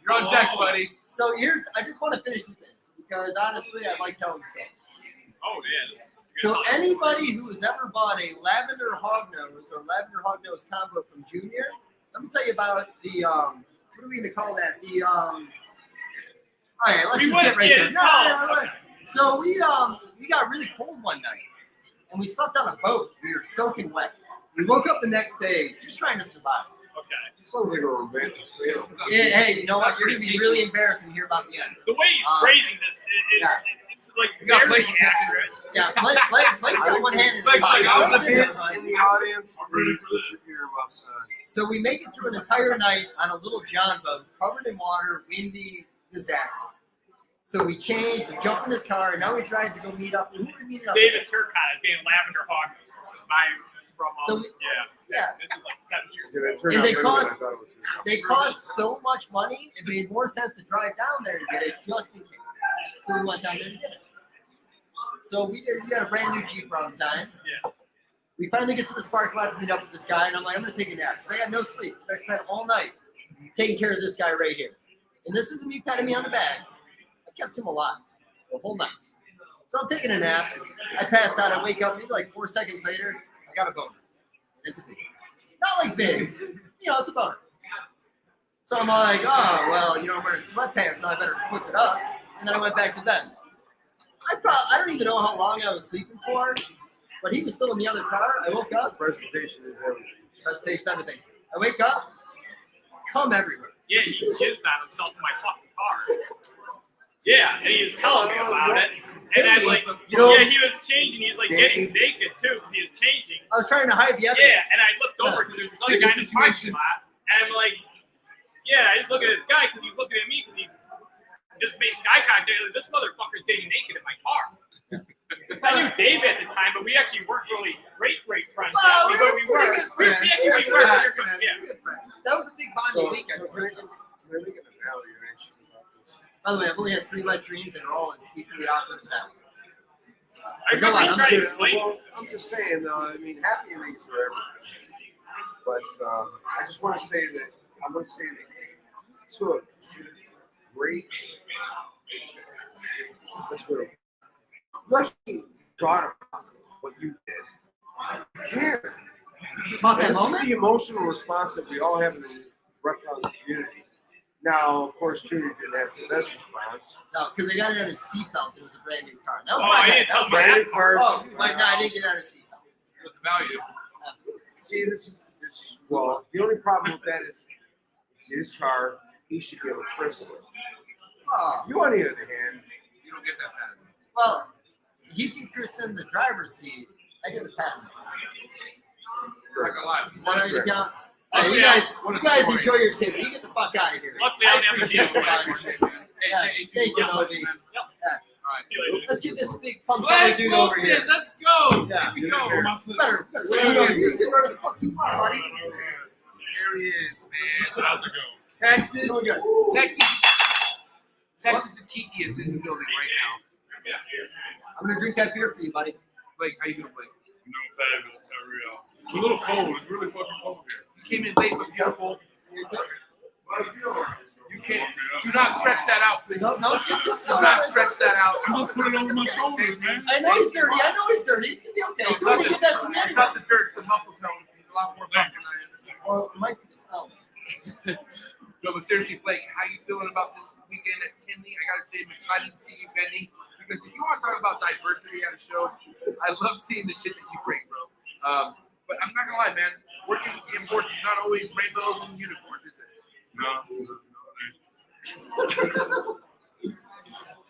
Speaker 3: You're on deck, buddy.
Speaker 6: So I just want to finish with this because honestly, I like telling stories.
Speaker 8: Oh, yeah.
Speaker 6: So anybody who has ever bought a lavender hognose or lavender hognose combo from Junior, let me tell you about the what are we gonna call that? All right, let's just get right there. No. So we got really cold one night, and we slept on a boat. We were soaking wet. We woke up the next day just trying to survive.
Speaker 8: Okay.
Speaker 11: This sounds like a romantic tale.
Speaker 6: Yeah, hey, you know what? You're gonna be really embarrassed when you hear about the end.
Speaker 8: The way he's phrasing this, it's like very accurate.
Speaker 6: Yeah, Blake's got one hand in his
Speaker 11: Like,
Speaker 6: pocket.
Speaker 11: I was a
Speaker 6: Blake's
Speaker 11: kid in the audience. Please put your earmuffs on.
Speaker 6: So we make it through an entire night on a little John boat, covered in water, windy, disaster. So we change, we jump in this car, and now we drive to go meet up. Who are we meeting up
Speaker 8: David Turcotte is getting lavender hognose from
Speaker 6: So we- yeah.
Speaker 8: This is like 7 years
Speaker 11: Yeah,
Speaker 8: ago.
Speaker 11: that turned
Speaker 6: And
Speaker 11: out
Speaker 6: they
Speaker 11: better than I
Speaker 6: cost-
Speaker 11: thought it was.
Speaker 6: They cost so much money, it made more sense to drive down there to get it just in case. So we went down there to get it. So we got a brand new Jeep around the time.
Speaker 8: Yeah.
Speaker 6: We finally get to the spark lot to meet up with this guy, and I'm like, I'm gonna take a nap because I got no sleep. Because I spent all night taking care of this guy right here. And this isn't me patting me on the back. I kept him alive the whole night. So I'm taking a nap. I pass out. I wake up. Maybe like 4 seconds later, I got a boner. And it's a big, not like big, it's a boner. So I'm like, oh well, I'm wearing sweatpants, so I better flip it up. And then I went back to bed. I don't even know how long I was sleeping for, but he was still in the other car. I woke up.
Speaker 11: Presentation is everything.
Speaker 6: Presentation, everything. I wake up, cum everywhere.
Speaker 8: Yeah, he jizzed on himself in my fucking car. Yeah, and he was telling me about it.
Speaker 9: And then, like,
Speaker 6: You know-
Speaker 9: yeah, he was changing. He was like getting naked too because he was changing.
Speaker 6: I was trying to hide the evidence.
Speaker 9: Yeah, and I looked over because there was this other guy in the parking lot, and I'm like, yeah, I just look at this guy because he's looking at me because he just made eye contact. This motherfucker's getting naked in my car. I knew Dave at the time, but we actually weren't really great friends.
Speaker 6: Well,
Speaker 9: yet.
Speaker 6: we're
Speaker 9: We were.
Speaker 6: pretty good friends.
Speaker 9: We actually were. Yeah.
Speaker 6: That was a big bonding weekend.
Speaker 11: So can I make an evaluation about this?
Speaker 6: By the way, I've only had 3 wet dreams and they're all as equally awkward as that.
Speaker 9: I remember you tried to explain.
Speaker 11: Well, I'm just saying, though, I mean, happy endings are everything. But I just want to say that I'm going to say that you took great. You actually thought about what you did. You cared.
Speaker 6: About that
Speaker 11: And this
Speaker 6: moment?
Speaker 11: is the emotional response that we all have in the reptile community. Now, of course, Judy didn't have the best response.
Speaker 6: No, because I got it on his seatbelt. It was a brand new car. That was
Speaker 9: Oh,
Speaker 6: my
Speaker 9: I
Speaker 6: bad.
Speaker 9: didn't
Speaker 6: That
Speaker 9: tell
Speaker 6: was
Speaker 9: my
Speaker 6: my
Speaker 11: Brandon
Speaker 9: bad.
Speaker 11: first.
Speaker 6: Oh, but no, I didn't get it on his seatbelt.
Speaker 3: What's the value?
Speaker 11: See, this is well. The only problem with that is it's his car. He should be able to christen it.
Speaker 6: Oh,
Speaker 11: You, on the other hand,
Speaker 3: You don't get that pass.
Speaker 6: well, he can christen the driver's seat. I get the passenger.
Speaker 3: I'm not gonna lie.
Speaker 6: Is that how you count?
Speaker 9: Oh,
Speaker 6: Hey, you
Speaker 9: yeah.
Speaker 6: guys,
Speaker 3: What a
Speaker 6: you guys
Speaker 3: story.
Speaker 6: enjoy your table. You get the fuck out of here.
Speaker 9: Luckily, I don't have a
Speaker 6: appreciate
Speaker 9: deal
Speaker 6: you
Speaker 9: tonight.
Speaker 6: guys.
Speaker 3: Hey,
Speaker 6: Thank you,
Speaker 3: yeah,
Speaker 6: Novi.
Speaker 3: man.
Speaker 6: Yeah.
Speaker 3: All right.
Speaker 9: See you later.
Speaker 6: Let's get this big pump
Speaker 3: Blake
Speaker 6: dude over
Speaker 3: Wilson,
Speaker 6: here.
Speaker 3: let's go.
Speaker 6: Yeah.
Speaker 3: Here we go.
Speaker 6: Better scoot over. You sit where the fuck you are, buddy.
Speaker 3: There he is, man.
Speaker 2: How's it going?
Speaker 3: Texas,
Speaker 6: Doing good.
Speaker 3: Texas and Kiki is in the building right now.
Speaker 6: I'm gonna drink that beer for you, buddy.
Speaker 3: Blake, how you doing, Blake?
Speaker 2: I'm doing fabulous. How are y'all? It's a little cold. It's really fucking cold here.
Speaker 3: You came in late but beautiful.
Speaker 6: You're good.
Speaker 3: You can't. Do not stretch that out, please.
Speaker 6: No, just
Speaker 3: Do not stretch that out.
Speaker 2: I'm gonna put it over my shoulders, man.
Speaker 6: I know he's dirty. I know he's dirty. It's gonna be okay. You already did that to me.
Speaker 3: It's not the dirt, it's the muscle tone. He's a lot more buff than I am.
Speaker 6: Well, it might be the smell.
Speaker 3: No, but seriously, Blake, how you feeling about this weekend at Tinley? I gotta say, I'm excited to see you bending because if you want to talk about diversity at a show, I love seeing the shit that you bring, bro. But I'm not gonna lie, man. Working with the imports is not always rainbows and unicorns, is it?
Speaker 2: No.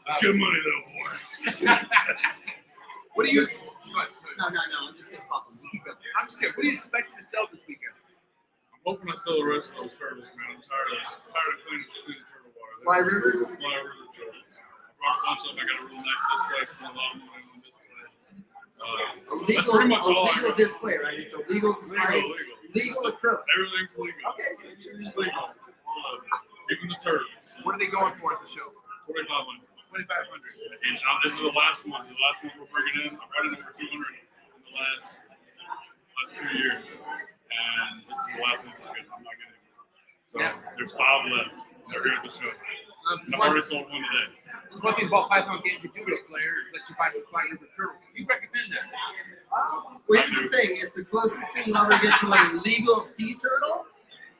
Speaker 2: It's good money though, boy.
Speaker 3: What do you?
Speaker 6: No. I'm just gonna fuck him. You keep going.
Speaker 3: I'm just saying. What are you expecting to sell this weekend?
Speaker 2: I'm hoping I sell the rest of those turtles, man. I'm tired of cleaning turtle water.
Speaker 6: Fly Rivers?
Speaker 2: Fly River turtle. I brought a bunch of them. I got a really nice display. I spent a lot of money on the display. That's pretty much all I
Speaker 6: legal
Speaker 2: got.
Speaker 6: display, right? It's a legal display. Legal acrylic.
Speaker 2: Everything's legal.
Speaker 6: Okay, so
Speaker 2: Everything's legal. All of it. Even the turtles.
Speaker 3: What are they going for at the show?
Speaker 2: 2,500.
Speaker 3: 2,500.
Speaker 2: Each. Now, this is the last one. The last one we're bringing in. I've brought in over 200 in the last 2 years. And this is the last one we're getting. I'm not getting it. So there's 5 left. They're here at the show. I've already sold one today.
Speaker 3: There's one thing about Python getting you do it, player, is let you buy some Fly River turtles. You recommend that?
Speaker 6: well, here's the thing. It's the closest thing you'll ever get to a legal sea turtle.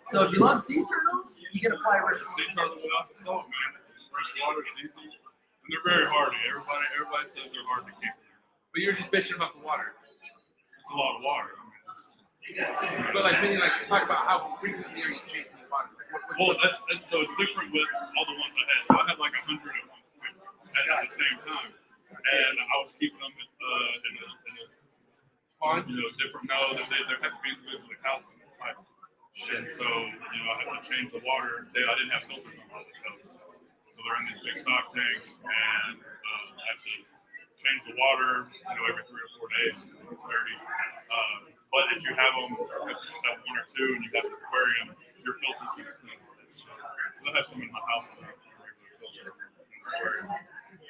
Speaker 6: So if you love sea turtles, you get a Fly River.
Speaker 2: Sea turtle without the salt, man. It's just fresh water. It's easy. And they're very hardy. Everybody says they're hard to keep.
Speaker 3: But you're just bitching about the water.
Speaker 2: It's a lot of water. I mean,
Speaker 3: But like, meaning like, talk about how frequently are you changing the water? Like,
Speaker 2: well, that's so it's different with all the ones I had. So I had like 100 at one point at the same time, and I was keeping them in a pond. You know, different. No, they have to be individually housed in the pipe. And so I had to change the water. I didn't have filters on all the totes, so they're in these big stock tanks, and I have to change the water. Every 3 or 4 days. It's dirty. But if you have them, if you just have 1 or 2, and you have an aquarium, your filter's going to clean it. So I have some in my house that are filter in the aquarium.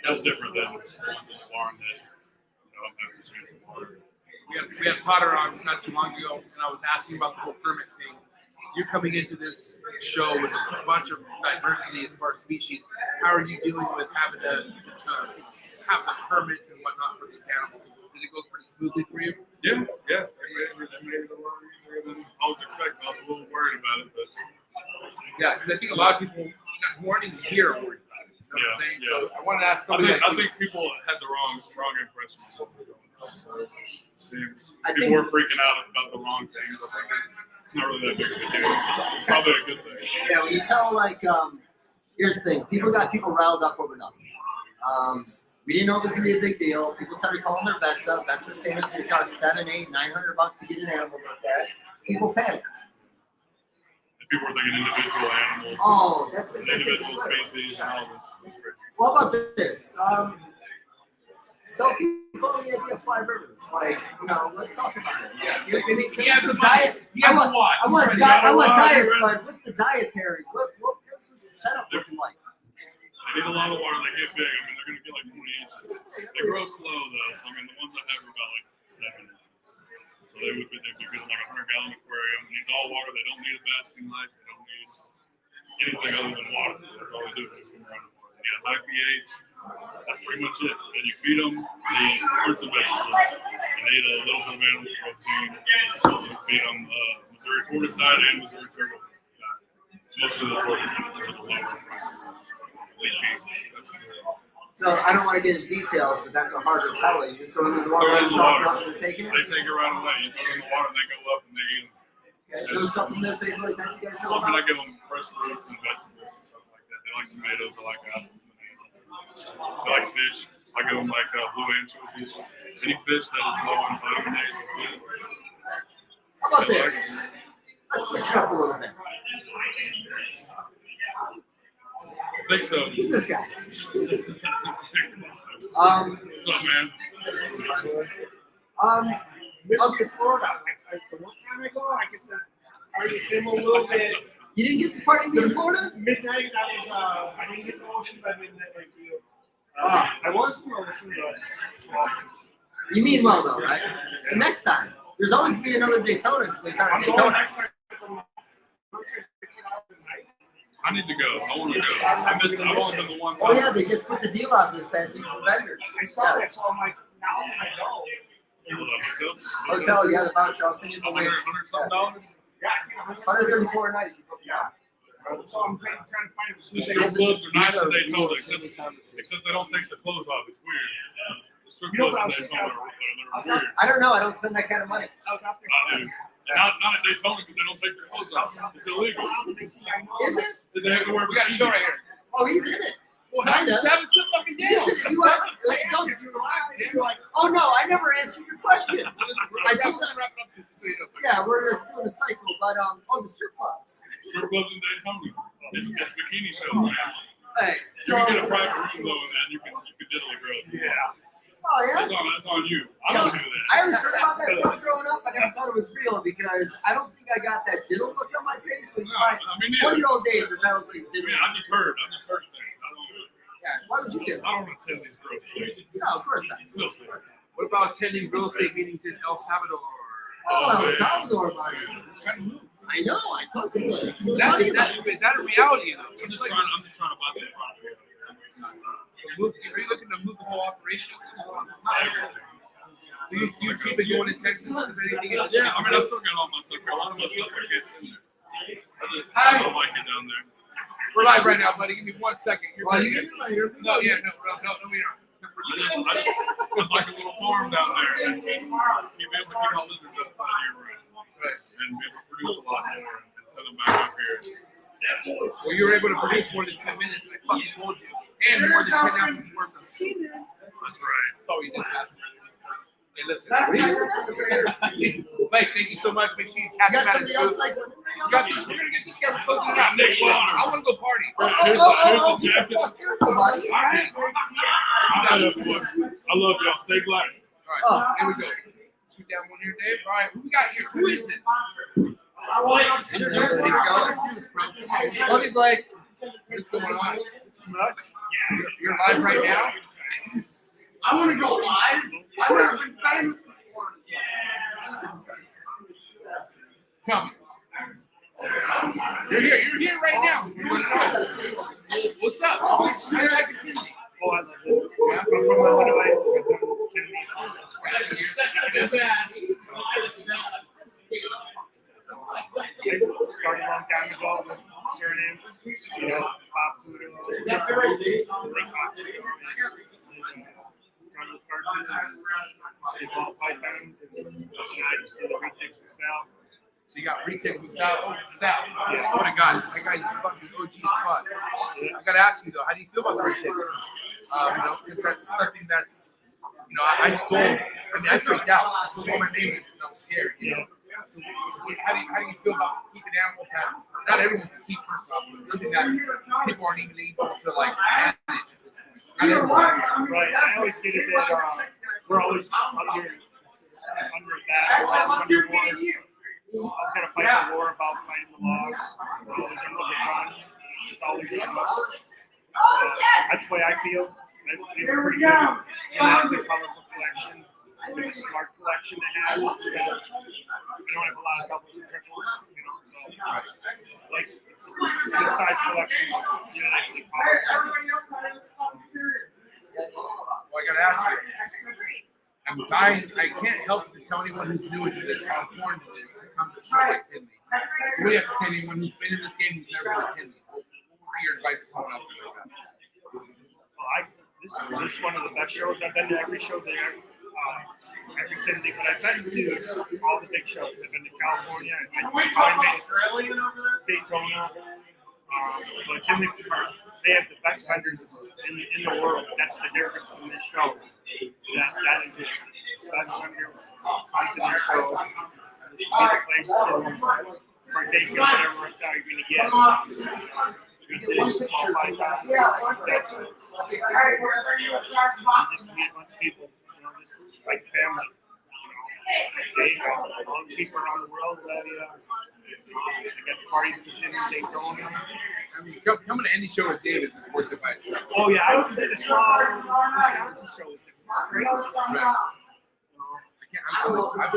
Speaker 2: That's different than the ones in the barn that I'm having to change the water.
Speaker 3: we had Potter on not too long ago, and I was asking about the whole permit thing. You're coming into this show with a bunch of diversity as far as species. How are you dealing with having to have the permits and whatnot for these animals? Did it go pretty smoothly for you?
Speaker 2: Yeah. They made it a lot easier than I was expecting. I was a little worried about it, but
Speaker 3: Yeah, because I think a lot of people who aren't even here are worried about it. You know what I'm saying? So I wanted to ask somebody.
Speaker 2: I think people had the wrong impression of what we're doing. So it seems
Speaker 6: I
Speaker 2: people
Speaker 6: think-
Speaker 2: were freaking out about the wrong things. I think it's not really that big of a deal. It's probably a good thing.
Speaker 6: Yeah, when you tell here's the thing. People got people riled up over nothing. We didn't know it was gonna be a big deal. People started calling their vets up. Vets were saying it's gonna cost $700, $800, $900 to get an animal like that. People panicked.
Speaker 12: People were thinking individual animals.
Speaker 6: Oh, that's
Speaker 12: individual
Speaker 6: exactly
Speaker 12: species and all this.
Speaker 6: What about this? Some people have the idea of fly rivers. Like, let's talk about it.
Speaker 8: Yeah.
Speaker 6: He has a diet. I want diets, but what's the dietary? What's the setup looking like?
Speaker 12: They need a lot of water. They get big. I mean, they're going to get like 20 inches. They grow slow though. So I mean, the ones I have are about like 7 inches. So they'd be good in like a 100-gallon aquarium. It needs all water. They don't need a basking light. They don't need anything other than water. That's all they do. They swim around in water. They got high pH. That's pretty much it. And you feed them the fruits and vegetables. And they eat a little bit of animal protein. You feed them Missouri tortoise diet and Missouri turtle diet. Most of the tortoise diets are the lower price.
Speaker 6: So I don't want to get into details, but that's a harder pellet. You just throw them in the water and soften up and they're taking it?
Speaker 12: They take it right away. You throw them in the water and they go up and they eat them.
Speaker 6: Okay. Those supplements, anything like that you guys know
Speaker 12: I mean, I
Speaker 6: about?
Speaker 12: give them fresh fruits and vegetables and stuff like that. They like tomatoes. They like apples. They like fish. I give them like blue anchovies. Any fish that is low in vitamin A is good.
Speaker 6: How about this? Let's switch it up a little bit.
Speaker 12: I think so.
Speaker 6: Who's this guy?
Speaker 12: What's up, man?
Speaker 9: Michigan, Florida. The one time I go, I get to party with him a little bit.
Speaker 6: You didn't get to party in Florida?
Speaker 9: Midnight, I didn't hit the ocean by midnight like you. I was in the ocean, but.
Speaker 6: You mean well, though, right? And next time, there's always be another Daytona, so there's not a
Speaker 9: I'm going
Speaker 6: Daytona.
Speaker 9: next time.
Speaker 12: I need to go. I want to go. I've only been the one time.
Speaker 6: Oh, yeah, they just put the deal out this past week for vendors.
Speaker 9: I saw that, so I'm like, now I go.
Speaker 6: Hotel, yeah, the voucher. I'll send you the link.
Speaker 12: $100-something?
Speaker 9: Yeah,
Speaker 6: $134 a night.
Speaker 9: yeah. So I'm trying to find a
Speaker 12: The strip clubs are nice in Daytona, except they don't take the clothes off. It's weird. The strip clubs in Daytona are weird.
Speaker 6: I don't know. I don't spend that kind of money.
Speaker 9: I was out there.
Speaker 12: Not at Daytona because they don't take their clothes off. It's illegal.
Speaker 6: Is it?
Speaker 12: They have to wear
Speaker 3: We got a show right here.
Speaker 6: Oh, he's in it.
Speaker 3: Well, how you seven some fucking down?
Speaker 6: Oh no, I never answered your question.
Speaker 3: I told them wrap it up so you know.
Speaker 6: Yeah, we're just doing a cycle, but the strip clubs.
Speaker 12: Strip clubs in Daytona. It's bikini shows, man.
Speaker 6: Hey,
Speaker 12: You can get a private room though, and then you can diddle a girl.
Speaker 9: Yeah.
Speaker 6: Oh yeah.
Speaker 12: That's on you. I don't do that.
Speaker 6: I always heard about that stuff growing up. I never thought it was real because I don't think I got that diddle look on my face. At least my 20-year-old Dave does not look like diddle.
Speaker 12: I just heard things.
Speaker 6: Yeah, why would you do?
Speaker 12: I don't want to attend these girls' places.
Speaker 6: No, of course not.
Speaker 3: What about attending real estate meetings in El Salvador?
Speaker 6: Oh, El Salvador, buddy. I know. I talked to him.
Speaker 3: Is that a reality though?
Speaker 12: I'm just trying to buy some property.
Speaker 3: Are you looking to move the whole operation? Do you keep it going in Texas? If anything else?
Speaker 12: Yeah, I mean, I still got all my stuff. A lot of my stuff gets in there. I don't like it down there.
Speaker 3: We're live right now, buddy. Give me 1 second. You're
Speaker 6: Well,
Speaker 3: ready.
Speaker 6: you get my ear.
Speaker 3: No, we aren't.
Speaker 12: I just put like a little farm down there and be able to keep all lizards outside year round. And be able to produce a lot more and send them back up here.
Speaker 3: Well, you were able to produce more than 10 minutes, and I fucking told you. And more than 10 ounces worth of semen.
Speaker 12: That's right.
Speaker 3: That's all you did. Hey, listen. Blake, thank you so much. Make sure you catch
Speaker 6: You
Speaker 3: him
Speaker 6: got
Speaker 3: at his
Speaker 6: somebody else
Speaker 3: booth.
Speaker 6: like
Speaker 3: You got this. We're gonna get this guy. We're closing it out.
Speaker 12: Nick Bonner.
Speaker 3: I want to go party.
Speaker 12: Here's the
Speaker 6: Get
Speaker 12: jacket.
Speaker 6: the fuck careful, buddy.
Speaker 12: I love y'all. Stay black.
Speaker 3: All right, here we go. Shoot down one here, Dave. All right, who we got here? Who is it?
Speaker 6: Introduce me, go. Love you, Blake.
Speaker 3: What's going on? You're live right now.
Speaker 9: I want to go live. I want to be famous before.
Speaker 3: Tell me. You're here right now. What's up? What's up? How do I continue?
Speaker 9: Oh, I love it. Yeah, I'm from Illinois. I started a long time ago with Suriname, pop food and all that. They bought pythons and I just did the retics for Sal.
Speaker 3: So you got retics with Sal. Oh, Sal. Oh my God, that guy's fucking OG as fuck. I gotta ask you though, how do you feel about the retics? Since that's something that's, I sold. I freaked out. I sold all my maintenance because I was scared. So how do you feel about keeping animals that not everyone can keep first off, but something that people aren't even able to manage at this point? Not everyone.
Speaker 9: Right. I always get it that we're always under attack. We're always under war. I was gonna fight the war about fighting the logs. We're always under the run. It's always on us. That's the way I feel. We have a pretty good genetically colorful collection. It's a smart collection to have. We don't have a lot of doubles and triples, so it's a good size collection. Genetically colorful.
Speaker 3: Well, I gotta ask you. I'm dying. I can't help but tell anyone who's new to this how important it is to come to a show like Tinley. So what do you have to say to anyone who's been in this game who's never been to Tinley? What would be your advice to someone out there like that?
Speaker 9: Well, this is one of the best shows. I've been to every show there, every Tinley, but I've been to all the big shows. I've been to California, Daytona, but Tinley, they have the best vendors in the world. That's the difference in this show. That is it. The best vendors come to this show. This will be the place to partake in whatever reptile you're going to get. Just meet a bunch of people, just like family. All these people around the world that I got the party in Daytona.
Speaker 3: I mean, coming to any show with Davis is worth it by itself.
Speaker 9: Oh yeah, I did a small Wisconsin show with him. It's crazy.
Speaker 3: Right. I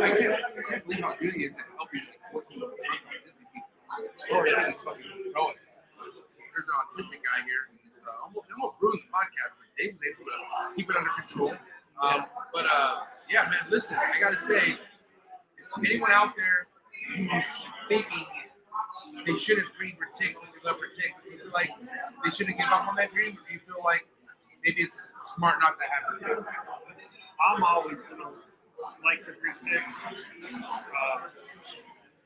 Speaker 3: can't believe how good he is at helping working with autistic people.
Speaker 9: Oh yeah,
Speaker 3: that's fucking throw it. There's an autistic guy here, and he's almost ruined the podcast, but Dave was able to keep it under control. Yeah, man, listen, I gotta say, if anyone out there who's thinking they shouldn't breed for ticks when they love for ticks, do you feel like they shouldn't give up on that dream, or do you feel like maybe it's smart not to have it?
Speaker 9: I'm always gonna like to breed ticks.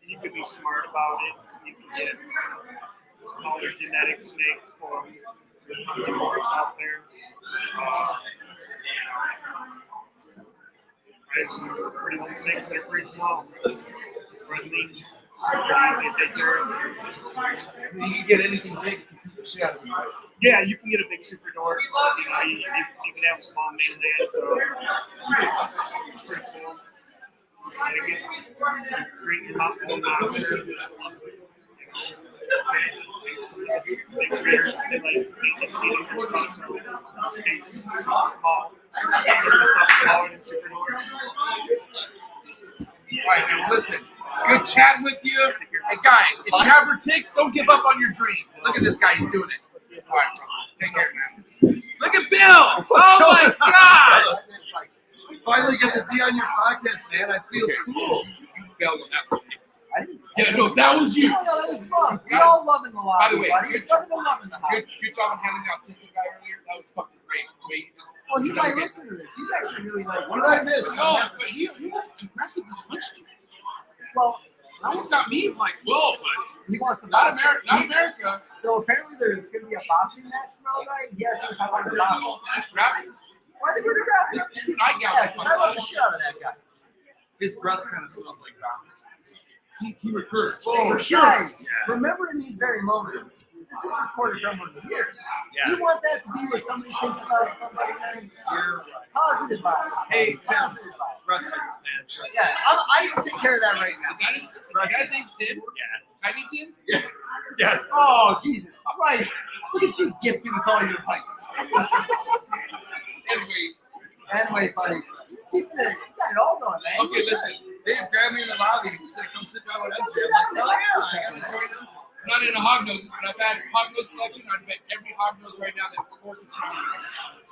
Speaker 9: You could be smart about it. You can get smaller genetic snakes for them. There's tons of morphs out there. I have some pretty little snakes that are pretty small, friendly, pretty easy to take care of.
Speaker 3: You can get anything big if you keep the shit out of them.
Speaker 9: Yeah, you can get a big super dwarf. You can have a small mainland, so it's pretty cool. You can create your own monster. Big breeders, they like feeding their stuff, so it stays small. Smaller than super dwarfs.
Speaker 3: All right, man, listen, good chatting with you. Hey, guys, if you have your ticks, don't give up on your dreams. Look at this guy, he's doing it. All right, take care, man. Look at Bill. Oh, my God.
Speaker 11: Finally get to be on your podcast, man. I feel cool.
Speaker 3: You failed on that one. Yeah, no, that was you.
Speaker 6: Oh, no, that was fun. We all love in the lobby.
Speaker 3: By the way,
Speaker 6: buddy. It's nothing but love in the house.
Speaker 3: Good job on handling the autistic guy earlier. That was fucking great.
Speaker 6: Well, he might listen to this. He's actually really nice.
Speaker 11: What did I miss?
Speaker 3: No, but he was impressively punched you.
Speaker 6: Well,
Speaker 3: that almost got me like, whoa, but
Speaker 6: he wants the
Speaker 3: not
Speaker 6: box.
Speaker 3: America.
Speaker 6: So apparently there's going to be a boxing match tomorrow night. He has to fight on the box.
Speaker 3: That's grabbing.
Speaker 6: Why they going to grab him?
Speaker 3: This is what I got.
Speaker 6: Yeah, because I love the shit out of that guy.
Speaker 11: His breath kind of smells like vomit.
Speaker 3: He recurs.
Speaker 6: For sure. Guys, remember in these very moments, this is recorded from over here.
Speaker 11: Yeah.
Speaker 6: You want that to be what somebody thinks about somebody, man?
Speaker 11: You're
Speaker 6: Positive vibes.
Speaker 11: Hey, Tim.
Speaker 6: Positive vibes.
Speaker 11: Reference, man.
Speaker 6: Yeah, I can take care of that right now.
Speaker 3: Is that his name, Tim?
Speaker 11: Yeah.
Speaker 3: Tiny Tim?
Speaker 11: Yeah. Yes.
Speaker 6: Oh, Jesus Christ. Look at you gifted with all your heights. Anyway, buddy. Just keeping it. You got it all going, man.
Speaker 3: Okay, listen.
Speaker 11: Dave grabbed me in the lobby and he said, come sit down with us.
Speaker 3: I'm not into hog noses, but I've had hog nose collection. I've bet every hog nose right now that Forrest is surrounding me.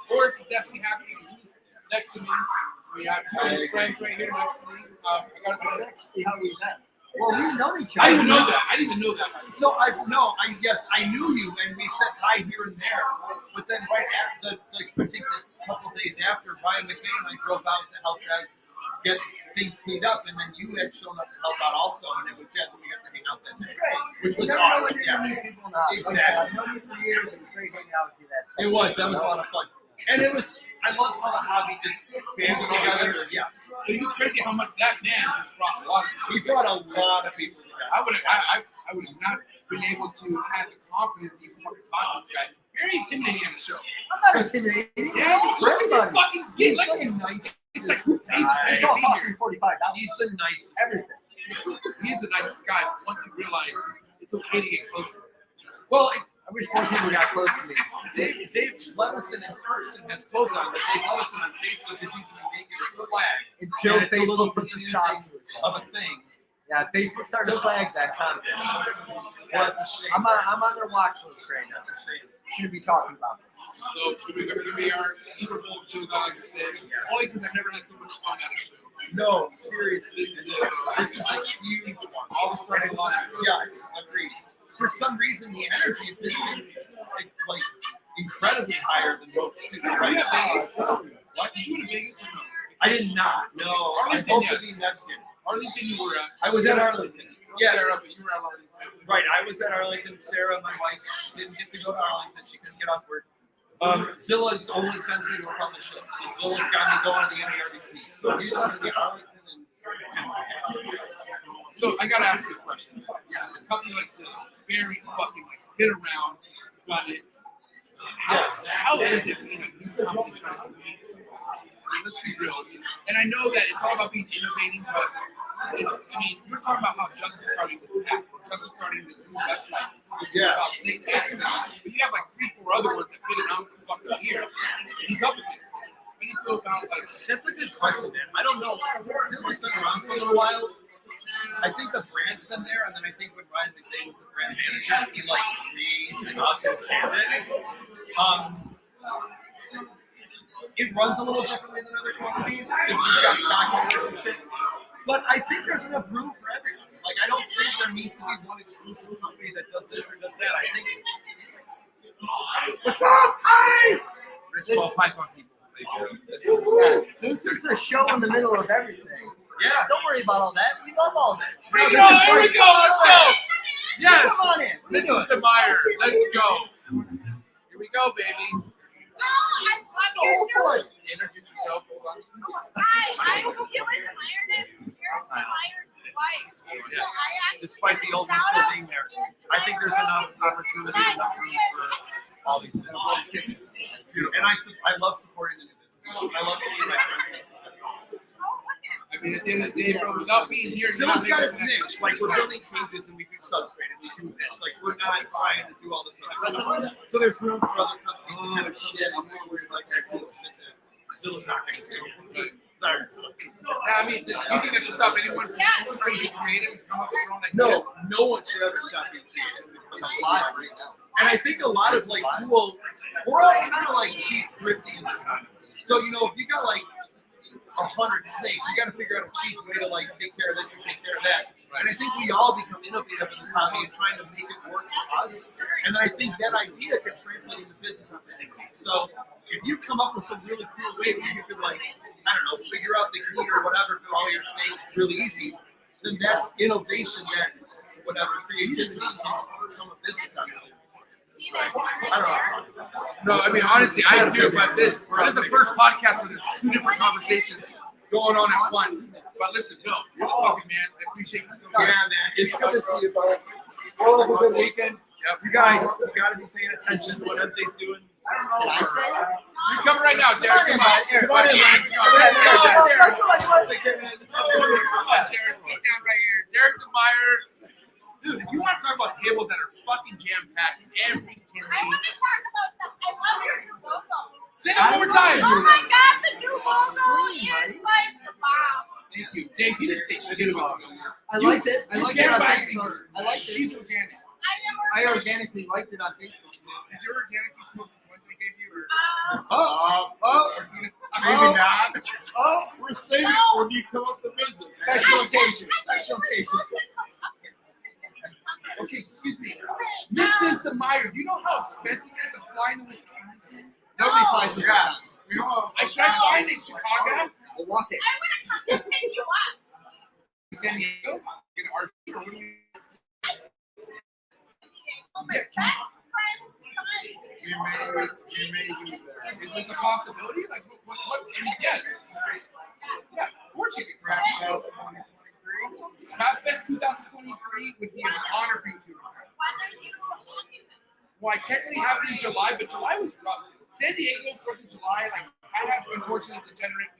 Speaker 3: Forrest is definitely happy and he's next to me. We have two of his friends right here next to me. I gotta say,
Speaker 6: that's actually how we met. Well, we know each other.
Speaker 3: I didn't know that. I didn't even know that.
Speaker 11: So I knew you, and we said hi here and there. But then right after, I think a couple days after, Brian McCain, I drove out to help guys get things cleaned up, and then you had shown up to help out also, and it was so we got to hang out that day.
Speaker 6: Great.
Speaker 11: Which was
Speaker 6: you never know
Speaker 11: awesome.
Speaker 6: when you're going to meet people in the house.
Speaker 11: Exactly.
Speaker 6: I've known you for years, and it's great hanging out with you.
Speaker 11: That was a lot of fun.
Speaker 2: And it was, I love how the hobby just bands together. Yes.
Speaker 3: It was crazy how much that man brought a lot of people.
Speaker 2: He brought a lot of people together.
Speaker 3: I would have not been able to have the confidence to even fucking talk to this guy. Very intimidating on the show.
Speaker 6: I'm not intimidating.
Speaker 3: Yeah,
Speaker 6: For everybody.
Speaker 3: fucking
Speaker 6: He's
Speaker 3: like
Speaker 6: the nicest
Speaker 3: it's like
Speaker 6: guy. It's all cost me $45.
Speaker 2: He's the nicest.
Speaker 6: Everything.
Speaker 3: He's the nicest guy. But once you realize it's okay to get close to him.
Speaker 2: Well,
Speaker 6: I wish more people got close to me.
Speaker 2: Dave Levinson in person has clothes on, but Dave Levinson on Facebook is usually making a flag
Speaker 6: Until
Speaker 2: and it's a little
Speaker 6: Facebook puts a
Speaker 2: confusing
Speaker 6: stop to it.
Speaker 2: of a thing.
Speaker 6: Yeah, Facebook started to flag that concept.
Speaker 2: That's a shame.
Speaker 6: I'm on their watch list right now.
Speaker 2: That's a shame.
Speaker 6: Shouldn't be talking about this.
Speaker 3: So we're going to be our Super Bowl shows, I like to say. Only because I've never had so much fun at a show.
Speaker 2: No, seriously.
Speaker 3: This is it.
Speaker 2: This is a huge one.
Speaker 3: All the stuff
Speaker 2: And it's, yes, agreed. For some reason, the energy of this thing is like incredibly higher than most too.
Speaker 3: Right?
Speaker 2: Right?
Speaker 3: Vegas? What? Did you go to Vegas or no?
Speaker 2: I did not. No, I
Speaker 3: Arlington,
Speaker 2: hope to
Speaker 3: yes.
Speaker 2: be next year.
Speaker 3: Arlington, you were at.
Speaker 2: I was at Arlington. Yeah.
Speaker 3: Sarah, but you were at Arlington.
Speaker 2: Right, I was at Arlington. Sarah, my wife, didn't get to go to Arlington. She couldn't get off work. Zilla only sends me work on the ship. So Zilla's got me going to the NARBC. So usually I'm going to be Arlington and
Speaker 3: So I got to ask you a question. Yeah, a company like Zilla, very fucking like hit around, done it. How is it being a new company trying to compete with somebody? I mean, let's be real. And I know that it's all about being innovating, but it's, I mean, we're talking about how Justin's starting this app, Justin's starting this new website, which is about snake management. But you have like 3-4 other ones that have been around for a fucking year, and he's up against it. How do you feel about like?
Speaker 2: That's a good question, man. I don't know. Zilla's been around for a little while. I think the brand's been there, and then I think when Ryan McVay was the brand manager, he like raised it up and jammed it. It runs a little differently than other companies because we've got stockholders and shit. But I think there's enough room for everyone. Like, I don't think there needs to be one exclusive company that does this or does that. I think. What's up? Hi!
Speaker 3: Rich Ball Python people.
Speaker 6: This is a show in the middle of everything.
Speaker 2: Yeah.
Speaker 6: Don't worry about all that. We love all this.
Speaker 3: Here we go. Here we go. Let's go. Yes.
Speaker 6: Come on in.
Speaker 3: This is the Meyer. Let's go. Here we go, baby.
Speaker 6: That's the whole point.
Speaker 3: Introduce yourself. Hold on.
Speaker 7: Hi, I'm Keelan Meyer's wife. So I actually
Speaker 2: Despite the old one still being there, I think there's enough opportunity, enough room for all these businesses. And I love supporting the new business. I love seeing my friends be successful.
Speaker 3: I mean, at the end of the day, bro, without being here,
Speaker 2: Zilla's got its niche. Like, we're building cages and we do substrate and we do this. Like, we're not trying to do all this other stuff. So there's room for other companies to kind of shit. I'm not worried about that Zilla shit that Zilla's not going to do. Sorry.
Speaker 3: Yeah, I mean, do you think that should stop anyone from trying to be creative and come up with their own ideas?
Speaker 2: No one should ever stop being creative. And I think a lot of like cool, we're all kind of like cheap thrifty in this house. So, you know, if you got like 100 snakes, you got to figure out a cheap way to like take care of this or take care of that. And I think we all become innovative in this hobby and trying to make it work for us. And I think that idea could translate into business opportunities. So if you come up with some really cool way where you could like, I don't know, figure out the heat or whatever for all your snakes really easy, then that's innovation that whatever creativity can become a business opportunity. I don't know.
Speaker 3: No, I mean, honestly, I do, but this is the first podcast where there's 2 different conversations going on at once. But listen, no, you're the fucking man. I appreciate you so much.
Speaker 2: Yeah, man. It's good to see you, bro. All have a good weekend.
Speaker 3: Yep.
Speaker 2: You guys, you got to be paying attention to what MJ's doing.
Speaker 6: Did I say it?
Speaker 3: You're coming right now, Derek. Come on.
Speaker 2: Come on in, man.
Speaker 3: Come on, Derek. Sit down right here. Derek DeMeyer. Dude, if you want to talk about tables that are fucking jam-packed, every Tinley.
Speaker 7: I want to talk about something. I love your new logo.
Speaker 3: Say it one more time.
Speaker 7: Oh my God, the new logo is like, wow.
Speaker 3: Thank you. Dave, you didn't say shit about it.
Speaker 6: I liked it. I liked it on Facebook. I liked
Speaker 3: She's
Speaker 6: it.
Speaker 3: organic.
Speaker 6: I organically liked it on Facebook.
Speaker 3: Did you organically smoke the joints I gave you? Or?
Speaker 2: Maybe not.
Speaker 6: Oh,
Speaker 2: We're saving it when you come up the business.
Speaker 6: special occasion. Special occasion.
Speaker 3: Okay, excuse me. Mrs. DeMeyer, do you know how expensive it is to fly to Wisconsin?
Speaker 6: Nobody flies in Wisconsin.
Speaker 3: I tried flying in Chicago.
Speaker 6: Milwaukee.
Speaker 7: I would have come to pick you up.
Speaker 3: San Diego? In RT or what do you?
Speaker 7: My best friend's son.
Speaker 2: We may do that.
Speaker 3: Is this a possibility? Like, what I mean, yes. Yeah, of course you can grab it. Trap Fest 2023 would be an honor for you to grab. Well, I technically have it in July, but July was rough. San Diego, 4th of July, like, I have unfortunately degenerate,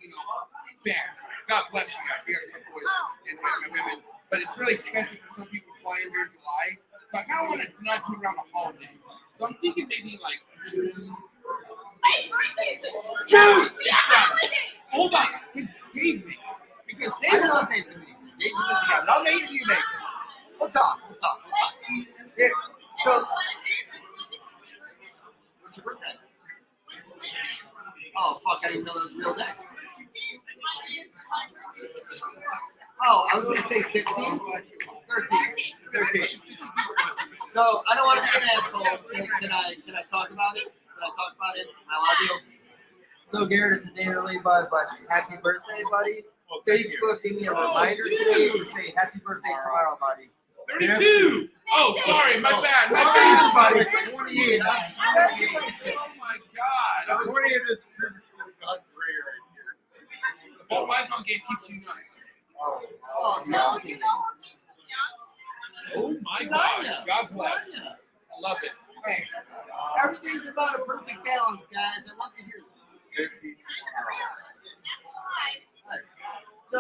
Speaker 3: fans. God bless you guys. You guys are my boys and my women. But it's really expensive for some people to fly in during July. So I kind of want to not do it around the holiday. So I'm thinking maybe like June.
Speaker 7: My birthday's in
Speaker 3: June!
Speaker 7: Yeah.
Speaker 3: Hold on. Dave me. Because
Speaker 6: I
Speaker 3: Dave
Speaker 6: love Dave for me. Dave's a busy guy, but I'll make it you make it. We'll talk. Yeah. So, what's your birthday? Oh, fuck, I didn't know that was a real day. Oh, I was going to say 15? 13. So, I don't want to be an asshole. Can I talk about it? I love you. So, Garrett, it's a day early, but happy birthday, buddy. Facebook gave me a reminder today to say happy birthday tomorrow, buddy.
Speaker 3: 32! Oh, sorry, my bad.
Speaker 6: Buddy. 28.
Speaker 3: Oh my God.
Speaker 2: 20 of this got gray right here.
Speaker 3: The whole iPhone game keeps you young.
Speaker 6: Oh,
Speaker 7: No,
Speaker 6: no.
Speaker 3: Oh my gosh. God bless. I love it.
Speaker 6: Hey, everything's about a perfect balance, guys. I love to hear this. So,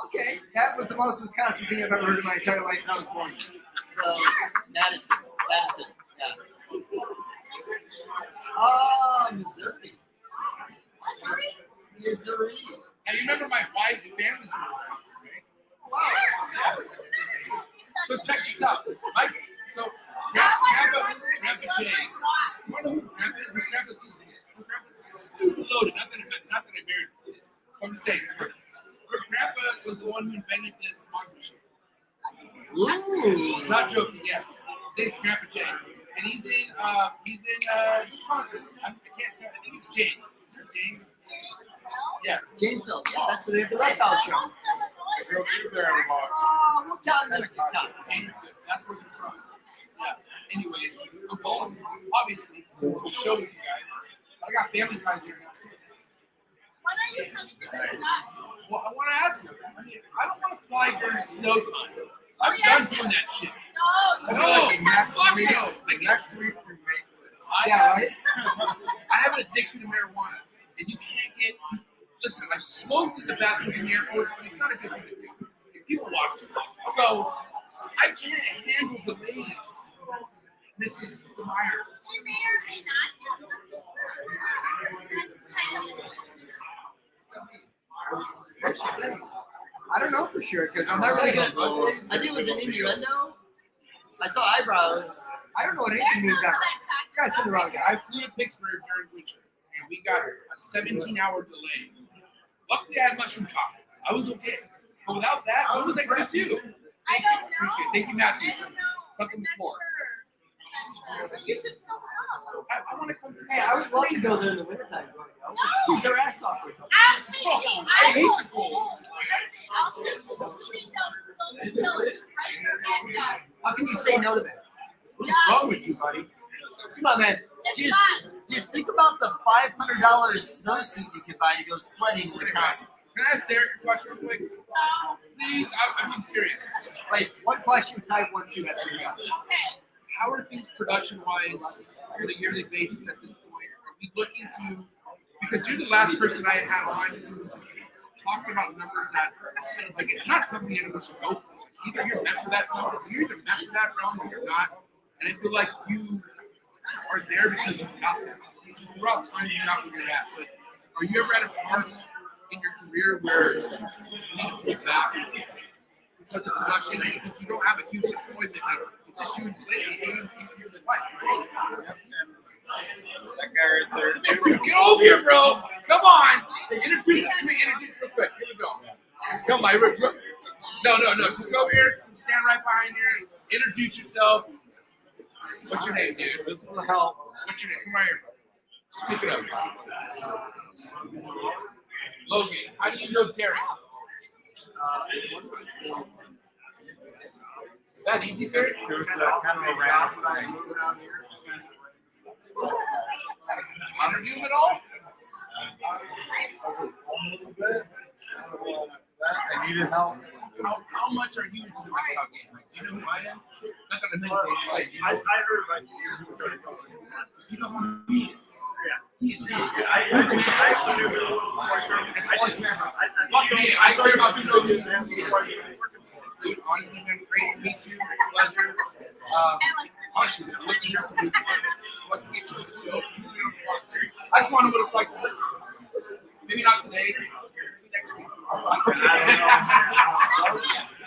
Speaker 6: okay, that was the most Wisconsin thing I've ever heard in my entire life, and I was born here. So, Madison, yeah. Missouri.
Speaker 3: Now you remember my wife's family's from Wisconsin, right?
Speaker 6: Wow.
Speaker 3: So check this out. So Grandpa Jay. You want to know who Grandpa is? Grandpa's stupid loaded. Not that I married this. I'm just saying. Her grandpa was the one who invented this smart machine.
Speaker 6: Ooh.
Speaker 3: Not joking. Yes. His name's Grandpa Jay, and he's in Wisconsin. I can't tell. I think it's Jane. Is there Jane? Yes.
Speaker 6: Janesville. Yeah, that's where they have the Reptile show. Oh, what town lives Wisconsin?
Speaker 3: Janesville. That's where they're from. Yeah. Anyways, I'm going, obviously, to the show with you guys. But I got family ties here now.
Speaker 7: When are you coming to visit us?
Speaker 3: Well, I want to ask you. I mean, I don't want to fly during snow time. I'm done doing that shit.
Speaker 7: No.
Speaker 3: Fuck no.
Speaker 2: Next week we make it.
Speaker 6: Yeah, right?
Speaker 3: I have an addiction to marijuana, and you can't get. Listen, I've smoked in the bathrooms in the airports, but it's not a good thing to do. If people watch it, so I can't handle delays. Mrs. DeMeyer.
Speaker 7: They may or may not have something. That's kind of.
Speaker 3: What'd she say?
Speaker 6: I don't know for sure because I'm not really good. I think it was an innuendo. I saw eyebrows. I don't know what anything means ever. You guys said the wrong guy.
Speaker 3: I flew to Pittsburgh during winter, and we got a 17-hour delay. Luckily, I had mushroom chocolates. I was okay. But without that, what was I going to do?
Speaker 7: I don't know.
Speaker 3: Appreciate it. Thank you, Matthew.
Speaker 7: I don't know.
Speaker 3: Something before.
Speaker 7: But you should still come.
Speaker 3: I want to come to
Speaker 6: Hey, I would love to go there in the wintertime. You want to go? Let's squeeze their ass off.
Speaker 7: I'll take you.
Speaker 3: I hate
Speaker 7: will
Speaker 3: the cold.
Speaker 7: go. I'll take you.
Speaker 6: How can you say no to that? What is wrong with you, buddy? Come on, man. Just think about the $500 snowsuit you can buy to go sledding in Wisconsin.
Speaker 3: Can I ask Derek a question real quick? Please, I'm being serious.
Speaker 6: Wait, one question, type 1, 2, after you go.
Speaker 7: Okay.
Speaker 3: How are things production-wise on a yearly basis at this point? Are we looking to, because you're the last person I had on who talked about numbers that, like, it's not something anyone should go for. Either you're meant for that something, you're either meant for that realm or you're not. And I feel like you are there because you got there. You just throughout time you got where you're at. But are you ever at a part in your career where you need to pull back because of production and because you don't have a huge employment? It's just you and your wife.
Speaker 2: That guy right there.
Speaker 3: Dude, get over here, bro. Come on. Introduce me real quick. Here we go. Come on. No. Just go over here. Stand right behind here. Introduce yourself. What's your name, dude?
Speaker 2: This will help.
Speaker 3: What's your name? Come right here. Speak it up. Logan, how do you know Derek? That easy, Terry?
Speaker 9: So it's kind of a random thing.
Speaker 3: Interview him at all?
Speaker 9: I needed help.
Speaker 3: How much are you into the Reptile game? Like, do you know who I am? Not gonna make it.
Speaker 9: I heard about you.
Speaker 3: Do you know who he is?
Speaker 9: Yeah.
Speaker 3: He's
Speaker 9: I actually knew who it was.
Speaker 3: That's all I care about. Fuck me, I care about you know who he is. Dude, honestly, man, great to meet you. Pleasure. Honestly, man, looking here for you. What can get you on the show? I just want to know what it's like to work. Maybe not today. Maybe next week.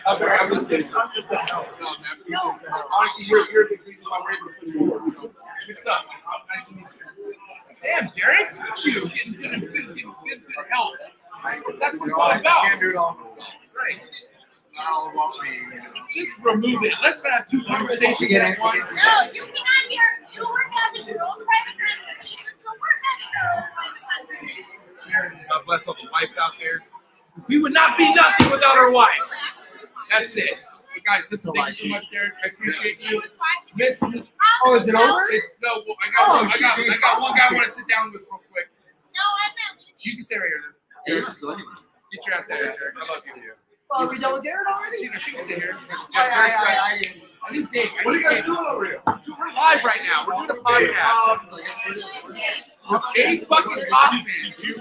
Speaker 3: I'm just kidding. No, man. Honestly, you're a big reason why we're able to push forward. So, good stuff. Nice to meet you. Damn, Derek, look at you getting good help. That's what it's all about.
Speaker 9: Can't do it all.
Speaker 3: Right.
Speaker 9: Now won't be.
Speaker 3: Just remove it. Let's have two conversations at once.
Speaker 7: No, you cannot hear. You work having your own private conversation, so we're having our own private conversation.
Speaker 3: God bless all the wives out there. Because we would not be nothing without our wives. That's it. But guys, listen, thank you so much, Derek. I appreciate you. Miss.
Speaker 7: Oh, is it over?
Speaker 3: No, well, I got one guy I want to sit down with real quick.
Speaker 7: No, I'm not leaving.
Speaker 3: You can stay right here. Get your ass out of here, Derek. I love you.
Speaker 13: Oh, are we done with Garrett already?
Speaker 3: She can sit here.
Speaker 13: I didn't.
Speaker 3: I need Dave.
Speaker 2: What are you guys doing over here?
Speaker 3: We're live right now. We're doing a podcast. Dave fucking Hoffman.
Speaker 2: Did you,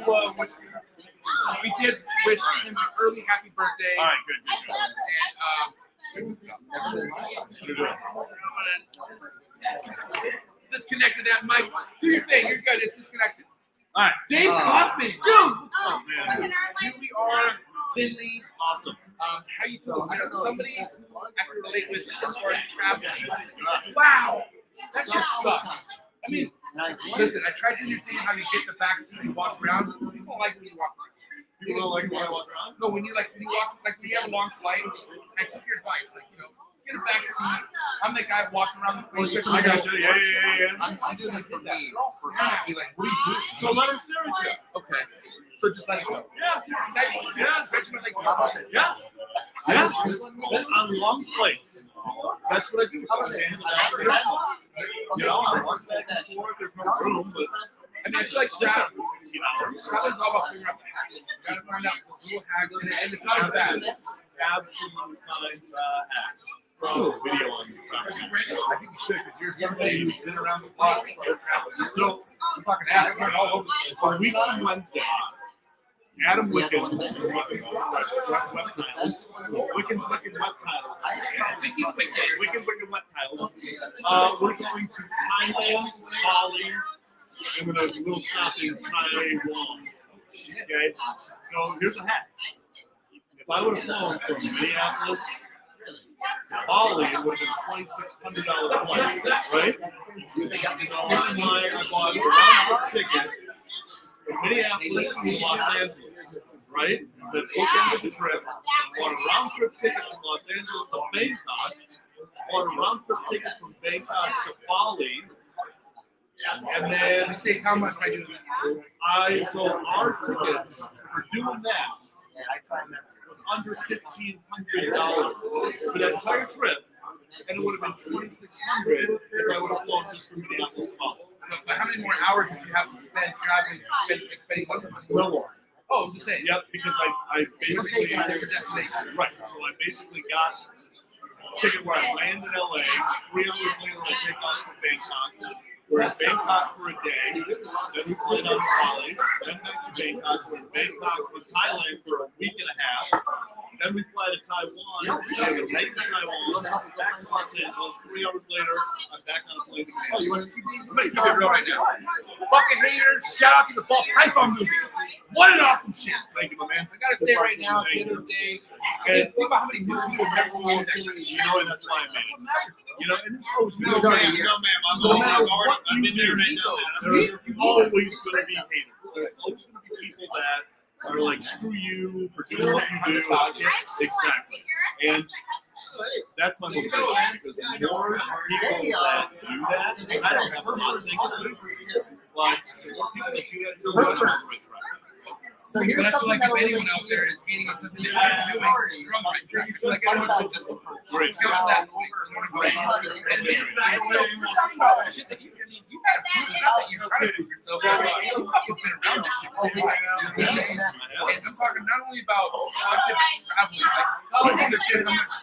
Speaker 3: We did wish him an early happy birthday.
Speaker 2: all right, good.
Speaker 3: And disconnected that mic. Do your thing. You're good. It's disconnected.
Speaker 2: All right.
Speaker 3: Dave Kaufman, dude.
Speaker 7: Oh,
Speaker 2: man.
Speaker 3: Here we are, Tinley.
Speaker 2: Awesome.
Speaker 3: How you feel? You know, somebody I can relate with as far as traveling. Wow, that shit sucks. I mean, listen, I tried to understand how you get the back seat and walk around. People don't like when you walk around.
Speaker 2: You don't like when I walk around?
Speaker 3: No, when you walk, like, when you have a long flight, I took your advice, like, you know, get a back seat. I'm the guy walking around the place.
Speaker 2: I got you. Yeah.
Speaker 13: I'm doing this for me.
Speaker 3: Be like, what are you doing?
Speaker 2: So let him stare at you.
Speaker 3: Okay. So just let it go.
Speaker 2: Yeah.
Speaker 3: Stretch my legs.
Speaker 2: Yeah. Yeah. On long flights. That's what I do. You know, on one side and forth, there's no room, but
Speaker 3: I mean, I feel like traveling's all about figuring out the hacks. You gotta find out the little hacks, and it's not as bad.
Speaker 2: absolutely find hacks from video on the property.
Speaker 3: I think you should, because you're somebody who's been around the block.
Speaker 2: So,
Speaker 3: I'm talking Africa all over.
Speaker 2: for week on Wednesday, Adam Wickens, Wickens Reptiles. We're going to Thailand, Bali, and we're going to little stop in Taiwan. Okay, so here's a hack. If I would have flown from Minneapolis to Bali, it would have been $2,600 flight, right? So that's why I bought a round ticket from Minneapolis to Los Angeles, right? The bookend of the trip. Bought a round trip ticket from Los Angeles to Bangkok. Bought a round trip ticket from Bangkok to Bali. And then
Speaker 3: You say how much by doing that?
Speaker 2: so our tickets for doing that was under $1,500 for that entire trip, and it would have been $2,600 if I would have flown just from Minneapolis to Bali.
Speaker 3: So, how many more hours did you have to spend traveling, spending less money?
Speaker 2: No more.
Speaker 3: Oh, I was just saying.
Speaker 2: Yep, because I basically
Speaker 3: Different destination.
Speaker 2: right. So I basically got a ticket where I land in LA. 3 hours later, I take off from Bangkok. We're in Bangkok for a day. Then we fly down to Bali. Then back to Bangkok. We're in Bangkok or Thailand for a week and a half. Then we fly to Taiwan. Then we make to Taiwan. Back to Los Angeles. 3 hours later, I'm back on a plane to Minneapolis.
Speaker 3: I'm gonna keep it real right now. Bucket haters, shout out to the Ball Python movie. What an awesome shit.
Speaker 2: Thank you, my man.
Speaker 3: I gotta say right now, at the end of the day, think about how many movies we've never seen in that.
Speaker 2: You know, and that's why I made it. You know, and it's always
Speaker 5: No, ma'am. I'm
Speaker 2: So no matter what
Speaker 5: I'm in there right now.
Speaker 2: there's always going to be haters. There's always going to be people that are like, screw you for doing what you do. Exactly. And that's my motivation, because the more people that do that, I don't have a lot of things to do. Like, the more people that do that, it's a
Speaker 6: So here's
Speaker 3: But I feel
Speaker 6: something
Speaker 3: like
Speaker 6: that'll
Speaker 3: if
Speaker 6: relate
Speaker 3: anyone
Speaker 6: to
Speaker 3: out there
Speaker 6: you.
Speaker 3: is gaining on something
Speaker 6: You
Speaker 3: that
Speaker 6: tell
Speaker 3: you're
Speaker 6: a
Speaker 3: doing,
Speaker 6: story
Speaker 3: you're on the right track.
Speaker 6: about
Speaker 3: So like everyone
Speaker 6: about
Speaker 3: just
Speaker 2: Great.
Speaker 3: count that noise. And then, we're talking about shit that you've had to prove out that you're trying to prove yourself. You've been around this shit for a while. And I'm talking not only about traveling, like all the shit how much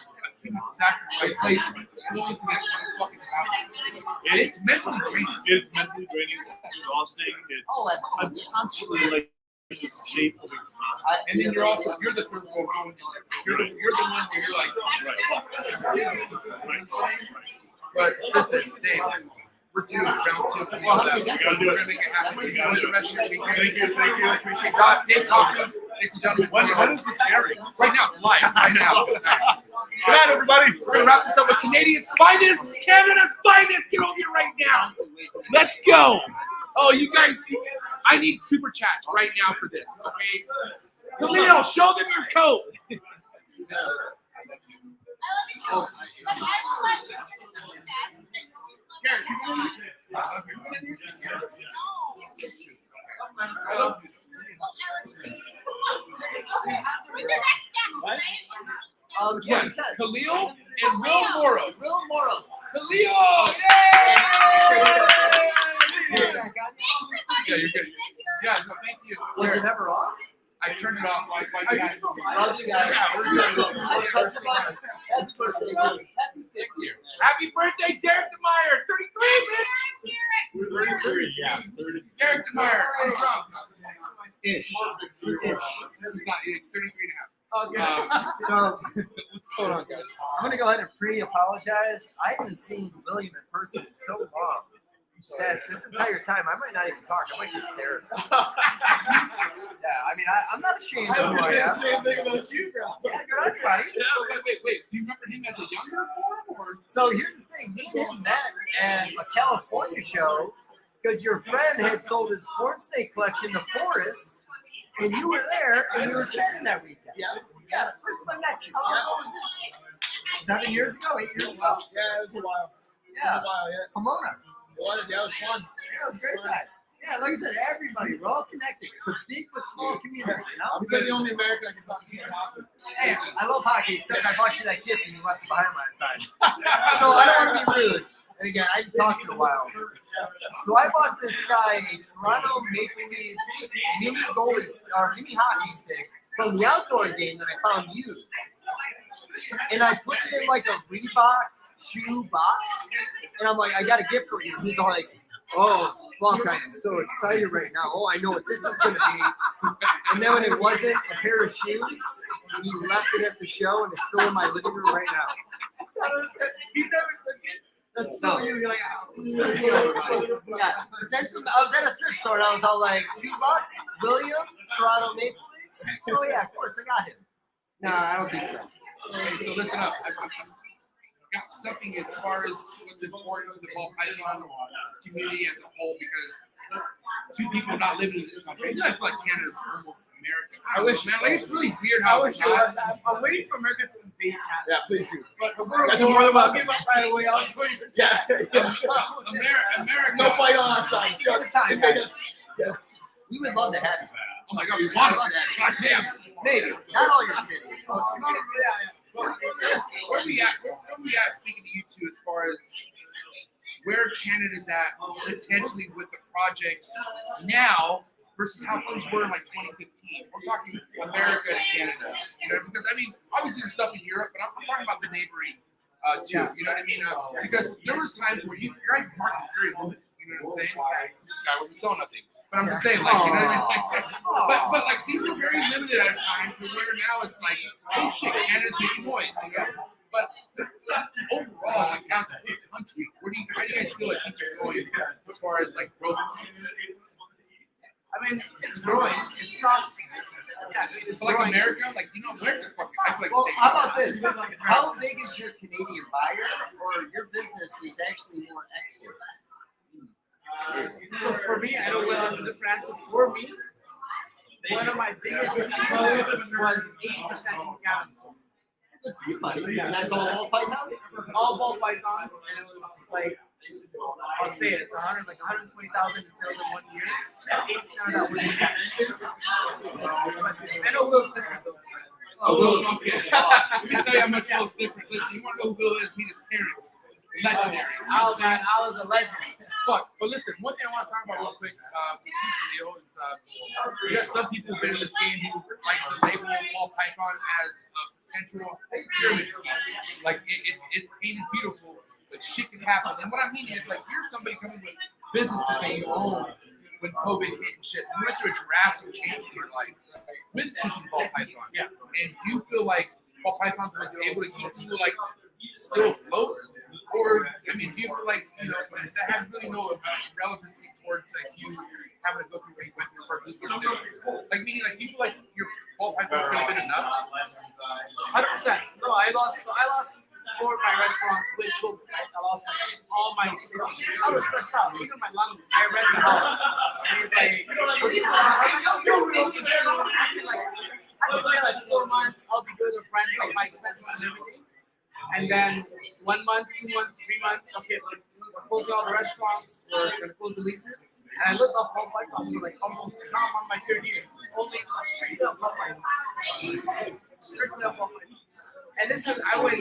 Speaker 3: sacrifice. It's mentally draining.
Speaker 2: It's mentally draining. It's exhausting. It's constantly like a state of exhaustion.
Speaker 3: And then you're the first one going somewhere. You're the one where you're like, but listen, Dave, we're doing round 2 of the
Speaker 2: We gotta do
Speaker 3: We're
Speaker 2: it.
Speaker 3: gonna make it happen.
Speaker 2: We gotta do it.
Speaker 3: Rest of your weekend.
Speaker 2: Thank you. Appreciate it.
Speaker 3: God, Dave Kaufman, ladies and gentlemen.
Speaker 2: When is this airing?
Speaker 3: Right now, it's live. Right now.
Speaker 2: Good night, everybody.
Speaker 3: We're gonna wrap this up with Canadians' finest, Canada's finest. Get over here right now. Let's go. Oh, you guys, I need super chats right now for this, okay? Khalil, show them your code.
Speaker 7: I love you too. But I will let you do the fast.
Speaker 3: I love you.
Speaker 7: Who's your next guest?
Speaker 3: Yes, Khalil and Will Morrow.
Speaker 6: Will Morrow.
Speaker 3: Khalil!
Speaker 7: Thanks for
Speaker 3: Yeah,
Speaker 7: letting
Speaker 3: you're
Speaker 7: me
Speaker 3: good.
Speaker 7: sit here.
Speaker 3: Yeah, no, thank you.
Speaker 6: Was it ever off?
Speaker 3: I turned it off like
Speaker 6: Are you still live? Love you guys.
Speaker 3: Yeah, we're good.
Speaker 6: I'll touch the button. Happy birthday, dude. Happy 50th.
Speaker 3: Happy birthday, Derek DeMeyer. 33, bitch.
Speaker 2: 33, yeah. 30.
Speaker 3: Derek DeMeyer. I'm drunk.
Speaker 6: Ish.
Speaker 3: He's not. It's 33 and a half.
Speaker 6: So
Speaker 3: What's going on, guys?
Speaker 6: I'm gonna go ahead and pre-apologize. I haven't seen William in person in so long that this entire time I might not even talk. I might just stare at him. Yeah, I mean, I'm not ashamed of who I am.
Speaker 13: Same thing about you, bro.
Speaker 6: Yeah, good on you, buddy.
Speaker 3: Wait. Do you remember him as a younger form or?
Speaker 6: So here's the thing: me and him met at a California show because your friend had sold his corn snake collection to Forrest, and you were there, and we were chatting that weekend. Yeah, the first time I met you.
Speaker 13: How long was this?
Speaker 6: 7 years ago, 8 years ago.
Speaker 13: Yeah, it was a while.
Speaker 6: Yeah,
Speaker 13: It was a while, yeah.
Speaker 6: Pomona.
Speaker 13: It was, yeah, it was fun.
Speaker 6: Yeah, it was a great time. Yeah, like I said, everybody, we're all connected. It's a big but small community, you know?
Speaker 13: He's like the only American I can talk to about hockey.
Speaker 6: Hey, I love hockey, except I bought you that gift and you left it behind last time. So I don't want to be rude. And again, I haven't talked in a while. So I bought this guy a Toronto Maple Leafs mini goalie or mini hockey stick from the outdoor game that I found used. And I put it in like a Reebok shoe box. And I'm like, I got a gift for you. And he's all like, oh, fuck, I am so excited right now. Oh, I know what this is going to be. And then when it wasn't a pair of shoes, he left it at the show and it's still in my living room right now.
Speaker 13: He never took it. That's so you. You're like,
Speaker 6: Yeah, sent him. I was at a thrift store and I was all like, $2, William, Toronto Maple Leafs. Oh yeah, of course I got him. Nah, I don't think so.
Speaker 3: Okay, so listen up. I've got something as far as what's important to the ball python community as a whole because two people not living in this country. I feel like Canada's almost America. I wish, man. Like it's really weird how it's not.
Speaker 13: I'm waiting for America to invade Canada.
Speaker 11: Yeah, please do.
Speaker 3: But
Speaker 13: That's more than welcome. Give up right away. I'll join you.
Speaker 11: Yeah.
Speaker 3: America.
Speaker 13: No fight on our side.
Speaker 6: All the time, guys. We would love to have you.
Speaker 3: Oh my God, we want it. God damn.
Speaker 6: Maybe. Not all your cities. Most of your cities.
Speaker 3: Where are we at? Speaking to you two, as far as where Canada's at potentially with the projects now versus how things were in like 2015. We're talking America and Canada, you know, because I mean, obviously there's stuff in Europe, but I'm talking about the neighboring too. You know what I mean? Because there was times where your guys' market was very limited. You know what I'm saying? This guy wasn't selling nothing. But I'm just saying, like, you know what I mean? But like, these were very limited at a time to where now it's like, oh shit, Canada's making noise, you know? But overall, like, as a big country, how do you guys feel like things are going as far as like growth?
Speaker 13: I mean, it's growing. It's not. Yeah, it's
Speaker 3: So like
Speaker 13: growing.
Speaker 3: America, like, you know, America's fucking, I feel like
Speaker 6: Well,
Speaker 3: staying.
Speaker 6: how about this? How big is your Canadian buyer, or your business is actually more export?
Speaker 13: So for me, I don't know the different answer. For me, one of my biggest seasons was 80% in Canada.
Speaker 6: Good for you, buddy. And that's all ball pythons?
Speaker 13: All ball pythons, and it was like I'll say it, it's 120,000 in sales in 1 year. And 8% of that was in I know Will's different though.
Speaker 3: Oh, Will's okay. Let me tell you how much Will's different. Listen, you want to know who Will is? Meet his parents. Legendary.
Speaker 13: I was a legend.
Speaker 3: Fuck. But listen, one thing I want to talk about real quick with you, Leo, is you got some people who've been in this game who like to label ball python as a potential pyramid scheme. Like it's painted beautiful, but shit can happen. And what I mean is like you're somebody coming with businesses that you own when COVID hit and shit. You went through a drastic change in your life with keeping ball python. Yeah. And do you feel like ball python was able to keep you like still afloat? Or, I mean, do you feel like, you know, that had really no relevancy towards like you having to go through what you went through as far as your business? Like, meaning, like, do you feel like your ball python could have been enough?
Speaker 13: 100%. No, I lost 4 of my restaurants with COVID, right? I lost like all my sales. I was stressed out. Even my landlord, I read the house. And he's like, what's going on? I'm like, oh, you're really good. I can pay like 4 months. I'll be good with rent, like my expenses and everything. And then 1 month, 2 months, 3 months, okay, we're closing all the restaurants, we're going to close the leases. And I looked up all pythons for like almost, now I'm on my 3rd year. Only strictly up all pythons. Strictly up all pythons. And this is, I went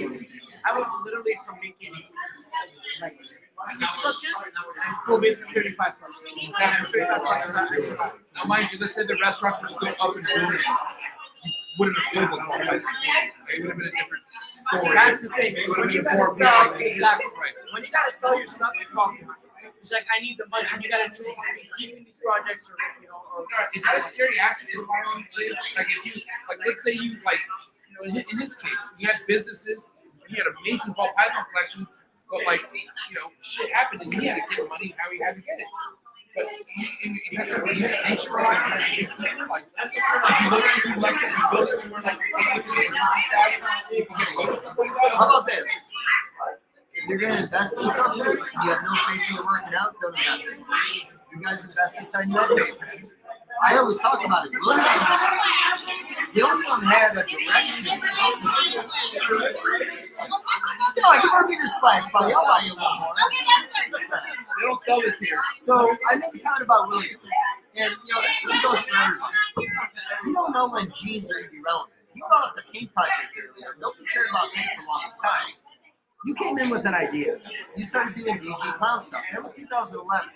Speaker 13: literally from making like 6 clutches and COVID 35 clutches. And 35 clutches, I survived.
Speaker 3: Now, mind you, let's say the restaurants were still up and booming. You wouldn't have sold those ball pythons. It would have been a different story.
Speaker 13: That's the thing. When you gotta sell, exactly right. When you gotta sell your stuff, it's like I need the money. You gotta choose between keeping these projects or you know. Or
Speaker 3: is that a scary aspect of Harlem? Like if you like, let's say you like, you know, in his case, he had businesses, he had amazing ball python collections, but like, you know, shit happened and he had to get money how he had to get it. But he's nationwide. Like, if you look at your collection and build it to where like you can get away stuff like that.
Speaker 6: How about this? If you're gonna invest in something and you have no faith in it working out, don't invest in it. You guys invest in something you have faith in. I always talk about it. William had a direction. No, I can work in your splash, buddy. I'll buy you a little more.
Speaker 7: Okay, that's good.
Speaker 3: They don't sell this here.
Speaker 6: So I made a comment about William. And, you know, this really goes for everybody. You don't know when genes are going to be relevant. You brought up the paint project earlier. Nobody cared about paint for the longest time. You came in with an idea. You started doing DG clown stuff. That was 2011.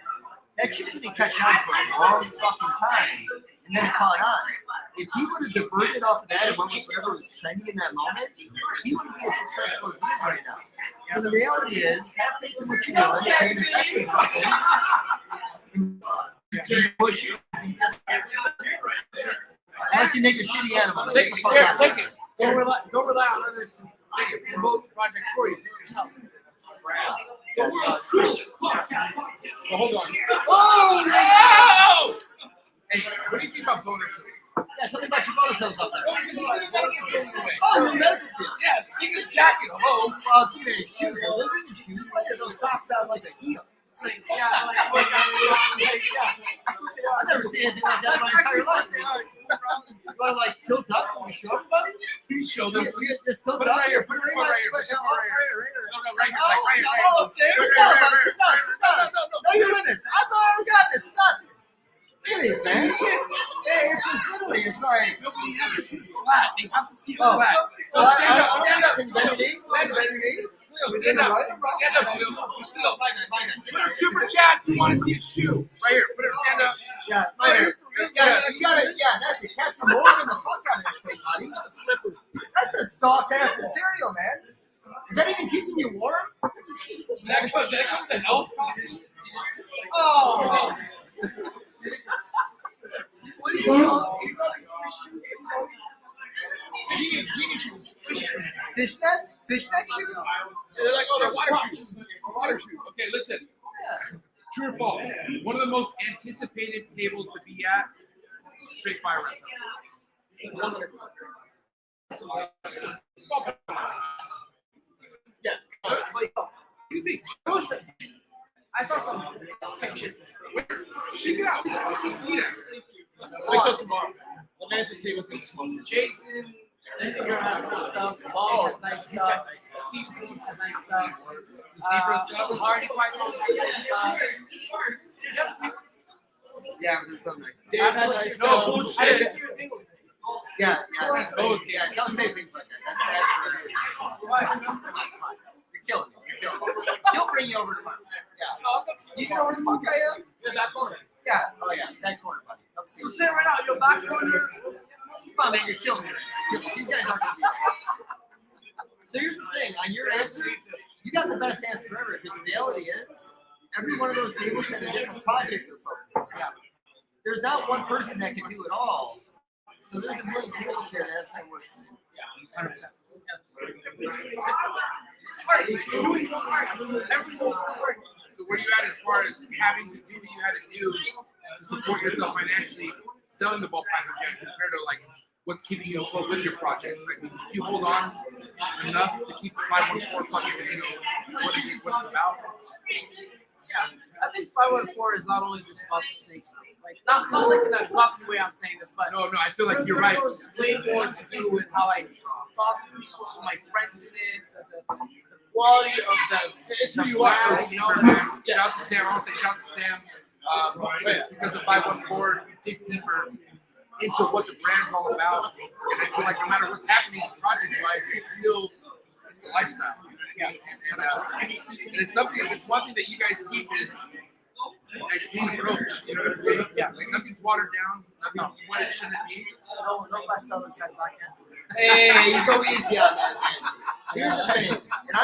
Speaker 6: That shit didn't catch on for a long fucking time, and then it caught on. If he would have diverted off of that and went with whatever was trending in that moment, he would be as successful as he is right now. So the reality is, have faith in what you're doing, and invest in something. Push it. Unless you make a shitty animal.
Speaker 3: Take it.
Speaker 13: Don't rely on others to make a promote project for you. Do it yourself.
Speaker 3: Well, hold on.
Speaker 6: Oh,
Speaker 3: no! Hey, what do you think about boner pills?
Speaker 6: Yeah, tell me about your boner pills out there.
Speaker 3: Oh, because he's in a medical field away.
Speaker 6: Oh, you're a medical field.
Speaker 3: Yeah, speaking of jacket, hello.
Speaker 6: I was thinking of his shoes. Are those even shoes? Why do those socks sound like a heel?
Speaker 13: It's like, yeah,
Speaker 6: I've never seen anything like that in my entire life. You want to like tilt up so we show everybody?
Speaker 3: Please show them.
Speaker 6: You just tilt
Speaker 3: Put it
Speaker 6: up.
Speaker 3: right here. Put it right here. Put it right here. No, right here. Like right here.
Speaker 6: Oh, sit down. Know your limits. I got this. Got this. Look at this, man. Hey, it's just literally, it's like.
Speaker 3: Nobody has to be flat. They have to see it
Speaker 6: Oh,
Speaker 3: flat.
Speaker 6: stand up. Bend your knees. Bend your knees.
Speaker 3: Stand up. Stand up, Jill. Put a super chat if you want to see a shoe. Right here. Put it stand up.
Speaker 6: Yeah, right here. Yeah, you got it. Yeah, that's it. Captain Morgan, the fuck out of that thing, buddy. That's a soft ass material, man. Is that even keeping you warm?
Speaker 3: That comes with the health cost.
Speaker 6: Oh.
Speaker 13: what do you call
Speaker 6: Fishnets? Fishnet shoes?
Speaker 3: They're like, oh, they're water shoes. Water shoes. Okay, listen.
Speaker 6: Yeah.
Speaker 3: True or false? One of the most anticipated tables to be at, Straight Fire Reptile.
Speaker 13: Yeah. What do you think? Listen, I saw some sick shit.
Speaker 3: Speak it out. Let's just see that.
Speaker 13: Wait till tomorrow. The manager's table's gonna smoke. Jason You're having nice stuff. Ball has nice stuff. Steve's doing has nice stuff.
Speaker 3: Zebra stuff.
Speaker 13: Hardy Python stuff.
Speaker 6: Yeah, but there's no nice stuff.
Speaker 13: Dave had nice stuff.
Speaker 3: bullshit.
Speaker 6: Yeah, don't say things like that. That's bad for You're killing me. He'll bring you over tomorrow. Yeah. You know where the fuck I am?
Speaker 13: You're back corner.
Speaker 6: Yeah. Oh yeah, that corner, buddy. Come see
Speaker 13: So
Speaker 6: me.
Speaker 13: sit right now. You're back corner.
Speaker 6: Come on, man, you're killing me. These guys aren't gonna be there. So here's the thing. On your answer, you got the best answer ever. Because the reality is, every one of those tables had a different project they're focused on.
Speaker 13: Yeah.
Speaker 6: There's not one person that can do it all. So there's a million tables here that have something worth seeing.
Speaker 13: Yeah, 100%. It's hard. Everything's hard.
Speaker 3: So where you at as far as having to do what you had to do to support yourself financially, selling the ball python compared to like what's keeping you afloat with your projects? Like you hold on enough to keep the 514 fucking, what it's about?
Speaker 13: Yeah, I think 514 is not only just about the snakes. Like not like in a cocky way I'm saying this, but
Speaker 3: no, I feel like you're right.
Speaker 13: There's way more to do with how I talk to my friends in it, the quality of it's who you are.
Speaker 3: Shout out to Sam. I want to say shout out to Sam. Because of 514, you dig deeper into what the brand's all about. And I feel like no matter what's happening project-wise, it's still a lifestyle. Yeah. And it's something, if it's one thing that you guys keep is that clean approach. You know what I'm saying? Yeah. Like nothing's watered down, nothing's what it shouldn't be.
Speaker 13: No best selling inside black hands.
Speaker 6: Hey, you go easy on that, man. Here's the thing. And
Speaker 13: I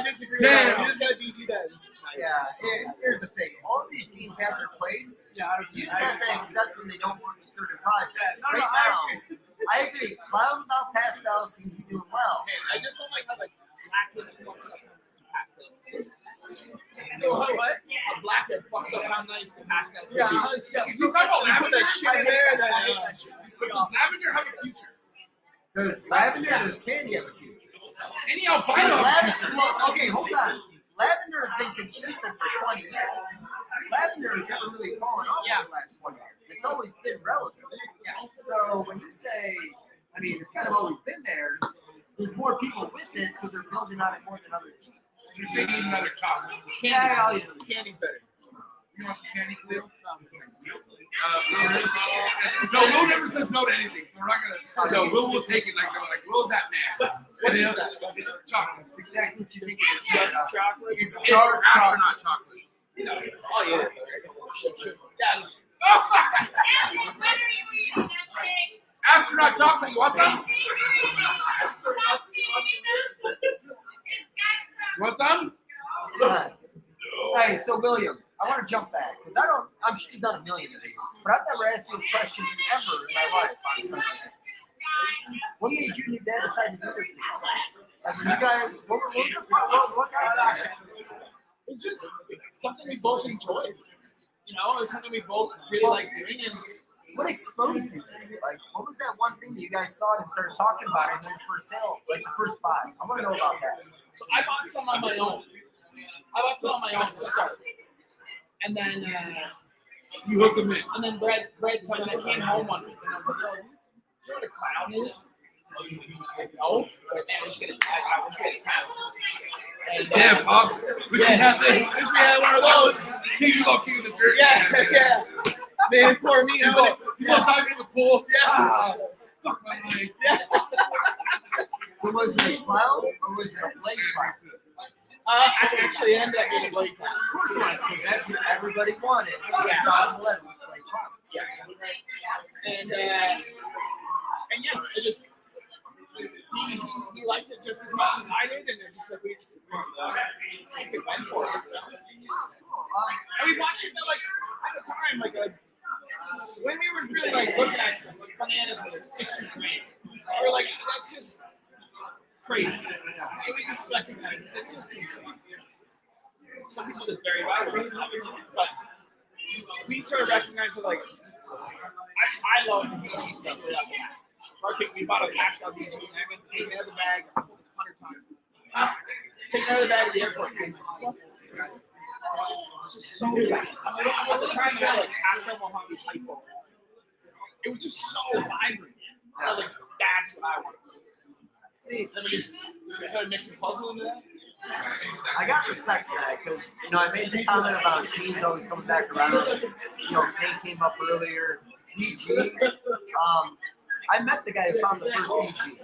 Speaker 13: disagree.
Speaker 3: Damn.
Speaker 13: You just gotta DG that.
Speaker 6: Yeah, here's the thing. All of these genes have their place.
Speaker 13: Yeah,
Speaker 6: You just have to accept when they don't work with certain projects.
Speaker 13: No,
Speaker 6: Right
Speaker 13: I
Speaker 6: now, I agree. Clown without pastel seems to be doing well.
Speaker 13: I just don't like how like blackhead fucks up this pastel. What? A blackhead fucks up how nice the pastel can be.
Speaker 3: If you talk about lavender,
Speaker 13: shit there,
Speaker 3: does lavender have a future?
Speaker 6: Does lavender, does candy have a future?
Speaker 3: Any albino.
Speaker 6: Well, okay, hold on. Lavender has been consistent for 20 years. Lavender has never really fallen off in the last 20 years. It's always been relevant. Yeah. So when you say, I mean, it's kind of always been there. There's more people with it, so they're building on it more than other genes.
Speaker 3: You're saying eat another chocolate.
Speaker 6: Yeah, I'll eat another.
Speaker 13: Candy's better.
Speaker 3: You want some candy, Cleo? No, Will never says no to anything, so we're not gonna. No, Will will take it like Will's that man.
Speaker 13: What is that?
Speaker 3: Chocolate.
Speaker 6: It's exactly what you think it is.
Speaker 13: Just chocolate.
Speaker 6: It's
Speaker 3: It's
Speaker 6: dark chocolate.
Speaker 3: astronaut chocolate.
Speaker 13: Oh yeah. Yeah.
Speaker 3: Astronaut chocolate. You want some? You want some?
Speaker 6: Hey, so William, I want to jump back because I'm sure you've done a million of these, but I've never asked you a question ever in my life on something like this. What made you and your dad decide to do this together? Like when you guys, what was the what kind of action?
Speaker 13: It's just something we both enjoyed. You know, it's something we both really like doing. And
Speaker 6: what exposed you to it? Like, what was that one thing that you guys saw it and started talking about it and then the first sale, like the first buy? I want to know about that.
Speaker 13: So I bought some on my own. To start. And then
Speaker 3: you hooked him in.
Speaker 13: And then Brad told me I came home one week and I was like, yo, you know what a clown is? Like, no. But man, we should get a clown.
Speaker 3: Damn, Pops. We should have this.
Speaker 13: Wish we had one of those.
Speaker 3: King of the dirt.
Speaker 13: Yeah. Man, poor me.
Speaker 3: You go talk in the pool.
Speaker 13: Yeah.
Speaker 3: Fuck my life.
Speaker 13: Yeah.
Speaker 6: So was it a clown or was it a blade clown?
Speaker 13: I actually ended up being a blade clown.
Speaker 6: Of course it was, because that's what everybody wanted. 2011 was blade clowns.
Speaker 13: Yeah. And yeah, it just he liked it just as much as I did, and it just like we went for it. And we watched it like at the time, like when we were really like looking at stuff, like bananas were like 60 grand. We were like, that's just crazy. And we just recognized it. It's just insane. Some people did very well, obviously, but we sort of recognized that, like, I love the DG stuff. We bought a pastel DG, and I've been taking out of the bag 100 times. Taking out of the bag at the airport. It's just so good. I mean, at the time, I had like pastel Mojave hypo. It was just so vibrant. I was like, that's what I want to do.
Speaker 9: See, let me just try to mix a puzzle into that.
Speaker 6: I got respect for that because, you know, I made the comment about jeans always coming back around. You know, Nate came up earlier. DG. I met the guy who found the first DG.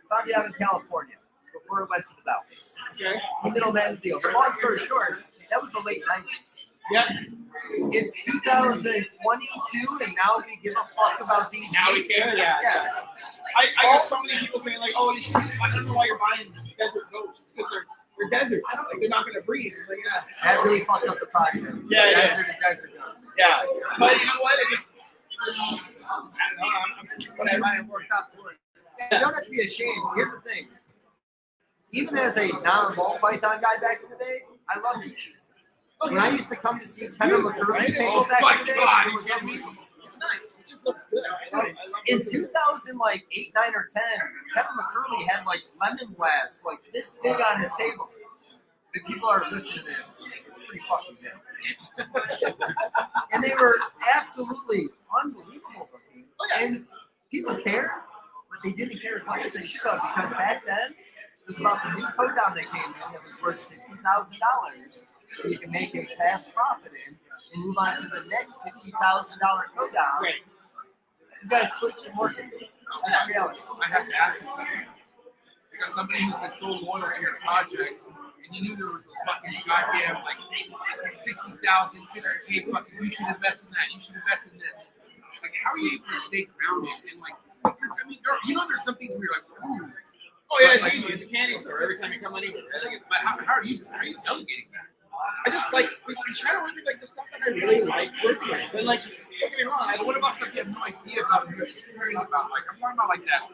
Speaker 6: Found it out in California before it went to the Bells.
Speaker 9: Okay.
Speaker 6: He middleman the deal. But long story short, that was the late 90s.
Speaker 9: Yeah.
Speaker 6: It's 2022, and now we give a fuck about DG.
Speaker 9: Now we care? Yeah. I got so many people saying, like, oh, you should, I don't know why you're buying desert ghosts, because they're deserts. Like, they're not going to breathe. Like, yeah.
Speaker 6: That really fucked up the project.
Speaker 9: Yeah,
Speaker 6: Desert ghost.
Speaker 9: Yeah. But you know what? I just, I don't know. Whatever. I worked out for it.
Speaker 6: You don't have to be ashamed. Here's the thing. Even as a non-ball python guy back in the day, I loved DG stuff. When I used to come to see Kevin McCurley's table back in the day, it was unbelievable.
Speaker 9: It's nice. It just looks good.
Speaker 6: In 2008, 9, or 10, Kevin McCurley had like lemon glass, like this big on his table. If people are listening to this, it's pretty fucking good. And they were absolutely unbelievable looking. And people care, but they didn't care as much as they should have because back then it was about the new code down that came in that was worth $60,000 that you can make a fast profit in and move on to the next $60,000 code down.
Speaker 9: Right.
Speaker 6: You guys put some work into it. That's the reality.
Speaker 3: I have to ask you something. Because somebody who's been so loyal to your projects, and you knew there was those fucking goddamn like 60,000, 50K fucking, you should invest in that, you should invest in this. Like, how are you able to stay grounded and like, because I mean, you know, there's some things where you're like, ooh.
Speaker 9: Oh yeah, it's
Speaker 3: like,
Speaker 9: easy. It's a candy store every time you come anywhere.
Speaker 3: But how are you delegating that?
Speaker 9: I just like we try to work with like the stuff that I really like working with. But like, don't get me wrong.
Speaker 3: What about stuff you have no idea about? You're just hearing about. Like I'm talking about like that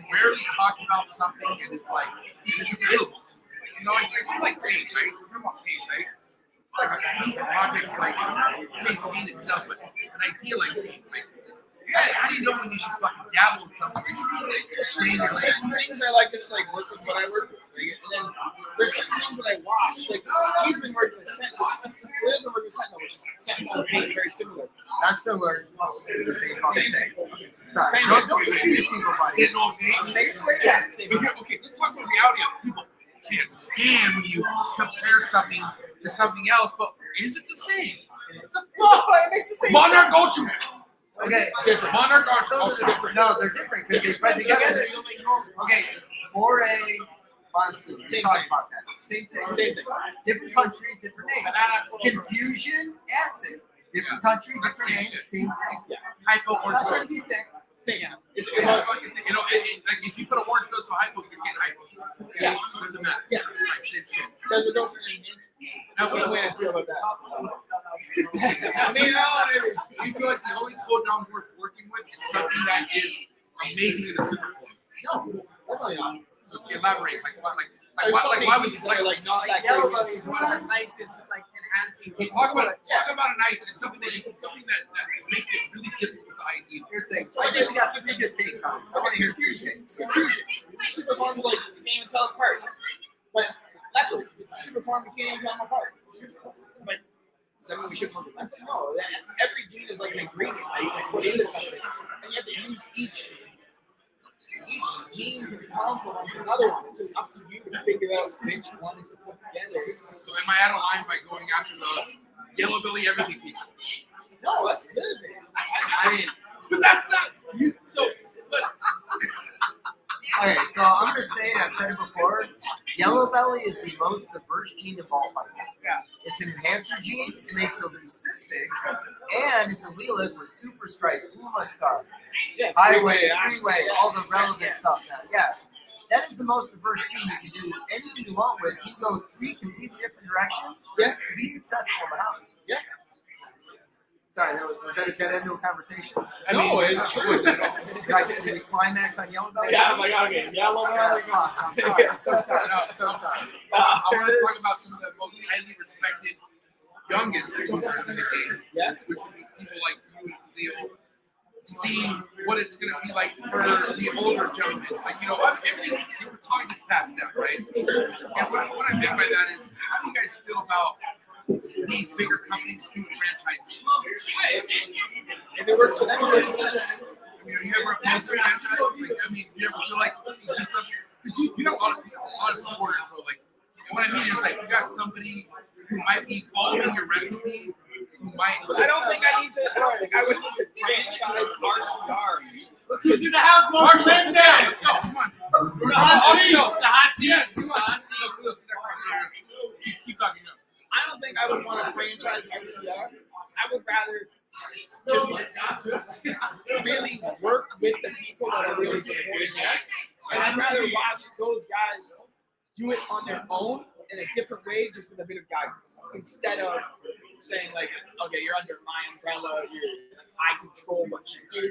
Speaker 3: rarely talked about something, and it's like it's available. You know, like it's like paint, right? Come on, paint, right? Like a paint project's like I'm not saying paint itself, but an idea like paint, like. Yeah, how do you know when you should fucking dabble in something?
Speaker 9: Just certain things I like, just like work with what I work with. Right? And then there's certain things that I watch. Like he's been working with Sentinel. We've been working with Sentinel, which is Sentinel and paint, very similar.
Speaker 6: Not similar. It's the same fucking thing. Sorry.
Speaker 9: Same
Speaker 6: Don't confuse people, buddy.
Speaker 3: Sentinel paint.
Speaker 6: Say it the way it is.
Speaker 3: Okay, let's talk about reality. People can't stand when you compare something to something else, but is it the same? The fuck?
Speaker 6: It makes the same
Speaker 3: Monarch
Speaker 6: sense.
Speaker 3: Ultraman.
Speaker 6: Okay.
Speaker 3: Different. Monarch Ultraman are different.
Speaker 6: No, they're different because they bred together. Okay. Moray, Monsoon. We talked about that. Same thing.
Speaker 9: Same thing.
Speaker 6: Different countries, different names. Confusion, acid. Different country, different names, same thing.
Speaker 9: Yeah.
Speaker 3: Hypo
Speaker 6: I'm
Speaker 3: or
Speaker 6: not trying to be a dick.
Speaker 9: Same. Yeah. It's
Speaker 3: you know, like if you put a orange nose to hypo, you're getting hypo.
Speaker 9: Yeah.
Speaker 3: Doesn't matter.
Speaker 9: Yeah.
Speaker 3: Like, same shit.
Speaker 9: There's a different name. That's the way I feel about that. I mean,
Speaker 3: do you feel like the only code down worth working with is something that is amazing in the super form?
Speaker 9: No, definitely not.
Speaker 3: So elaborate, like what,
Speaker 9: Why would you say like not that
Speaker 13: Yellow
Speaker 9: crazy?
Speaker 13: belly is one of the nicest, like enhancing.
Speaker 3: Talk about a knife. It's something that makes it really difficult to ID.
Speaker 6: Here's the thing. I think we got three good takes on this. I want to hear three things.
Speaker 9: Confusion. Super farms like you can't even tell apart. But leopard, super farm you can't even tell them apart. But does that mean we should farm leopard? No. Every gene is like an ingredient that you can put into something, and you have to use each gene from complement to another one. It's just up to you to figure out which one is to put together.
Speaker 3: So am I out of line by going after the yellow belly everything people?
Speaker 9: No, that's good, man.
Speaker 6: I mean,
Speaker 3: but that's not you. So, but
Speaker 6: okay, so I'm gonna say it. I've said it before. Yellow belly is the most diverse gene in ball pythons.
Speaker 9: Yeah.
Speaker 6: It's an enhancer gene. It makes it leucistic, and it's allelic with super stripe, puma star, highway, freeway, all the relevant stuff. Yeah, that is the most diverse gene. You can do anything you want with. You can go three completely different directions.
Speaker 9: Yeah.
Speaker 6: To be successful in the house.
Speaker 9: Yeah.
Speaker 6: Sorry, was that a dead end to a conversation?
Speaker 9: No, it's true.
Speaker 6: Did we climax on yellow belly?
Speaker 9: Yeah, I'm like, okay, yellow belly.
Speaker 6: I'm sorry. I'm so sorry. I'm so sorry.
Speaker 3: I want to talk about some of the most highly respected youngest coopers in the game.
Speaker 9: Yeah.
Speaker 3: Which would be people like you and Leo, seeing what it's going to be like for the older gentlemen. Like, you know, everything you were talking gets passed down, right? And what I meant by that is, how do you guys feel about these bigger companies doing franchises?
Speaker 9: If it works for them, it works for them.
Speaker 3: You ever oppose a franchise? Like, I mean, you ever feel like because you got a lot of supporters, bro. Like, what I mean is like you got somebody who might be following your recipe, who might.
Speaker 14: I don't think I need to. I would need to franchise RCR.
Speaker 3: Who's in the house? Mark, man down. Let's go. Come on.
Speaker 13: The hot seat. The hot seat.
Speaker 3: Yes, come on. Keep talking.
Speaker 14: I don't think I would want to franchise RCR. I would rather just really work with the people that are really supporting us. And I'd rather watch those guys do it on their own in a different way, just with a bit of guidance, instead of saying like, okay, you're under my umbrella, I control what you do.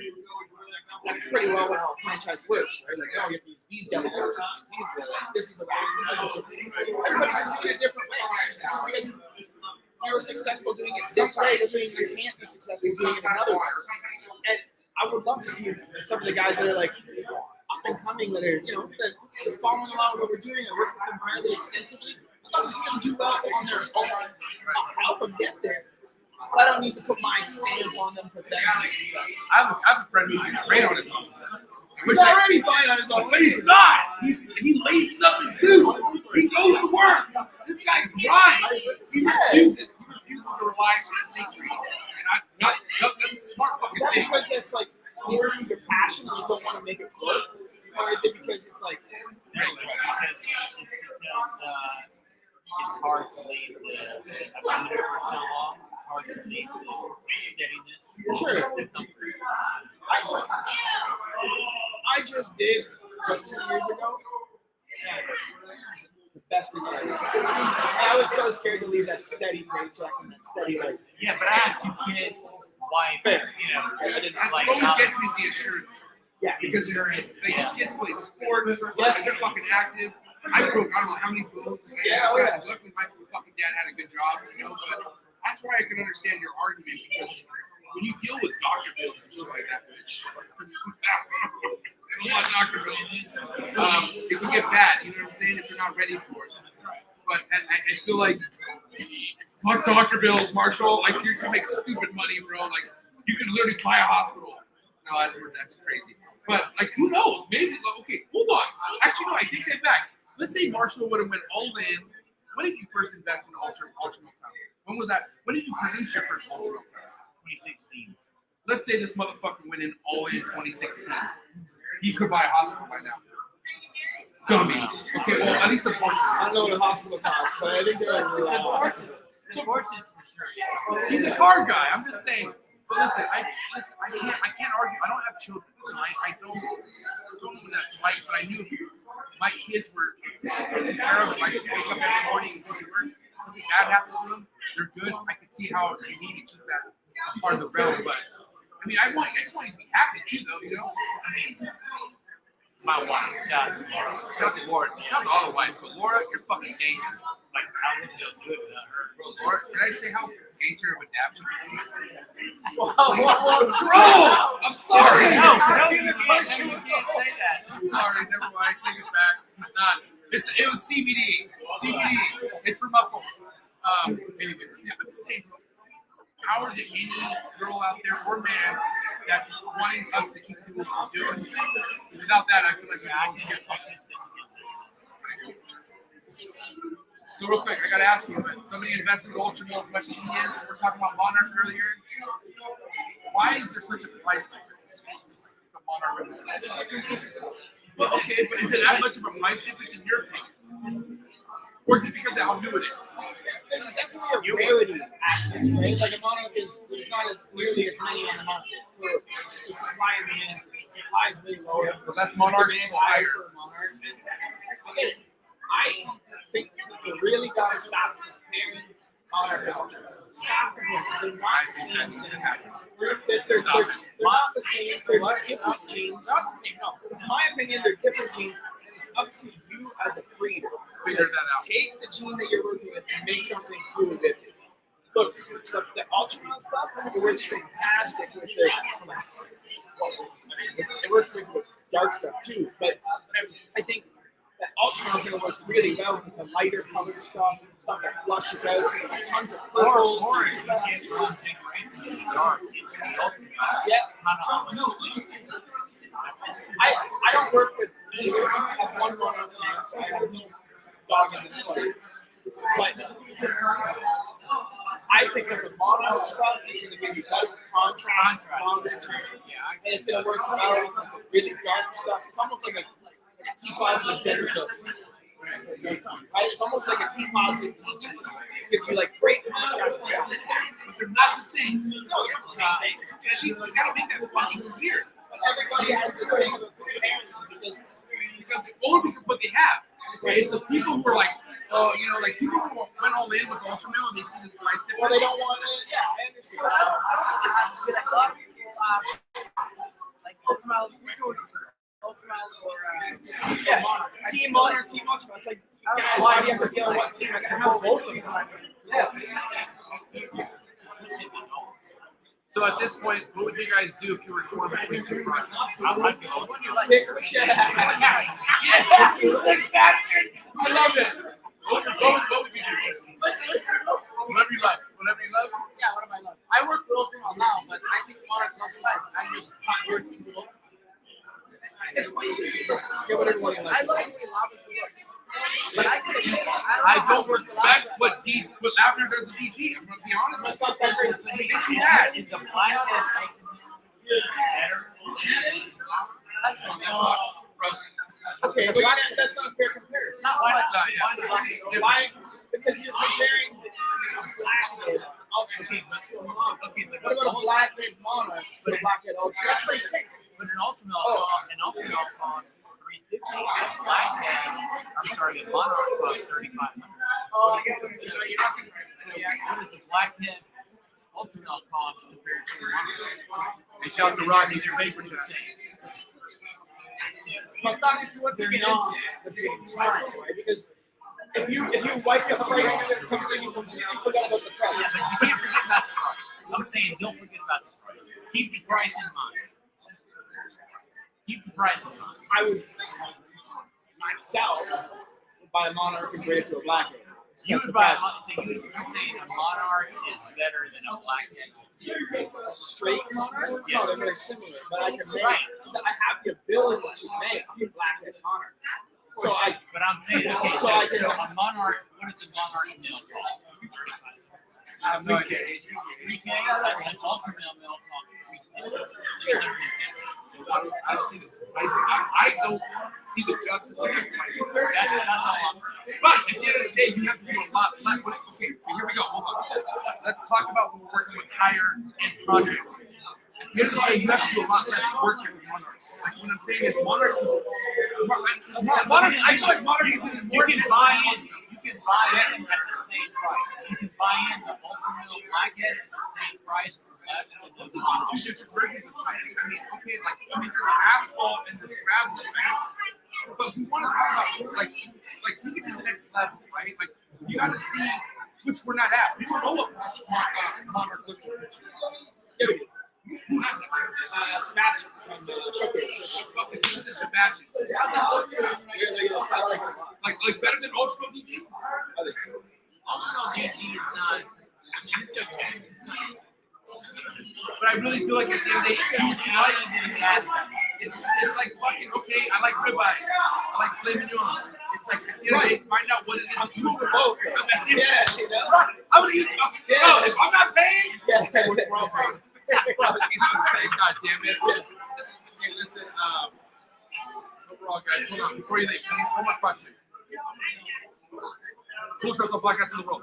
Speaker 14: That's pretty well how a franchise works, right? Like, oh, you have to use these delegates, this is the way, this is the way. Everybody has to do it a different way. Just because you're successful doing it this way doesn't mean you can't be successful doing it another way. And I would love to see some of the guys that are like up and coming, that are, that are following along what we're doing and working with them fairly extensively. I'd love to see them do well on their own. I'll help them get there. But I don't need to put my stamp on them for them.
Speaker 3: I have a friend who's great on his own.
Speaker 14: He's already fine on his own.
Speaker 3: But he's not. He laces up his boots. He goes to work. This guy grinds. He refuses. To rely on sneakery. And that's a smart fucking thing.
Speaker 14: Is that because it's like you're passionate and you don't want to make it work? Or is it because it's like
Speaker 6: it's hard to leave I've been there for so long. It's hard to leave the steadiness.
Speaker 14: Sure. I just did 2 years ago. The best thing ever. I was so scared to leave that steady paycheck and that steady life.
Speaker 6: Yeah, but I had 2 kids, wife.
Speaker 14: Fair.
Speaker 6: I didn't
Speaker 3: That's
Speaker 6: like.
Speaker 3: what always gets me is the insurance.
Speaker 14: Yeah,
Speaker 3: because these kids play sports. They're fucking active. I broke I don't know how many bones. Luckily, my fucking dad had a good job, but that's why I can understand your argument, because when you deal with doctor bills and stuff like that, which I don't want doctor bills, it can get bad. You know what I'm saying? If you're not ready for it. But I feel like fuck doctor bills, Marshall. Like you can make stupid money, bro. Like you could literally buy a hospital. No, that's crazy. But like, who knows? Maybe. Okay, hold on. Actually, no. I take that back. Let's say Marshall would have went all in. When did you first invest in ultra milk powder? When was that? When did you produce your first ultra milk powder? 2016. Let's say this motherfucker went in all in 2016. He could buy a hospital by now. Dummy. Okay, well, at least a portion.
Speaker 14: I don't know what a hospital costs, but I think they're like
Speaker 6: horses for sure.
Speaker 3: He's a car guy. I'm just saying. But listen, I can't argue. I don't have children, so I don't know what that's like. But I knew my kids were taken care of. I could wake up every morning and go to work. Something bad happens to them, they're good. I could see how you need to keep that part of the realm. But I mean, I just want you to be happy too, though. I mean,
Speaker 6: my wife, shout out to Laura.
Speaker 3: Shout out to Laura. Shout out to all the wives, but Laura, you're fucking gangster.
Speaker 6: Like, I wouldn't feel good without her.
Speaker 3: Bro, Laura, did I say how gangster of adaptation is?
Speaker 14: Bro!
Speaker 3: I'm sorry.
Speaker 6: No, you can't say that.
Speaker 3: I'm sorry. Never mind. Take it back. It's not. It was CBD. CBD. It's for muscles. Anyways, yeah, I'm just saying, how is it any girl out there or man that's wanting us to keep doing what we're doing? Without that, I feel like I can get fucking. So real quick, I gotta ask you, somebody invested in Ultra Mill as much as he is, and we're talking about Monarch earlier. Why is there such a price difference? The Monarch. Well, okay, but is it that much of a price difference in your opinion? Or is it because of how new it is?
Speaker 14: There's definitely a rarity aspect, right? Like a Monarch there's not as nearly as many on the market. So it's a supply and demand. Supply is really lower.
Speaker 3: So that's Monarch higher.
Speaker 14: I think people really got to stop comparing Monarch and Ultra. Stop comparing. They're not the same. They're not the same. They're different genes. Not the same. No. In my opinion, they're different genes. And it's up to you as a breeder.
Speaker 3: Figure that out.
Speaker 14: Take the gene that you're working with and make something cool with it. Look, the ultrasound stuff, it works fantastic with it. It works with dark stuff too, but I think that ultrasound is going to work really well with the lighter colored stuff that flushes out, so there's tons of purples.
Speaker 6: Or if you get one generation in the dark, it's the ultra.
Speaker 14: Yes.
Speaker 6: Kind of
Speaker 14: either have one run up there, so I have no dog in this fight. But I think that the monarch stuff is going to give you better contrast longer term. And it's going to work well with the really dark stuff. It's almost like a T-positive desert dose. Right? It's almost like a T-positive teacher. It gives you like great contrast.
Speaker 3: But they're not the same. No, they're not the same thing. And you gotta make that fucking clear.
Speaker 14: But everybody has this thing of a because
Speaker 3: only because what they have. Right? It's the people who are like, oh, you know, like people who went all in with Ultra Male and they see this price difference.
Speaker 14: well, they don't want to. Yeah, I understand.
Speaker 13: Like a lot of people, like Ultra Male, Ultra Male or
Speaker 14: Yeah, Team Monarch, Team Ultra. It's like, guys, why do you have to deal with what team? I gotta have both of them. Yeah.
Speaker 3: So at this point, what would you guys do if you were torn between two projects?
Speaker 14: Pick you sick bastard!
Speaker 3: I love it. What would you do? Whatever you love. Whatever you love.
Speaker 13: Yeah, what am I love? I work with Ultra Male now, but I think Monarch must life. I'm just not working with Ultra Male. It's what you do.
Speaker 14: Get what everybody likes.
Speaker 13: I like the lava looks. But
Speaker 3: I don't respect what Lavender does to DG. I'm gonna be honest with you. It makes me mad.
Speaker 13: Is the black head better?
Speaker 14: Okay, but that's not a fair comparison. Why? Because you're comparing a blackhead ultra. What about a blackhead monarch to a blackhead ultra? That's what he's saying.
Speaker 13: But an ultra male costs $350. And blackhead, I'm sorry, a monarch costs $3,500.
Speaker 14: Oh,
Speaker 13: So what does the blackhead ultra male cost compared to the monarch?
Speaker 3: And shout out to Rodney.
Speaker 13: They're basically the same.
Speaker 14: I'm talking to what they're not the same time, right? Because if you wipe the price and everything, you completely forgot about the price.
Speaker 13: Yeah, but you can't forget about the price. I'm saying don't forget about the price. Keep the price in mind. Keep the price in mind.
Speaker 14: I would myself buy a monarch and grade it to a blackhead.
Speaker 13: You would buy you're saying a monarch is better than a blackhead.
Speaker 14: A straight monarch?
Speaker 13: Yeah.
Speaker 14: No, they're very similar. But I can make. I have the ability to make a blackhead monarch. So
Speaker 13: but I'm saying, okay, so a monarch. What does a monarch male cost?
Speaker 14: I have no idea.
Speaker 13: 3K. An ultra male costs $350. So
Speaker 3: I don't see the I don't see the justice in this.
Speaker 13: That's all I'm saying.
Speaker 3: But at the end of the day, you have to do a lot. Okay, here we go. Hold on. Let's talk about when we're working with higher end projects. At the end of the day, you have to do a lot less work with Monarch. Like what I'm saying is Monarch. I feel like Monarch is an
Speaker 13: You can buy in at the same price. You can buy in the ultra male blackhead at the same price or less.
Speaker 3: Those are two different versions of something. I mean, okay, there's asphalt and there's gravel, right? But we want to talk about like take it to the next level, right? Like you got to see which we're not at. We don't know what Monarch looks like. Yeah, we do. Who has it?
Speaker 14: Sebastian from the showcase.
Speaker 3: Fucking Sebastian. Like better than Ultra DG?
Speaker 14: I think so.
Speaker 13: Ultra DG is not. I mean, it's okay.
Speaker 3: But I really feel like at the end of the day, it's like fucking okay. I like ribeye. I like filet mignon. It's like at the end of the day, find out what it is you want both.
Speaker 14: Yeah, you know.
Speaker 3: Right. I'm gonna eat. No, if I'm not paying,
Speaker 14: what's
Speaker 3: wrong, bro? God damn it. Okay, listen. Overall, guys, hold on. Before you leave, one more question. Coolest reptile podcast in the world.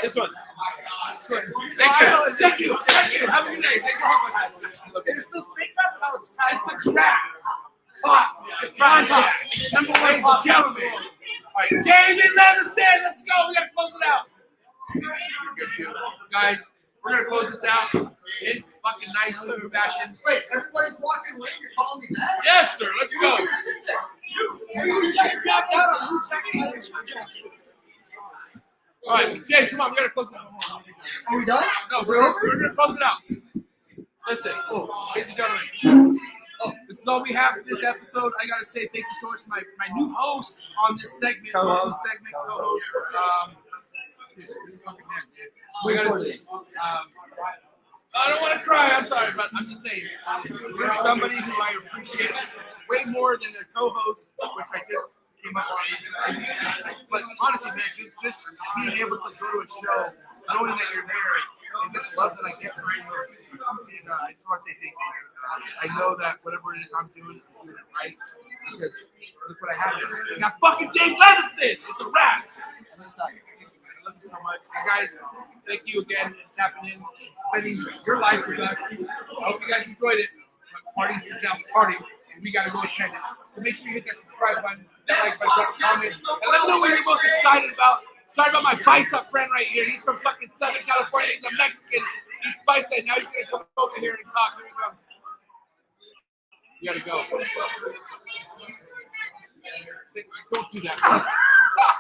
Speaker 14: This one.
Speaker 3: Thank you. Have a good day. Thank you.
Speaker 13: It's the snake trap? No,
Speaker 3: it's a trap. Top. Number one, ladies and gentlemen. All right, David Levison, let's go. We gotta close it out. Guys, we're gonna close this out in fucking nice fashion.
Speaker 6: Wait, everybody's walking away. You're calling me back?
Speaker 3: Yes, sir. Let's go.
Speaker 6: You're gonna sit there. You guys got that. Who's checking out?
Speaker 3: All right, Jay, come on. We gotta close it out.
Speaker 6: Are we done?
Speaker 3: No,
Speaker 6: Is it
Speaker 3: we're
Speaker 6: over?
Speaker 3: gonna close it out. Listen, ladies and gentlemen. This is all we have for this episode. I gotta say thank you so much to my new host on this segment. Co-host. We gotta say, I don't want to cry. I'm sorry, but I'm just saying, you're somebody who I appreciate way more than their co-host, which I just came up on. But honestly, man, just being able to go to a show, knowing that you're there, and the love that I get from you, and I just want to say thank you. I know that whatever it is I'm doing it right, because look what I have. I got fucking Dave Levison. It's a wrap. I love you so much. And guys, thank you again for tapping in, spending your life with us. I hope you guys enjoyed it. But party's just now starting, and we got to go attend it. So make sure you hit that subscribe button, that like button, drop a comment, and let me know what you're most excited about. Sorry about my bicep friend right here. He's from fucking Southern California. He's a Mexican. He's bicep. Now he's going to come over here and talk. Here he comes. You got to go. Don't do that.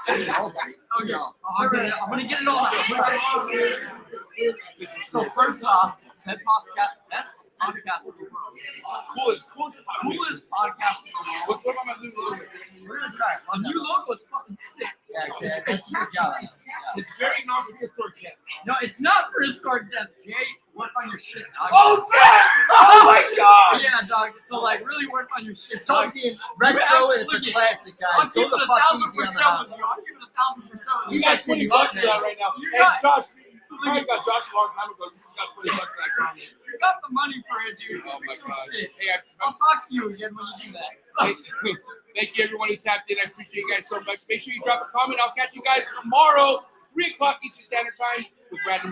Speaker 15: I'm gonna get it all out. So first off, Ted Podcast, best podcast in the world. Coolest podcast in the world.
Speaker 3: What's going on my new logo?
Speaker 15: We're gonna try it. The new logo is fucking sick.
Speaker 6: Yeah, that's a good job.
Speaker 3: It's very not for historic death.
Speaker 15: No, it's not for historic death. Jay, work on your shit, dog.
Speaker 3: Oh, damn! Oh my god!
Speaker 15: Yeah, dog. So like, really work on your shit.
Speaker 6: It's called being retro and it's a classic, guys. Go the fuck easy on the house.
Speaker 15: I'll give it 1,000%.
Speaker 6: You got $20
Speaker 3: for that right now. Hey, Josh, I got Josh a long time ago. You got $20 for that comment.
Speaker 15: You got the money for it, dude.
Speaker 3: Oh my god.
Speaker 15: Shit.
Speaker 3: Hey,
Speaker 15: I'll talk to you again when you do that.
Speaker 3: Thank you, everyone who tapped in. I appreciate you guys so much. Make sure you drop a comment. I'll catch you guys tomorrow, 3 o'clock Eastern Standard Time with Random.